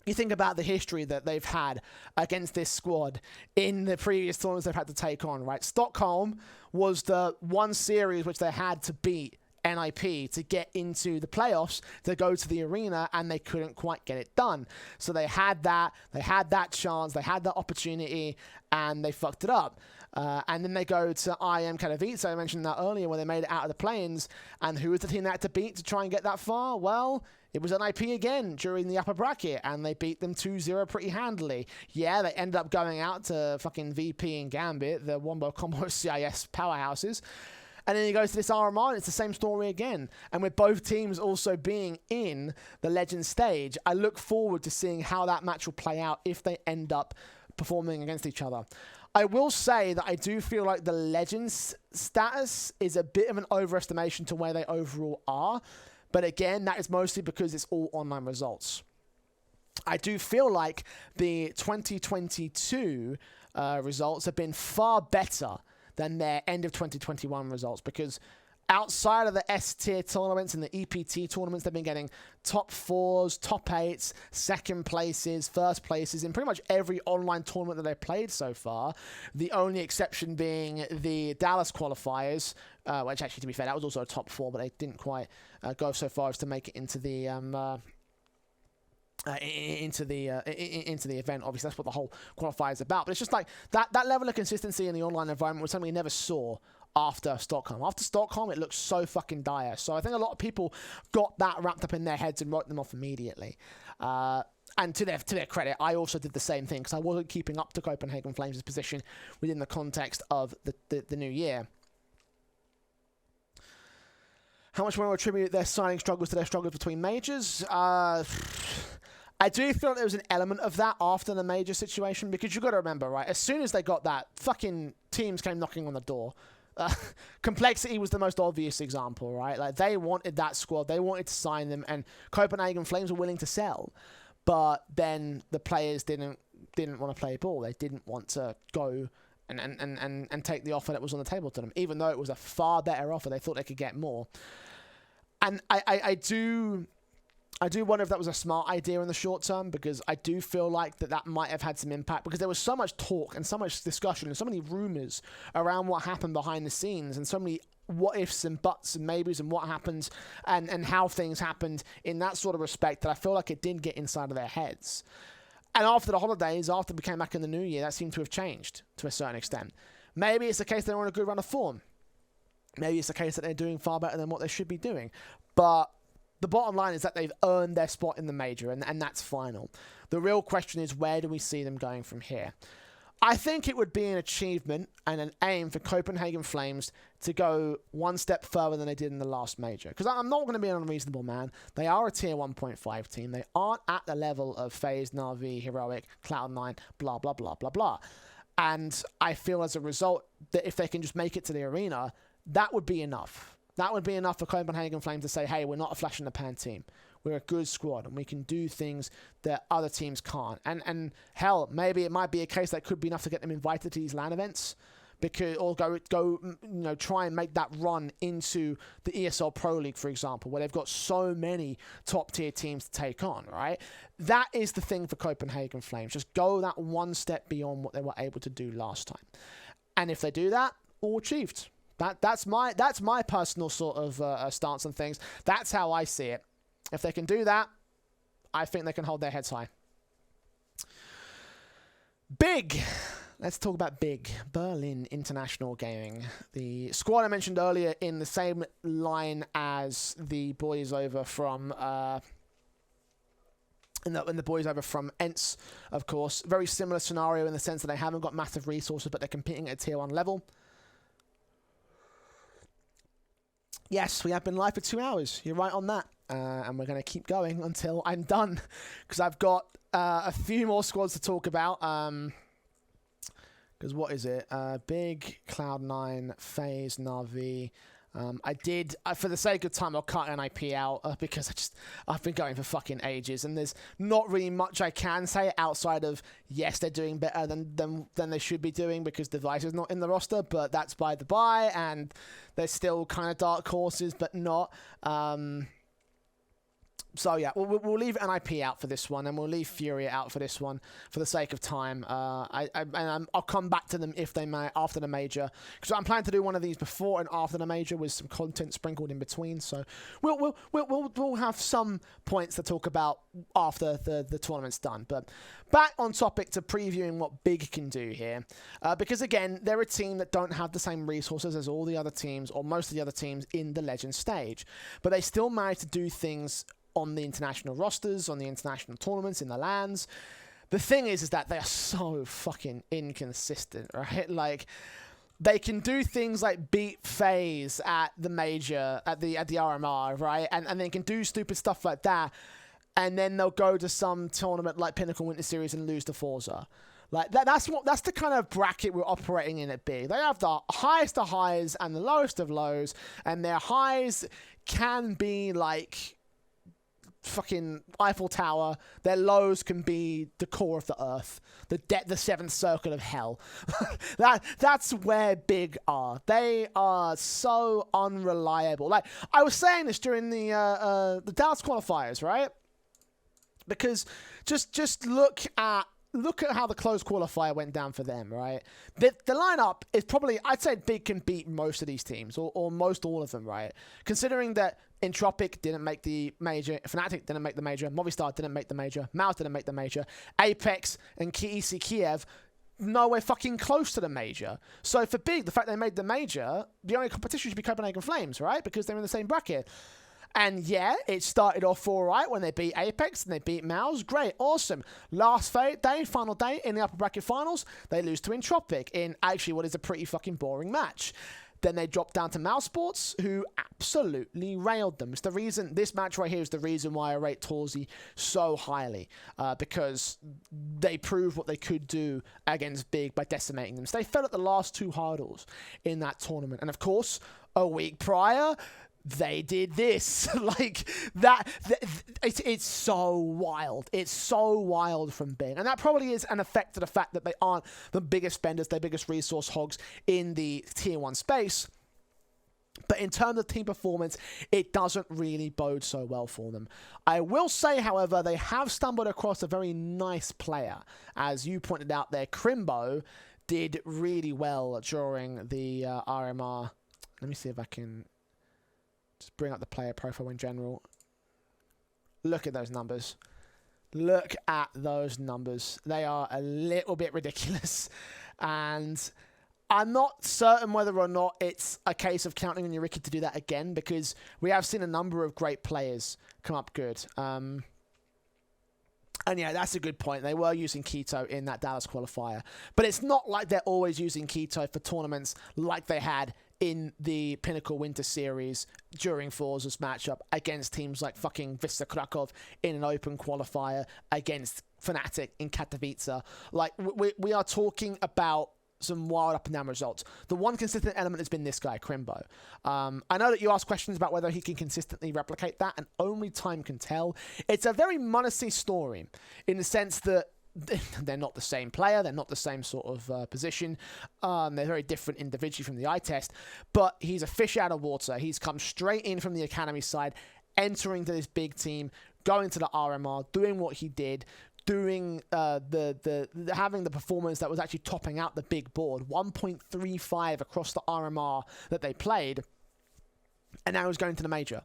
you think about the history that they've had against this squad in the previous tournaments they've had to take on, right? Stockholm was the one series which they had to beat NIP to get into the playoffs, to go to the arena, and they couldn't quite get it done. So they had that chance, they had that opportunity, and they fucked it up. And then they go to IM Katowice, I mentioned that earlier, where they made it out of the play-ins, and who was the team they had to beat to try and get that far? Well, It was an IP again during the upper bracket, and they beat them 2-0 pretty handily. Yeah, they ended up going out to fucking VP and Gambit, the Wombo Combo CIS powerhouses. And then you go to this RMR, and it's the same story again. And with both teams also being in the Legends stage, I look forward to seeing how that match will play out if they end up performing against each other. I will say that I do feel like the Legends status is a bit of an overestimation to where they overall are. But again, that is mostly because it's all online results. I do feel like the 2022 results have been far better than their end of 2021 results, because outside of the S-tier tournaments and the EPT tournaments, they've been getting top 4s, top 8s, second places, first places in pretty much every online tournament that they've played so far. The only exception being the Dallas qualifiers, which actually, to be fair, that was also a top 4, but they didn't quite go so far as to make it into the into the event. Obviously, that's what the whole qualifier is about. But it's just like that level of consistency in the online environment was something we never saw after Stockholm. After Stockholm, it looked so fucking dire. So I think a lot of people got that wrapped up in their heads and wrote them off immediately. And to their credit, I also did the same thing, because I wasn't keeping up to Copenhagen Flames' position within the context of the new year. How much more to attribute their signing struggles to their struggles between majors? I do feel like there was an element of that after the major situation, because you've got to remember, right, as soon as they got that, fucking teams came knocking on the door. Complexity was the most obvious example, right? Like, they wanted that squad, they wanted to sign them, and Copenhagen Flames were willing to sell. But then the players didn't want to play ball. They didn't want to go and take the offer that was on the table to them, even though it was a far better offer. They thought they could get more. And I do wonder if that was a smart idea in the short term, because I do feel like that might have had some impact, because there was so much talk and so much discussion and so many rumors around what happened behind the scenes, and so many what ifs and buts and maybes and what happens and how things happened in that sort of respect, that I feel like it did get inside of their heads. And after the holidays, after we came back in the new year, that seemed to have changed to a certain extent. Maybe it's the case they're on a good run of form. Maybe it's the case that they're doing far better than what they should be doing. But the bottom line is that they've earned their spot in the major, and that's final. The real question is, where do we see them going from here? I think it would be an achievement and an aim for Copenhagen Flames to go one step further than they did in the last major. Because I'm not going to be an unreasonable man. They are a tier 1.5 team. They aren't at the level of Faze, Na'Vi, Heroic, Cloud9, blah, blah, blah, blah, blah. And I feel as a result that if they can just make it to the arena, that would be enough. That would be enough for Copenhagen Flames to say, hey, we're not a flash-in-the-pan team. We're a good squad, and we can do things that other teams can't. And hell, maybe it might be a case that could be enough to get them invited to these LAN events, or try and make that run into the ESL Pro League, for example, where they've got so many top-tier teams to take on, right? That is the thing for Copenhagen Flames. Just go that one step beyond what they were able to do last time. And if they do that, all achieved. That's my personal sort of stance on things. That's how I see it. If they can do that, I think they can hold their heads high. Big. Let's talk about Big. Berlin International Gaming. The squad I mentioned earlier, in the same line as the boys over from the boys over from ENTS, of course. Very similar scenario in the sense that they haven't got massive resources, but they're competing at a tier 1 level. Yes, we have been live for 2 hours. You're right on that. And we're going to keep going until I'm done, because I've got a few more squads to talk about. Because what is it? Big, Cloud9, Faze, Na'Vi. For the sake of time, I'll cut an IP out because I've been going for fucking ages, and there's not really much I can say outside of, yes, they're doing better than they should be doing because Device is not in the roster, but that's by the by, and they're still kind of dark horses, but not. So yeah, we'll leave an IP out for this one, and we'll leave Furia out for this one for the sake of time. I'll come back to them if they may after the major, because I'm planning to do one of these before and after the major with some content sprinkled in between. So we'll have some points to talk about after the tournament's done. But back on topic to previewing what Big can do here, because again, they're a team that don't have the same resources as all the other teams, or most of the other teams in the Legends stage, but they still manage to do things on the international rosters, on the international tournaments, in the LANs. The thing is that they are so fucking inconsistent, right? Like, they can do things like beat Faze at the major, at the RMR, right? And they can do stupid stuff like that. And then they'll go to some tournament like Pinnacle Winter Series and lose to Forza. Like that's the kind of bracket we're operating in at Big. They have the highest of highs and the lowest of lows, and their highs can be like fucking Eiffel Tower. Their lows can be the core of the earth, the seventh circle of hell. That's where Big are. They are so unreliable. Like, I was saying this during the Dallas qualifiers, right? Because just look at how the closed qualifier went down for them, right? The lineup is probably, I'd say Big can beat most of these teams, or most all of them, right? Considering that Entropic didn't make the major, Fnatic didn't make the major, Movistar didn't make the major, Mouse didn't make the major, Apex and EC Kiev nowhere fucking close to the major. So for Big, the fact they made the major, the only competition should be Copenhagen Flames, right? Because they're in the same bracket. And yeah, it started off all right when they beat Apex and they beat Mouse. Great, awesome. Last final day in the upper bracket finals, they lose to Entropic in actually what is a pretty fucking boring match. Then they dropped down to Mouse Sports, who absolutely railed them. It's the reason, this match right here is the reason why I rate Torzi so highly, because they proved what they could do against Big by decimating them. So they fell at the last two hurdles in that tournament. And of course, a week prior, they did this. Like, it's so wild. It's so wild from Big. And that probably is an effect of the fact that they aren't the biggest spenders, their biggest resource hogs in the tier 1 space. But in terms of team performance, it doesn't really bode so well for them. I will say, however, they have stumbled across a very nice player. As you pointed out there, Crimbo did really well during the RMR. Let me see if I can just bring up the player profile in general. Look at those numbers. Look at those numbers. They are a little bit ridiculous. And I'm not certain whether or not it's a case of counting on Earache to do that again, because we have seen a number of great players come up good. And yeah, that's a good point. They were using Keto in that Dallas qualifier. But it's not like they're always using Keto for tournaments like they had in the Pinnacle Winter Series during Forza's matchup against teams like fucking Vista Krakow in an open qualifier against Fnatic in Katowice. Like, we are talking about some wild up and down results. The one consistent element has been this guy, Crimbo. I know that you asked questions about whether he can consistently replicate that, and only time can tell. It's a very Munacy story in the sense that they're not the same player, they're not the same sort of position, they're very different individually from the eye test, but he's a fish out of water. He's come straight in from the academy side, entering to this big team, going to the RMR, doing what he did, doing having the performance that was actually topping out the big board, 1.35 across the RMR that they played, and now he's going to the major.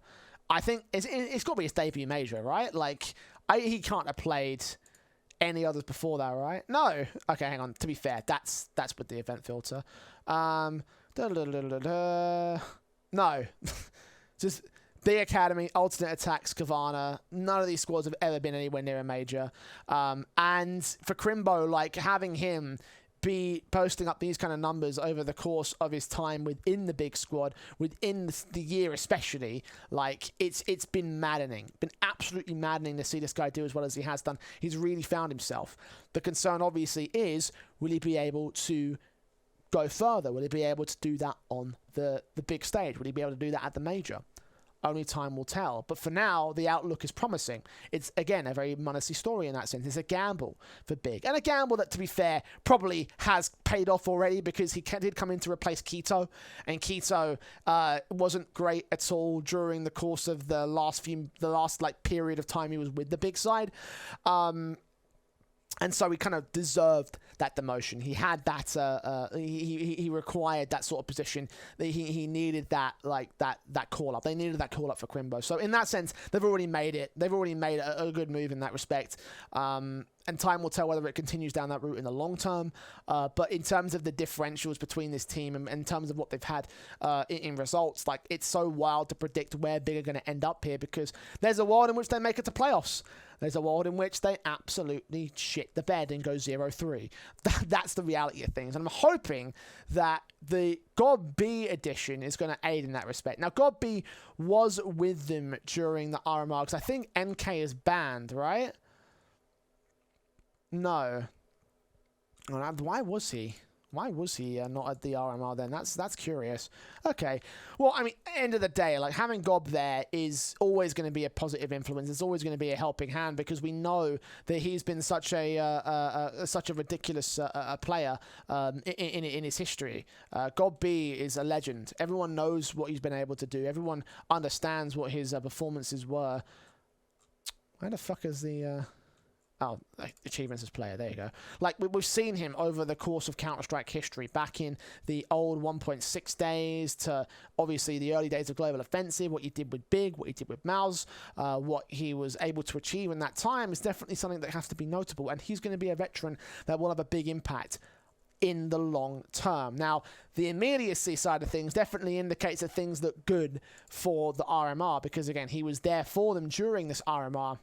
I think it's got to be his debut major, right? Like, he can't have played any others before that, right? No. Okay, hang on. To be fair, that's with the event filter. No. Just the Academy, Alternate Attacks, Kavana. None of these squads have ever been anywhere near a major. And for Crimbo, like, having him be posting up these kind of numbers over the course of his time within the big squad, within the year especially, like, it's been maddening. Been absolutely maddening to see this guy do as well as he has done. He's really found himself. The concern obviously is, will he be able to go further? Will he be able to do that on the big stage? Will he be able to do that at the major? Only time will tell. But for now, the outlook is promising. It's, again, a very Munacy story in that sense. It's a gamble for Big. And a gamble that, to be fair, probably has paid off already, because he did come in to replace Keto. And Keto wasn't great at all during the course of the last period of time he was with the big side. And so he kind of deserved that demotion. He had that. He required that sort of position. He needed that that call up. They needed that call up for Quimbo. So in that sense, they've already made it. They've already made a good move in that respect. And time will tell whether it continues down that route in the long term. But in terms of the differentials between this team and in terms of what they've had in results, like, it's so wild to predict where Big are going to end up here, because there's a world in which they make it to playoffs. There's a world in which they absolutely shit the bed and go 0-3. That's the reality of things. And I'm hoping that the God B edition is going to aid in that respect. Now, God B was with them during the RMR, because I think NK is banned, right? No. Why was he? Why was he not at the RMR then? That's curious. Okay. Well, I mean, end of the day, like, having Gob there is always going to be a positive influence. It's always going to be a helping hand, because we know that he's been such a ridiculous player in his history. Gob B is a legend. Everyone knows what he's been able to do. Everyone understands what his performances were. Where the fuck is the... Oh, achievements as player, there you go. Like, we've seen him over the course of Counter-Strike history, back in the old 1.6 days to, obviously, the early days of Global Offensive, what he did with Big, what he did with Mouse, what he was able to achieve in that time is definitely something that has to be notable, and he's going to be a veteran that will have a big impact in the long term. Now, the immediacy side of things definitely indicates that things look good for the RMR, because, again, he was there for them during this RMR.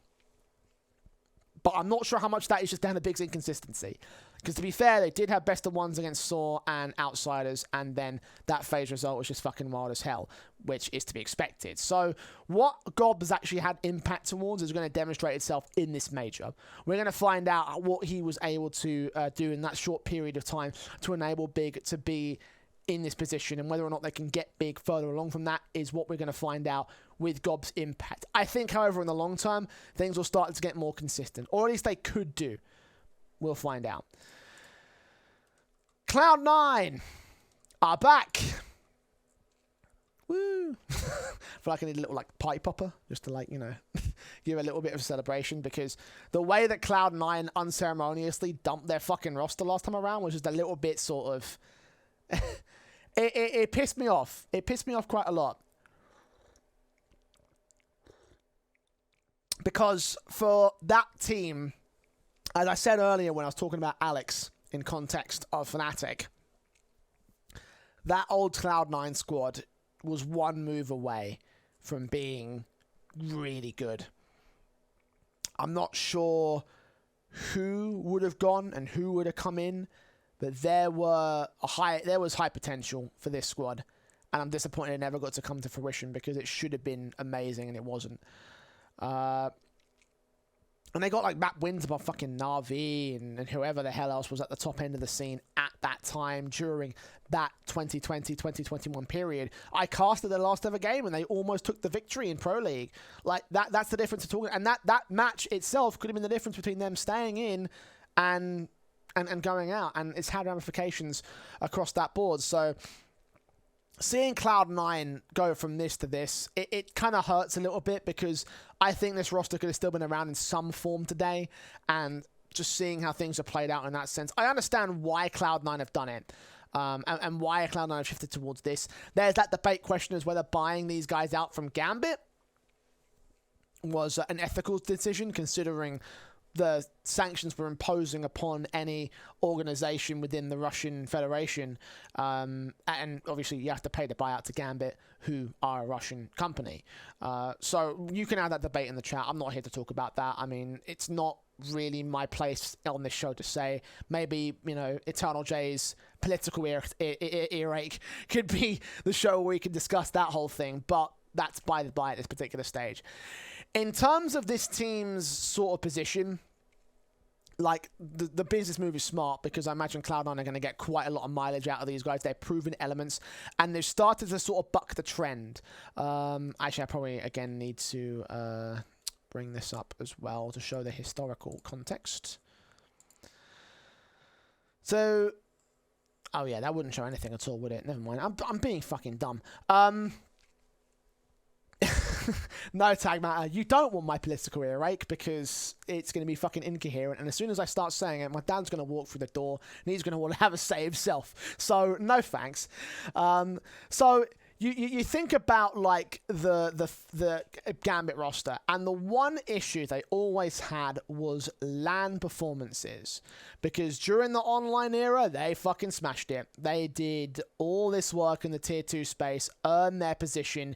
But I'm not sure how much that is just down to Big's inconsistency. Because, to be fair, they did have best of ones against Saw and Outsiders, and then that Faze result was just fucking wild as hell, which is to be expected. So what Gob has actually had impact towards is going to demonstrate itself in this major. We're going to find out what he was able to do in that short period of time to enable Big to be in this position, and whether or not they can get Big further along from that is what we're going to find out with Gob's impact. I think, however, in the long term, things will start to get more consistent, or at least they could do. We'll find out. Cloud9 are back. Woo! I feel like I need a little, like, party popper, just to, like, you know, give a little bit of celebration, because the way that Cloud9 unceremoniously dumped their fucking roster last time around was just a little bit sort of... It pissed me off. It pissed me off quite a lot. Because for that team, as I said earlier when I was talking about Alex in context of Fnatic, that old Cloud9 squad was one move away from being really good. I'm not sure who would have gone and who would have come in, but there was high potential for this squad, and I'm disappointed it never got to come to fruition, because it should have been amazing and it wasn't. And they got, like, map wins above fucking Na'Vi and whoever the hell else was at the top end of the scene at that time during that 2020-2021 period. I casted their last ever game and they almost took the victory in Pro League. Like, that's the difference of talking. And that match itself could have been the difference between them staying in and going out, and it's had ramifications across that board. So seeing Cloud9 go from this to this, it kind of hurts a little bit, because I think this roster could have still been around in some form today, and just seeing how things have played out in that sense, I understand why Cloud9 have done it. And why Cloud9 have shifted towards this. There's that debate question as whether buying these guys out from Gambit was an ethical decision, considering the sanctions were imposing upon any organization within the Russian Federation. And obviously you have to pay the buyout to Gambit, who are a Russian company. So you can have that debate in the chat. I'm not here to talk about that. I mean, it's not really my place on this show to say. Maybe, you know, EternalJay's political earache could be the show where we can discuss that whole thing, but that's by the by at this particular stage. In terms of this team's sort of position, like, the business move is smart, because I imagine Cloud9 are going to get quite a lot of mileage out of these guys. They've proven elements, and they've started to sort of buck the trend. Actually, I probably, again, need to bring this up as well to show the historical context. So, oh yeah, that wouldn't show anything at all, would it? Never mind. I'm being fucking dumb. No, Tag Matter, you don't want my political earache because it's going to be fucking incoherent, and as soon as I start saying it, my dad's going to walk through the door and he's going to want to have a say himself. So, no thanks. So, you think about, like, the Gambit roster, and the one issue they always had was LAN performances, because during the online era, they fucking smashed it. They did all this work in the tier 2 space, earned their position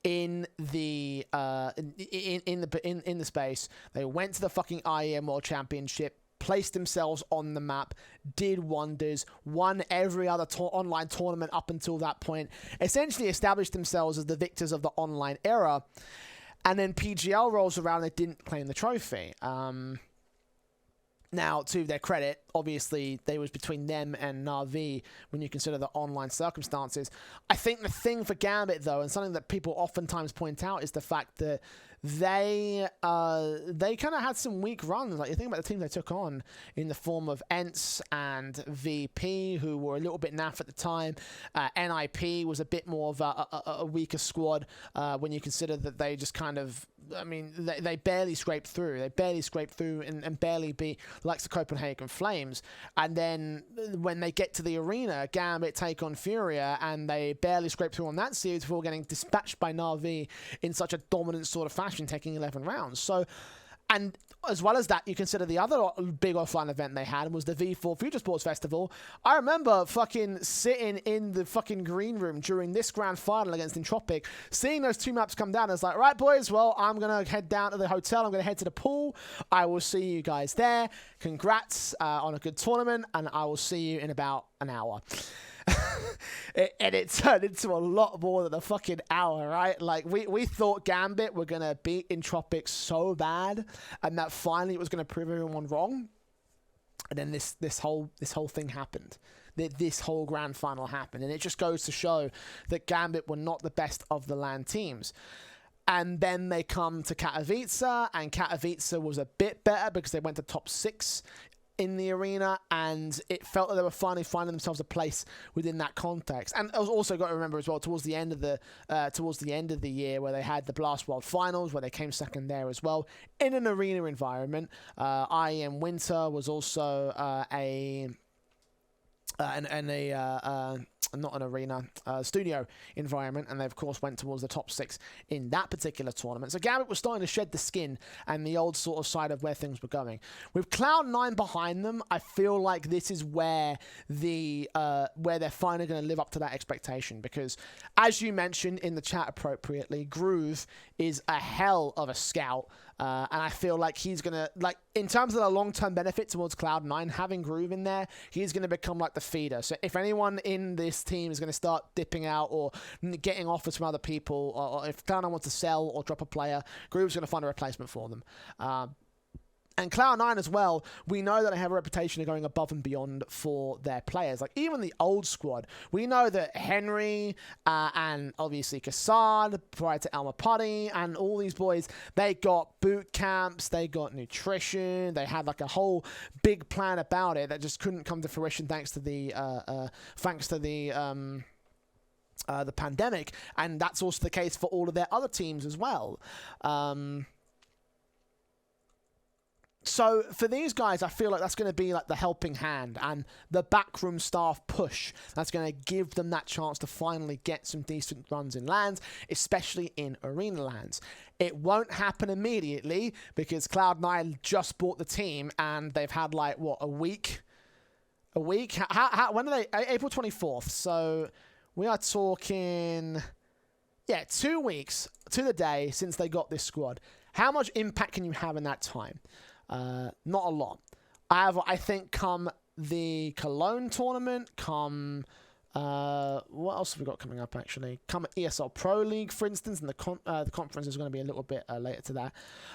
in the in the space. They went to the fucking IEM World Championship, placed themselves on the map, did wonders, won every other online tournament up until that point, essentially established themselves as the victors of the online era. And then PGL rolls around, they didn't claim the trophy. Now, to their credit, obviously, they was between them and Na'Vi when you consider the online circumstances. I think the thing for Gambit, though, and something that people oftentimes point out, is the fact that they kind of had some weak runs. Like, you think about the team they took on in the form of ENTS and VP, who were a little bit naff at the time. NIP was a bit more of a weaker squad when you consider that they just kind of, I mean, they barely scraped through. They barely scraped through and barely beat like the Copenhagen Flames. And then when they get to the arena, Gambit take on Furia, and they barely scrape through on that series before getting dispatched by Na'Vi in such a dominant sort of fashion, taking 11 rounds. So, and as well as that, you consider the other big offline event they had was the V4 Future Sports Festival. I remember fucking sitting in the fucking green room during this grand final against Entropic, seeing those two maps come down. I was like, right, boys, well, I'm going to head down to the hotel. I'm going to head to the pool. I will see you guys there. Congrats on a good tournament, and I will see you in about an hour. And it turned into a lot more than a fucking hour, right? Like, we thought Gambit were going to beat Entropic so bad, and that finally it was going to prove everyone wrong. And then this whole thing happened. This whole grand final happened. And it just goes to show that Gambit were not the best of the LAN teams. And then they come to Katowice, and Katowice was a bit better because they went to top 6 in the arena, and it felt that they were finally finding themselves a place within that context. And I was also got to remember as well, towards the end of the year, where they had the Blast World Finals, where they came second there as well in an arena environment. IEM Winter was also not an arena, studio environment, and they of course went towards the top 6 in that particular tournament. So Gambit was starting to shed the skin and the old sort of side of where things were going. With Cloud9 behind them, I feel like this is where where they're finally going to live up to that expectation, because as you mentioned in the chat appropriately, Groove is a hell of a scout. And I feel like he's going to, like, in terms of the long-term benefit towards Cloud9, having Groove in there, he's going to become like the feeder. So if anyone in this team is going to start dipping out or getting offers from other people, or if Cloud9 wants to sell or drop a player, Groove's going to find a replacement for them. And Cloud9 as well, we know that they have a reputation of going above and beyond for their players. Like, even the old squad, we know that Henry and obviously Kassad, prior to Elmer Putty, and all these boys, they got boot camps, they got nutrition, they had like a whole big plan about it that just couldn't come to fruition thanks to the pandemic. And that's also the case for all of their other teams as well. So for these guys, I feel like that's going to be like the helping hand and the backroom staff push that's going to give them that chance to finally get some decent runs in LANs, especially in arena LANs. It won't happen immediately because Cloud9 just bought the team and they've had like, what, a week? A week? When are they? April 24th. So we are talking, 2 weeks to the day since they got this squad. How much impact can you have in that time? Not a lot. I think come the Cologne tournament, come what else have we got coming up actually? Come ESL Pro League, for instance, and the conference is going to be a little bit later to that.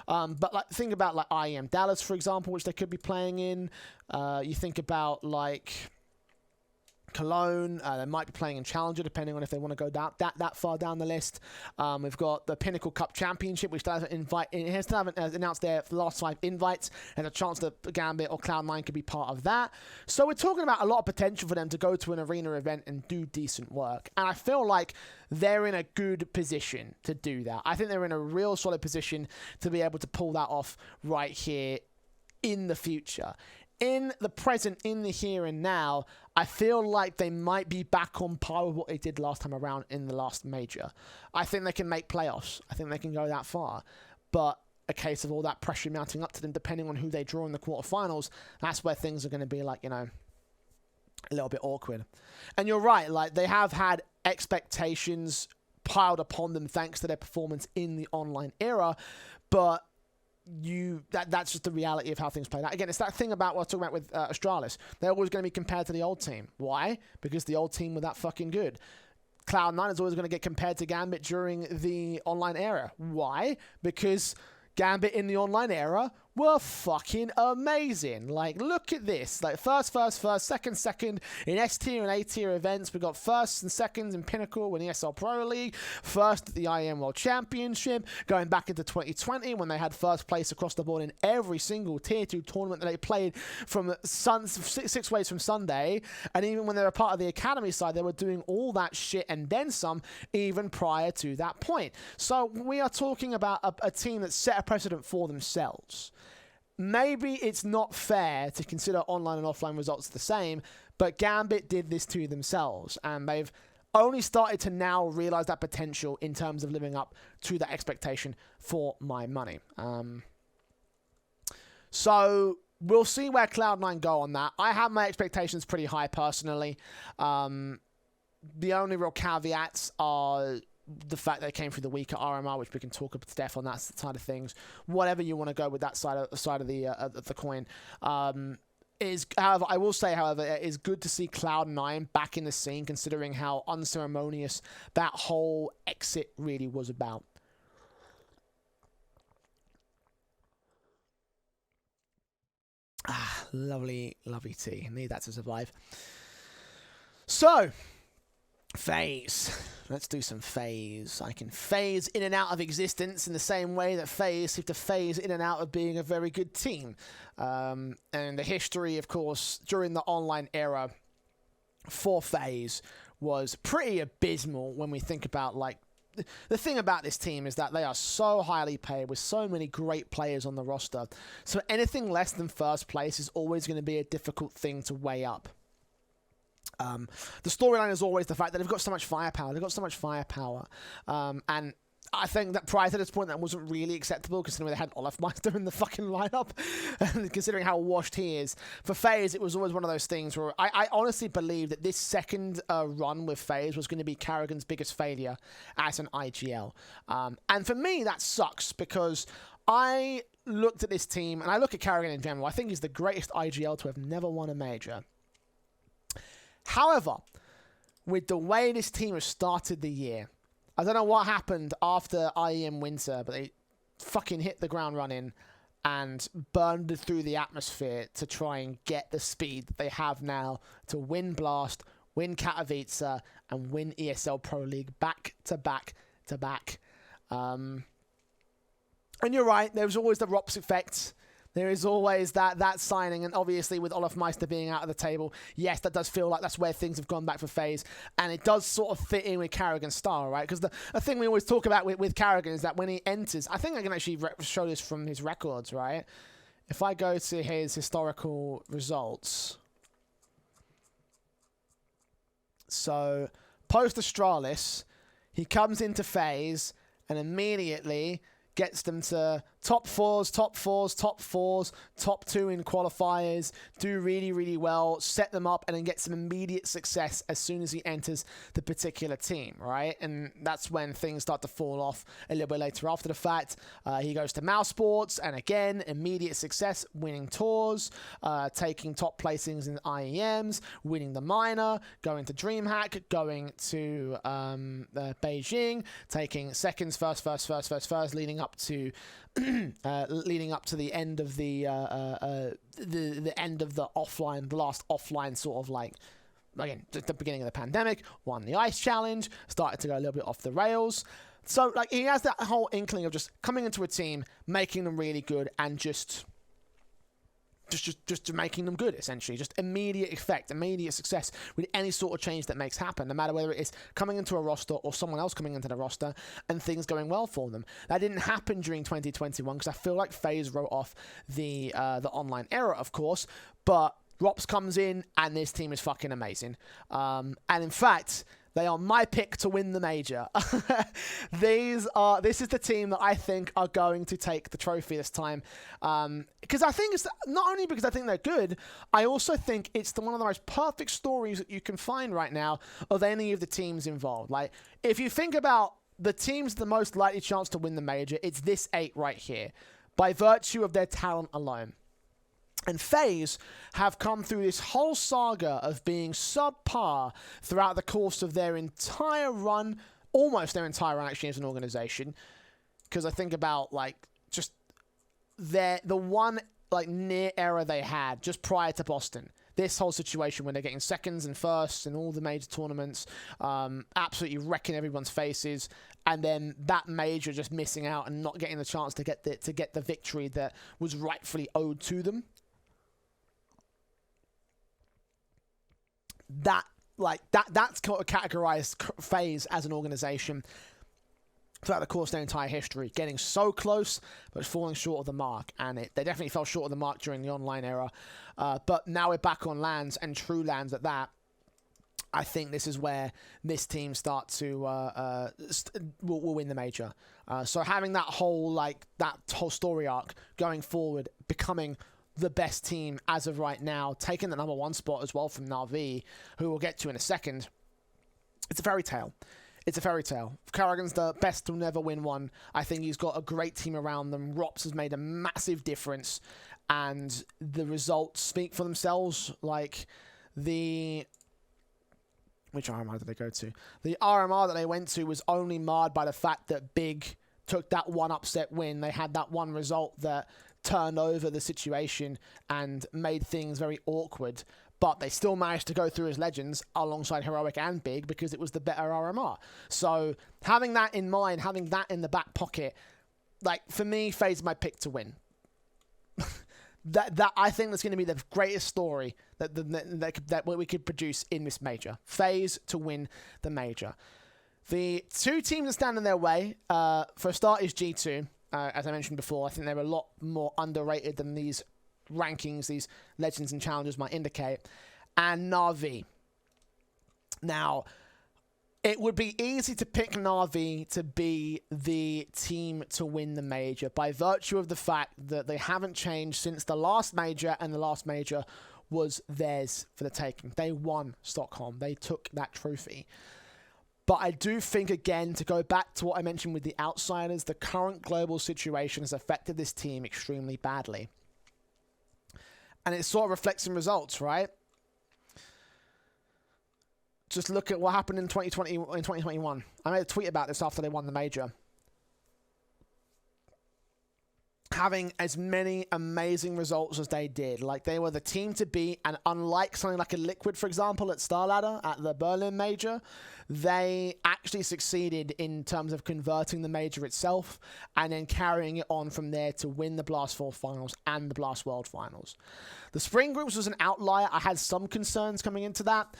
But like, think about like IEM Dallas, for example, which they could be playing in. You think about like Cologne, they might be playing in Challenger, depending on if they want to go that far down the list. We've got the Pinnacle Cup Championship, which still haven't announced their last 5 invites, and a chance that Gambit or Cloud9 could be part of that. So we're talking about a lot of potential for them to go to an arena event and do decent work. And I feel like they're in a good position to do that. I think they're in a real solid position to be able to pull that off right here in the future. In the present, in the here and now, I feel like they might be back on par with what they did last time around in the last major. I think they can make playoffs. I think they can go that far. But a case of all that pressure mounting up to them, depending on who they draw in the quarterfinals, that's where things are going to be like, you know, a little bit awkward. And you're right, like, they have had expectations piled upon them thanks to their performance in the online era, but that's just the reality of how things play out. Again, it's that thing about what I was talking about with Astralis. They're always going to be compared to the old team. Why? Because the old team were that fucking good. Cloud9 is always going to get compared to Gambit during the online era. Why? Because Gambit in the online era were fucking amazing. Like, look at this. Like, first, second in S tier and A tier events. We got firsts and seconds in Pinnacle in the ESL Pro League, first at the IEM World Championship, going back into 2020 when they had first place across the board in every single tier 2 tournament that they played from 6 ways from Sunday. And even when they were part of the academy side, they were doing all that shit and then some even prior to that point. So we are talking about a team that set a precedent for themselves. Maybe it's not fair to consider online and offline results the same, but Gambit did this to themselves, and they've only started to now realize that potential in terms of living up to that expectation for my money. So we'll see where Cloud9 go on that. I have my expectations pretty high personally. The only real caveats are the fact that they came through the weaker RMR, which we can talk about to death on that side of things. Whatever you want to go with that side of the coin. However, I will say, however, it is good to see Cloud9 back in the scene, considering how unceremonious that whole exit really was about. Lovely, lovely tea. Need that to survive. So, Faze. Let's do some Faze. I can phase in and out of existence in the same way that Faze seem to phase in and out of being a very good team. And the history, of course, during the online era for Faze was pretty abysmal when we think about, like, the thing about this team is that they are so highly paid with so many great players on the roster. So anything less than first place is always going to be a difficult thing to weigh up. The storyline is always the fact that they've got so much firepower. And I think that prior to this point, that wasn't really acceptable, considering they had Olafmeister in the fucking lineup, and considering how washed he is. For Faze, it was always one of those things where I honestly believe that this second run with Faze was going to be Carrigan's biggest failure as an IGL. And for me, that sucks, because I looked at this team, and I look at Carrigan in general. I think he's the greatest IGL to have never won a major. However, with the way this team has started the year, I don't know what happened after IEM Winter, but they fucking hit the ground running and burned through the atmosphere to try and get the speed that they have now to win Blast, win Katowice, and win ESL Pro League back to back to back. And you're right, there's always the ROPS effect. There is always that signing, and obviously with Olafmeister being out of the table, yes, that does feel like that's where things have gone back for Faze, and it does sort of fit in with Carrigan's style, right? Because the thing we always talk about with Carrigan is that when he enters, I think I can actually show this from his records, right? If I go to his historical results, so post Astralis, he comes into Faze and immediately gets them to top fours, top 2 in qualifiers, do really, really well, set them up, and then get some immediate success as soon as he enters the particular team, right? And that's when things start to fall off a little bit later after the fact. He goes to Mouse Sports, and again, immediate success, winning tours, taking top placings in IEMs, winning the minor, going to DreamHack, going to Beijing, taking seconds, first, leading up to the end of the end of the offline, the last offline sort of like again, just the beginning of the pandemic, won the Ice Challenge, started to go a little bit off the rails. So, like, he has that whole inkling of just coming into a team, making them really good, and just making them good, essentially. Just immediate effect, immediate success with any sort of change that makes happen, no matter whether it is coming into a roster or someone else coming into the roster and things going well for them. That didn't happen during 2021 because I feel like FaZe wrote off the online era, of course, but Rops comes in and this team is fucking amazing. And in fact, they are my pick to win the major. This is the team that I think are going to take the trophy this time. Because I think it's not only because I think they're good, I also think it's one of the most perfect stories that you can find right now of any of the teams involved. Like, if you think about the teams the most likely chance to win the major, it's this 8 right here, by virtue of their talent alone. And FaZe have come through this whole saga of being subpar throughout the course of their entire run, almost their entire run actually as an organization. Because I think about, like, just the one, like, near error they had just prior to Boston. This whole situation when they're getting seconds and firsts in all the major tournaments, absolutely wrecking everyone's faces, and then that major just missing out and not getting the chance to get the victory that was rightfully owed to them. That's categorized FaZe as an organization throughout the course of their entire history, getting so close but falling short of the mark. And they definitely fell short of the mark during the online era, but now we're back on lands, and true lands at that. I think this is where this team start to will win the major. So having that whole story arc going forward, becoming the best team as of right now, taking the #1 spot as well from Na'Vi, who we'll get to in a second. It's a fairy tale. It's a fairy tale. Karrigan's the best to never win one. I think he's got a great team around them. Rops has made a massive difference, and the results speak for themselves. Like, which RMR did they go to? The RMR that they went to was only marred by the fact that Big took that one upset win. They had that one result that turned over the situation and made things very awkward, but they still managed to go through as legends alongside Heroic and Big because it was the better RMR. So having that in mind, having that in the back pocket, like, for me, FaZe is my pick to win. that I think that's going to be the greatest story that we could produce in this major. FaZe to win the major. The two teams that stand in their way, for a start, is G2. As I mentioned before, I think they're a lot more underrated than these rankings, these legends and challengers might indicate. And Na'Vi. Now, it would be easy to pick Na'Vi to be the team to win the major by virtue of the fact that they haven't changed since the last major, and the last major was theirs for the taking. They won Stockholm. They took that trophy. But I do think, again, to go back to what I mentioned with the outsiders, the current global situation has affected this team extremely badly. And it sort of reflects in results, right? Just look at what happened in 2021. I made a tweet about this after they won the major. Having as many amazing results as they did. Like, they were the team to beat, and unlike something like a Liquid, for example, at Starladder, at the Berlin Major, they actually succeeded in terms of converting the major itself and then carrying it on from there to win the Blast 4 Finals and the Blast World Finals. The Spring Groups was an outlier. I had some concerns coming into that,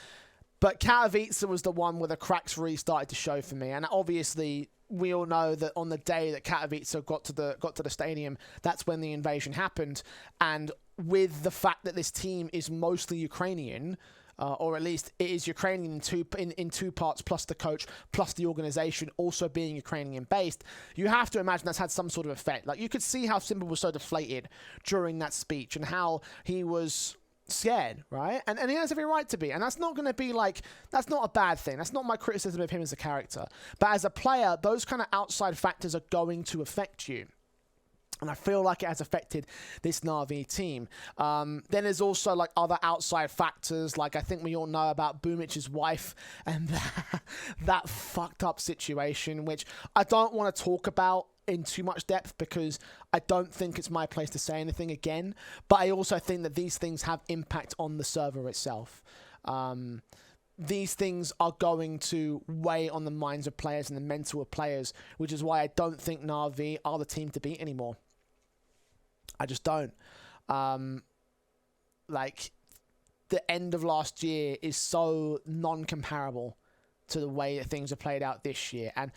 but Katowice was the one where the cracks really started to show for me. And obviously, we all know that on the day that Katowice got to the stadium, that's when the invasion happened. And with the fact that this team is mostly Ukrainian, or at least it is Ukrainian in two parts, plus the coach, plus the organization also being Ukrainian based, you have to imagine that's had some sort of effect. Like, you could see how Simba was so deflated during that speech and how he was scared, right? And he has every right to be. And that's not going to be like, that's not a bad thing. That's not my criticism of him as a character. But as a player, those kind of outside factors are going to affect you. And I feel like it has affected this Na'Vi team. Then there's also like other outside factors. Like, I think we all know about Boomich's wife and that fucked up situation, which I don't want to talk about in too much depth because I don't think it's my place to say anything again. But I also think that these things have impact on the server itself. these things are going to weigh on the minds of players and the mental of players, which is why I don't think Na'Vi are the team to beat anymore. I just don't. Like, the end of last year is so non-comparable to the way that things are played out this year. And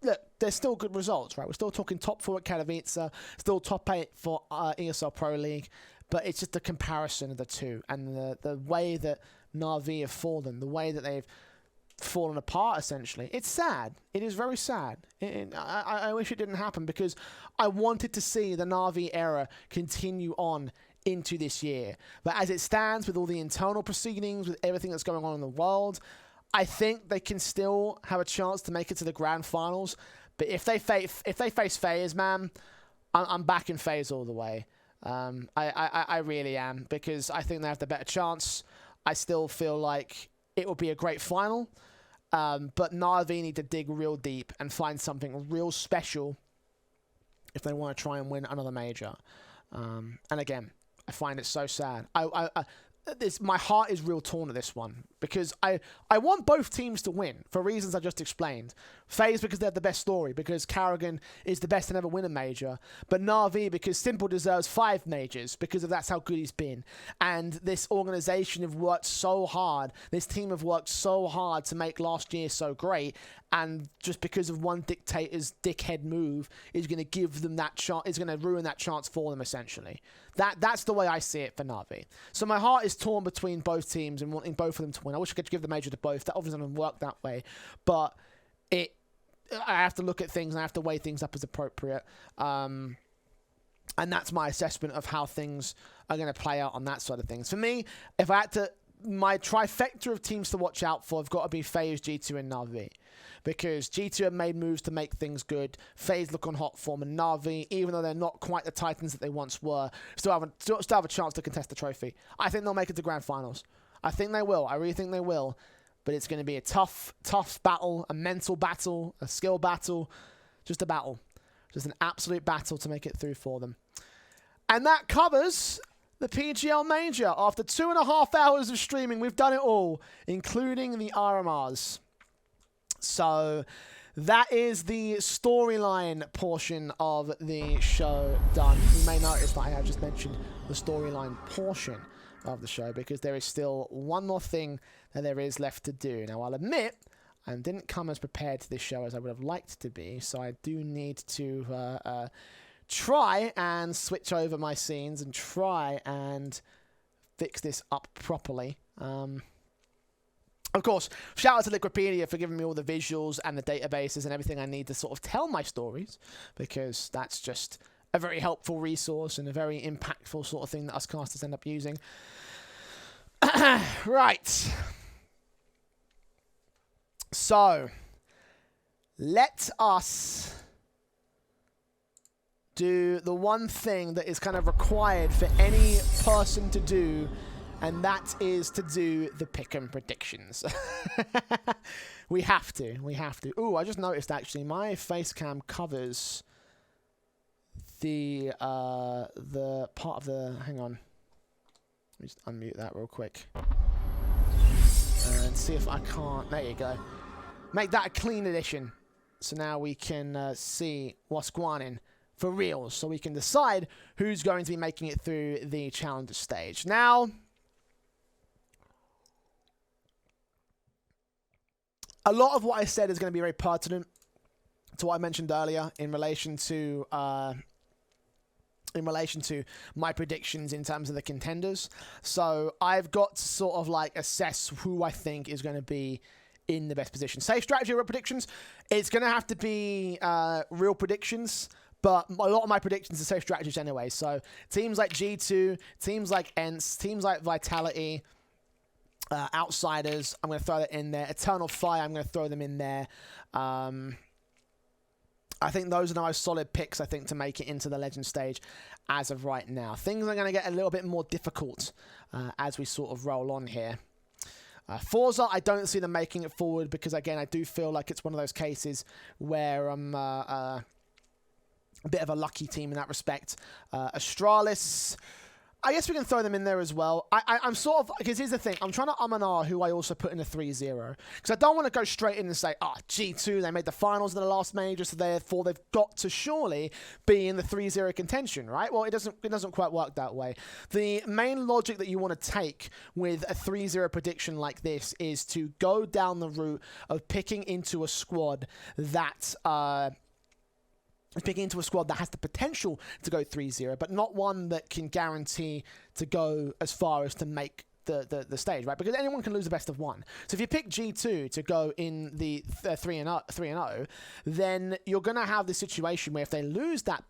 look, there's still good results, right? We're still talking top 4 at Katowice, still top 8 for ESL Pro League, but it's just the comparison of the two and the way that Na'Vi have fallen, the way that they've fallen apart, essentially. It's sad. It is very sad. I wish it didn't happen, because I wanted to see the Na'Vi era continue on into this year. But as it stands, with all the internal proceedings, with everything that's going on in the world, I think they can still have a chance to make it to the grand finals. But if they face Faze, man, I'm backing Faze all the way. I really am, because I think they have the better chance. I still feel like it will be a great final. But Na'Vi need to dig real deep and find something real special if they want to try and win another major. And again, I find it so sad. My heart is real torn at this one, because I want both teams to win for reasons I just explained. Faze because they have the best story, because Carrigan is the best to never win a major, but Na'Vi because Simple deserves 5 majors because of that's how good he's been. And this organization have worked so hard, this team have worked so hard to make last year so great, and just because of one dictator's dickhead move is going to give them that chance, is going to ruin that chance for them, essentially. That's the way I see it for Na'Vi. So my heart is torn between both teams and wanting both of them to win. I wish I could give the major to both. That obviously doesn't work that way, but I have to look at things and I have to weigh things up as appropriate. And that's my assessment of how things are going to play out on that side of things. For me, if I had to, my trifecta of teams to watch out for have got to be Faze, G2, and Na'Vi. Because G2 have made moves to make things good. Faze look on hot form, and Na'Vi, even though they're not quite the Titans that they once were, still have a chance to contest the trophy. I think they'll make it to grand finals. I think they will. I really think they will. But it's going to be a tough battle, a mental battle, a skill battle, just a battle. Just an absolute battle to make it through for them. And that covers the PGL Major. After 2.5 hours of streaming, we've done it all, including the RMRs. So that is the storyline portion of the show done. You may notice that I have just mentioned the storyline portion of the show, because there is still one more thing that there is left to do. Now, I'll admit, I didn't come as prepared to this show as I would have liked to be, so I do need to try and switch over my scenes and try and fix this up properly. Of course, shout out to Liquipedia for giving me all the visuals and the databases and everything I need to sort of tell my stories, because that's just a very helpful resource and a very impactful sort of thing that us casters end up using. Right. So, let us do the one thing that is kind of required for any person to do, and that is to do the pick'em predictions. We have to. Ooh, I just noticed, actually, my face cam covers the part of the... Hang on. Let me just unmute that real quick. And see if I can't... There you go. Make that a clean edition. So now we can see what's going on for real. So we can decide who's going to be making it through the challenger stage. Now... a lot of what I said is going to be very pertinent to what I mentioned earlier in relation to my predictions in terms of the contenders. So I've got to sort of like assess who I think is going to be in the best position. Safe strategy, real predictions. It's going to have to be real predictions, but a lot of my predictions are safe strategies anyway. So teams like G2, teams like ENCE, teams like Vitality, Outsiders, I'm going to throw that in there. Eternal Fire, I'm going to throw them in there. I think those are the most solid picks, I think, to make it into the Legend stage as of right now. Things are going to get a little bit more difficult as we sort of roll on here. Forza, I don't see them making it forward because, again, I do feel like it's one of those cases where I'm a bit of a lucky team in that respect. Astralis... I guess we can throw them in there as well. I'm sort of, because here's the thing, I'm trying to and ah who I also put in a 3-0. Because I don't want to go straight in and say, G2, they made the finals in the last major, so therefore they've got to surely be in the 3-0 contention, right? Well, it doesn't quite work that way. The main logic that you want to take with a 3-0 prediction like this is to go down the route of picking into a squad that has the potential to go 3-0, but not one that can guarantee to go as far as to make the stage, right? Because anyone can lose the best of one. So if you pick G2 to go in the 3-0, then you're going to have this situation where if they lose that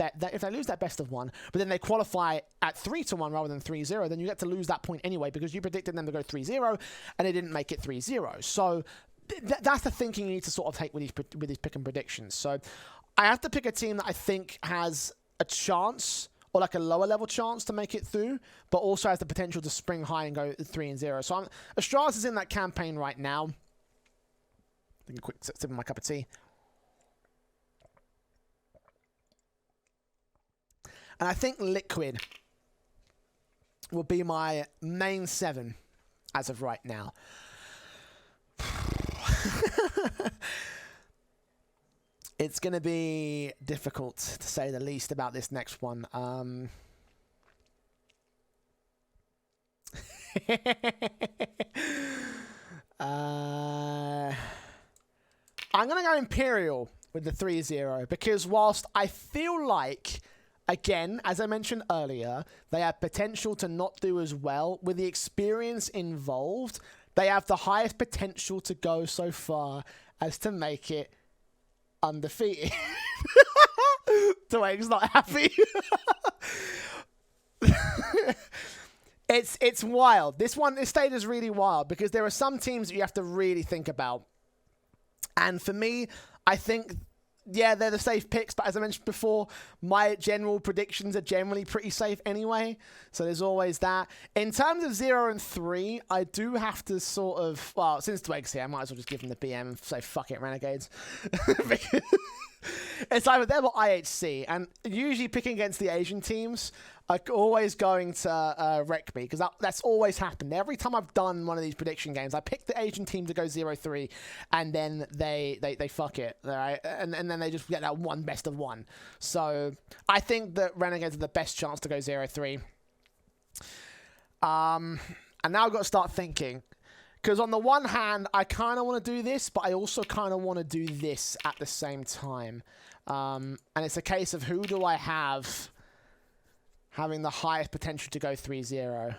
best of one, but then they qualify at 3-1 rather than 3-0, then you get to lose that point anyway because you predicted them to go 3-0 and they didn't make it 3-0. So that's the thinking you need to sort of take with these pick and predictions. So I have to pick a team that I think has a chance, or like a lower level chance to make it through, but also has the potential to spring high and go 3-0. So Astralis is in that campaign right now. Take a quick sip of my cup of tea. And I think Liquid will be my main 7 as of right now. It's going to be difficult, to say the least, about this next one. I'm going to go Imperial with the 3-0, because whilst I feel like, again, as I mentioned earlier, they have potential to not do as well, with the experience involved, they have the highest potential to go so far as to make it undefeated. Dwayne's not happy. It's wild. This stage is really wild because there are some teams that you have to really think about. And for me, I think, yeah, they're the safe picks, but as I mentioned before, my general predictions are generally pretty safe anyway. So there's always that. In terms of 0 and 3, I do have to sort of, well, since Dwayne's here, I might as well just give him the BM and say, fuck it, Renegades. It's either them or IHC, and usually picking against the Asian teams are always going to wreck me, because that's always happened. Every time I've done one of these prediction games, I pick the Asian team to go 0-3, and then they fuck it, right? And then they just get that one best of one. So I think that Renegades are the best chance to go 0-3. And now I've got to start thinking. Because on the one hand, I kind of want to do this, but I also kind of want to do this at the same time. And it's a case of who do I have having the highest potential to go 3-0.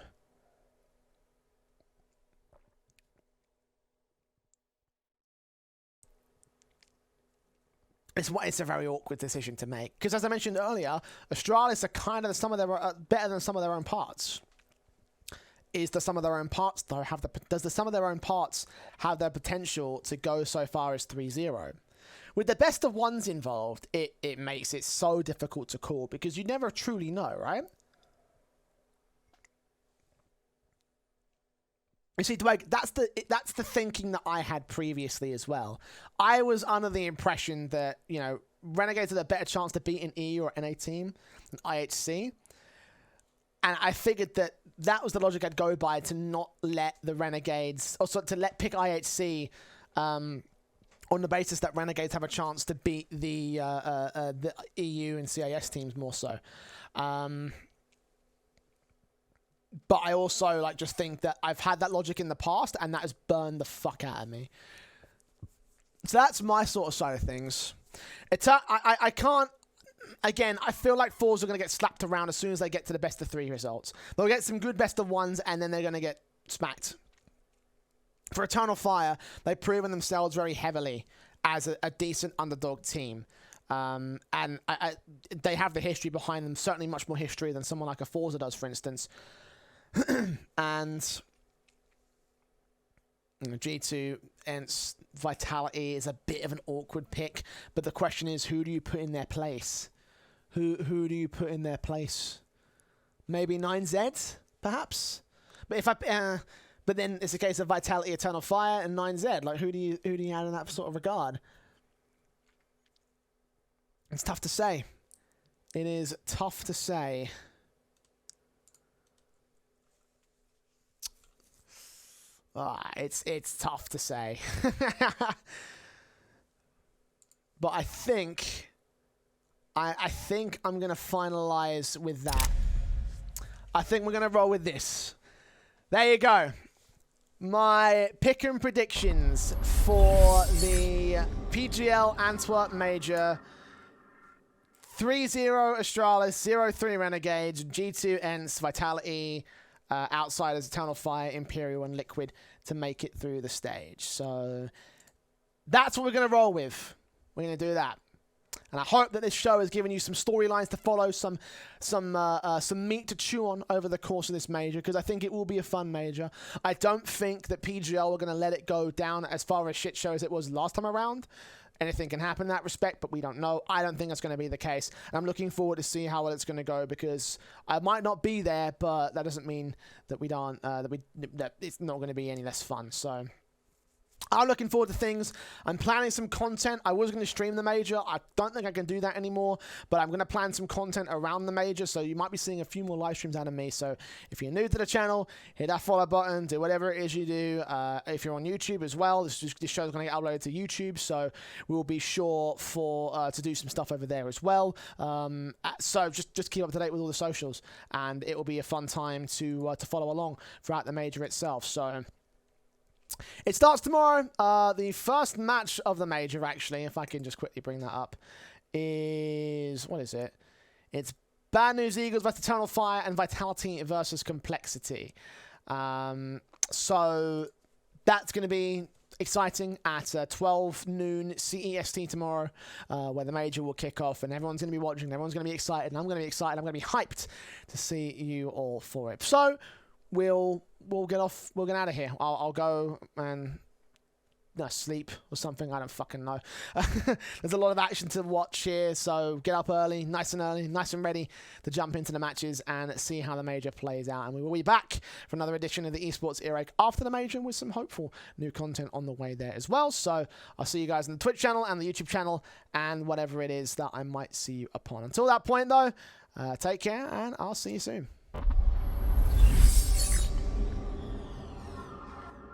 It's a very awkward decision to make. Because as I mentioned earlier, Astralis are kind of better than some of their own parts. Does the sum of their own parts have the potential to go so far as 3-0? With the best of ones involved, it makes it so difficult to call because you never truly know, right? You see, Dwight, that's the thinking that I had previously as well. I was under the impression that, you know, Renegades had a better chance to beat an EU or NA team than IHC. And I figured that was the logic I'd go by, to not let the Renegades, also to pick IHC on the basis that Renegades have a chance to beat the EU and CIS teams more so. But I also just think that I've had that logic in the past, and that has burned the fuck out of me. So that's my sort of side of things. I can't. Again, I feel like Faze are going to get slapped around as soon as they get to the best of 3 results. They'll get some good best of ones, and then they're going to get smacked. For Eternal Fire, they've proven themselves very heavily as a decent underdog team. And they have the history behind them, certainly much more history than someone like a Forza does, for instance. And G2 and Vitality is a bit of an awkward pick, but the question is, who do you put in their place? Who do you put in their place? Maybe 9Z, perhaps. But but then it's a case of Vitality, Eternal Fire, and 9Z. Like, who do you add in that sort of regard? It's tough to say. It is tough to say. It's tough to say. But I think I'm going to finalize with that. I think we're going to roll with this. There you go. My pick and predictions for the PGL Antwerp Major. 3-0 Astralis, 0-3 Renegades, G2 Ents, Vitality, Outsiders, Eternal Fire, Imperial, and Liquid to make it through the stage. So that's what we're going to roll with. We're going to do that. And I hope that this show has given you some storylines to follow, some meat to chew on over the course of this major, because I think it will be a fun major. I don't think that PGL are going to let it go down as far as shit show as it was last time around. Anything can happen in that respect, but we don't know. I don't think that's going to be the case. And I'm looking forward to see how well it's going to go, because I might not be there, but that doesn't mean that we don't that it's not going to be any less fun. So I'm looking forward to things. I'm planning some content. I was going to stream the major. I don't think I can do that anymore, but I'm going to plan some content around the major, so you might be seeing a few more live streams out of me. So if you're new to the channel, hit that follow button, do whatever it is you do. If you're on YouTube as well, this show is going to get uploaded to YouTube, so we'll be sure to do some stuff over there as well. So just keep up to date with all the socials, and it will be a fun time to follow along throughout the major itself. So it starts tomorrow. The first match of the major, actually, if I can just quickly bring that up, is... What is it? It's Bad News Eagles versus Eternal Fire and Vitality versus Complexity. So that's going to be exciting at 12 noon CEST tomorrow, where the major will kick off, and everyone's going to be watching. Everyone's going to be excited, and I'm going to be excited. I'm going to be hyped to see you all for it. So we'll get off. We'll get out of here. I'll go and sleep or something. I don't fucking know. There's a lot of action to watch here, so get up early, nice and ready to jump into the matches and see how the major plays out. And we will be back for another edition of the Esports Earache after the major with some hopeful new content on the way there as well. So I'll see you guys on the Twitch channel and the YouTube channel and whatever it is that I might see you upon. Until that point, though, take care, and I'll see you soon.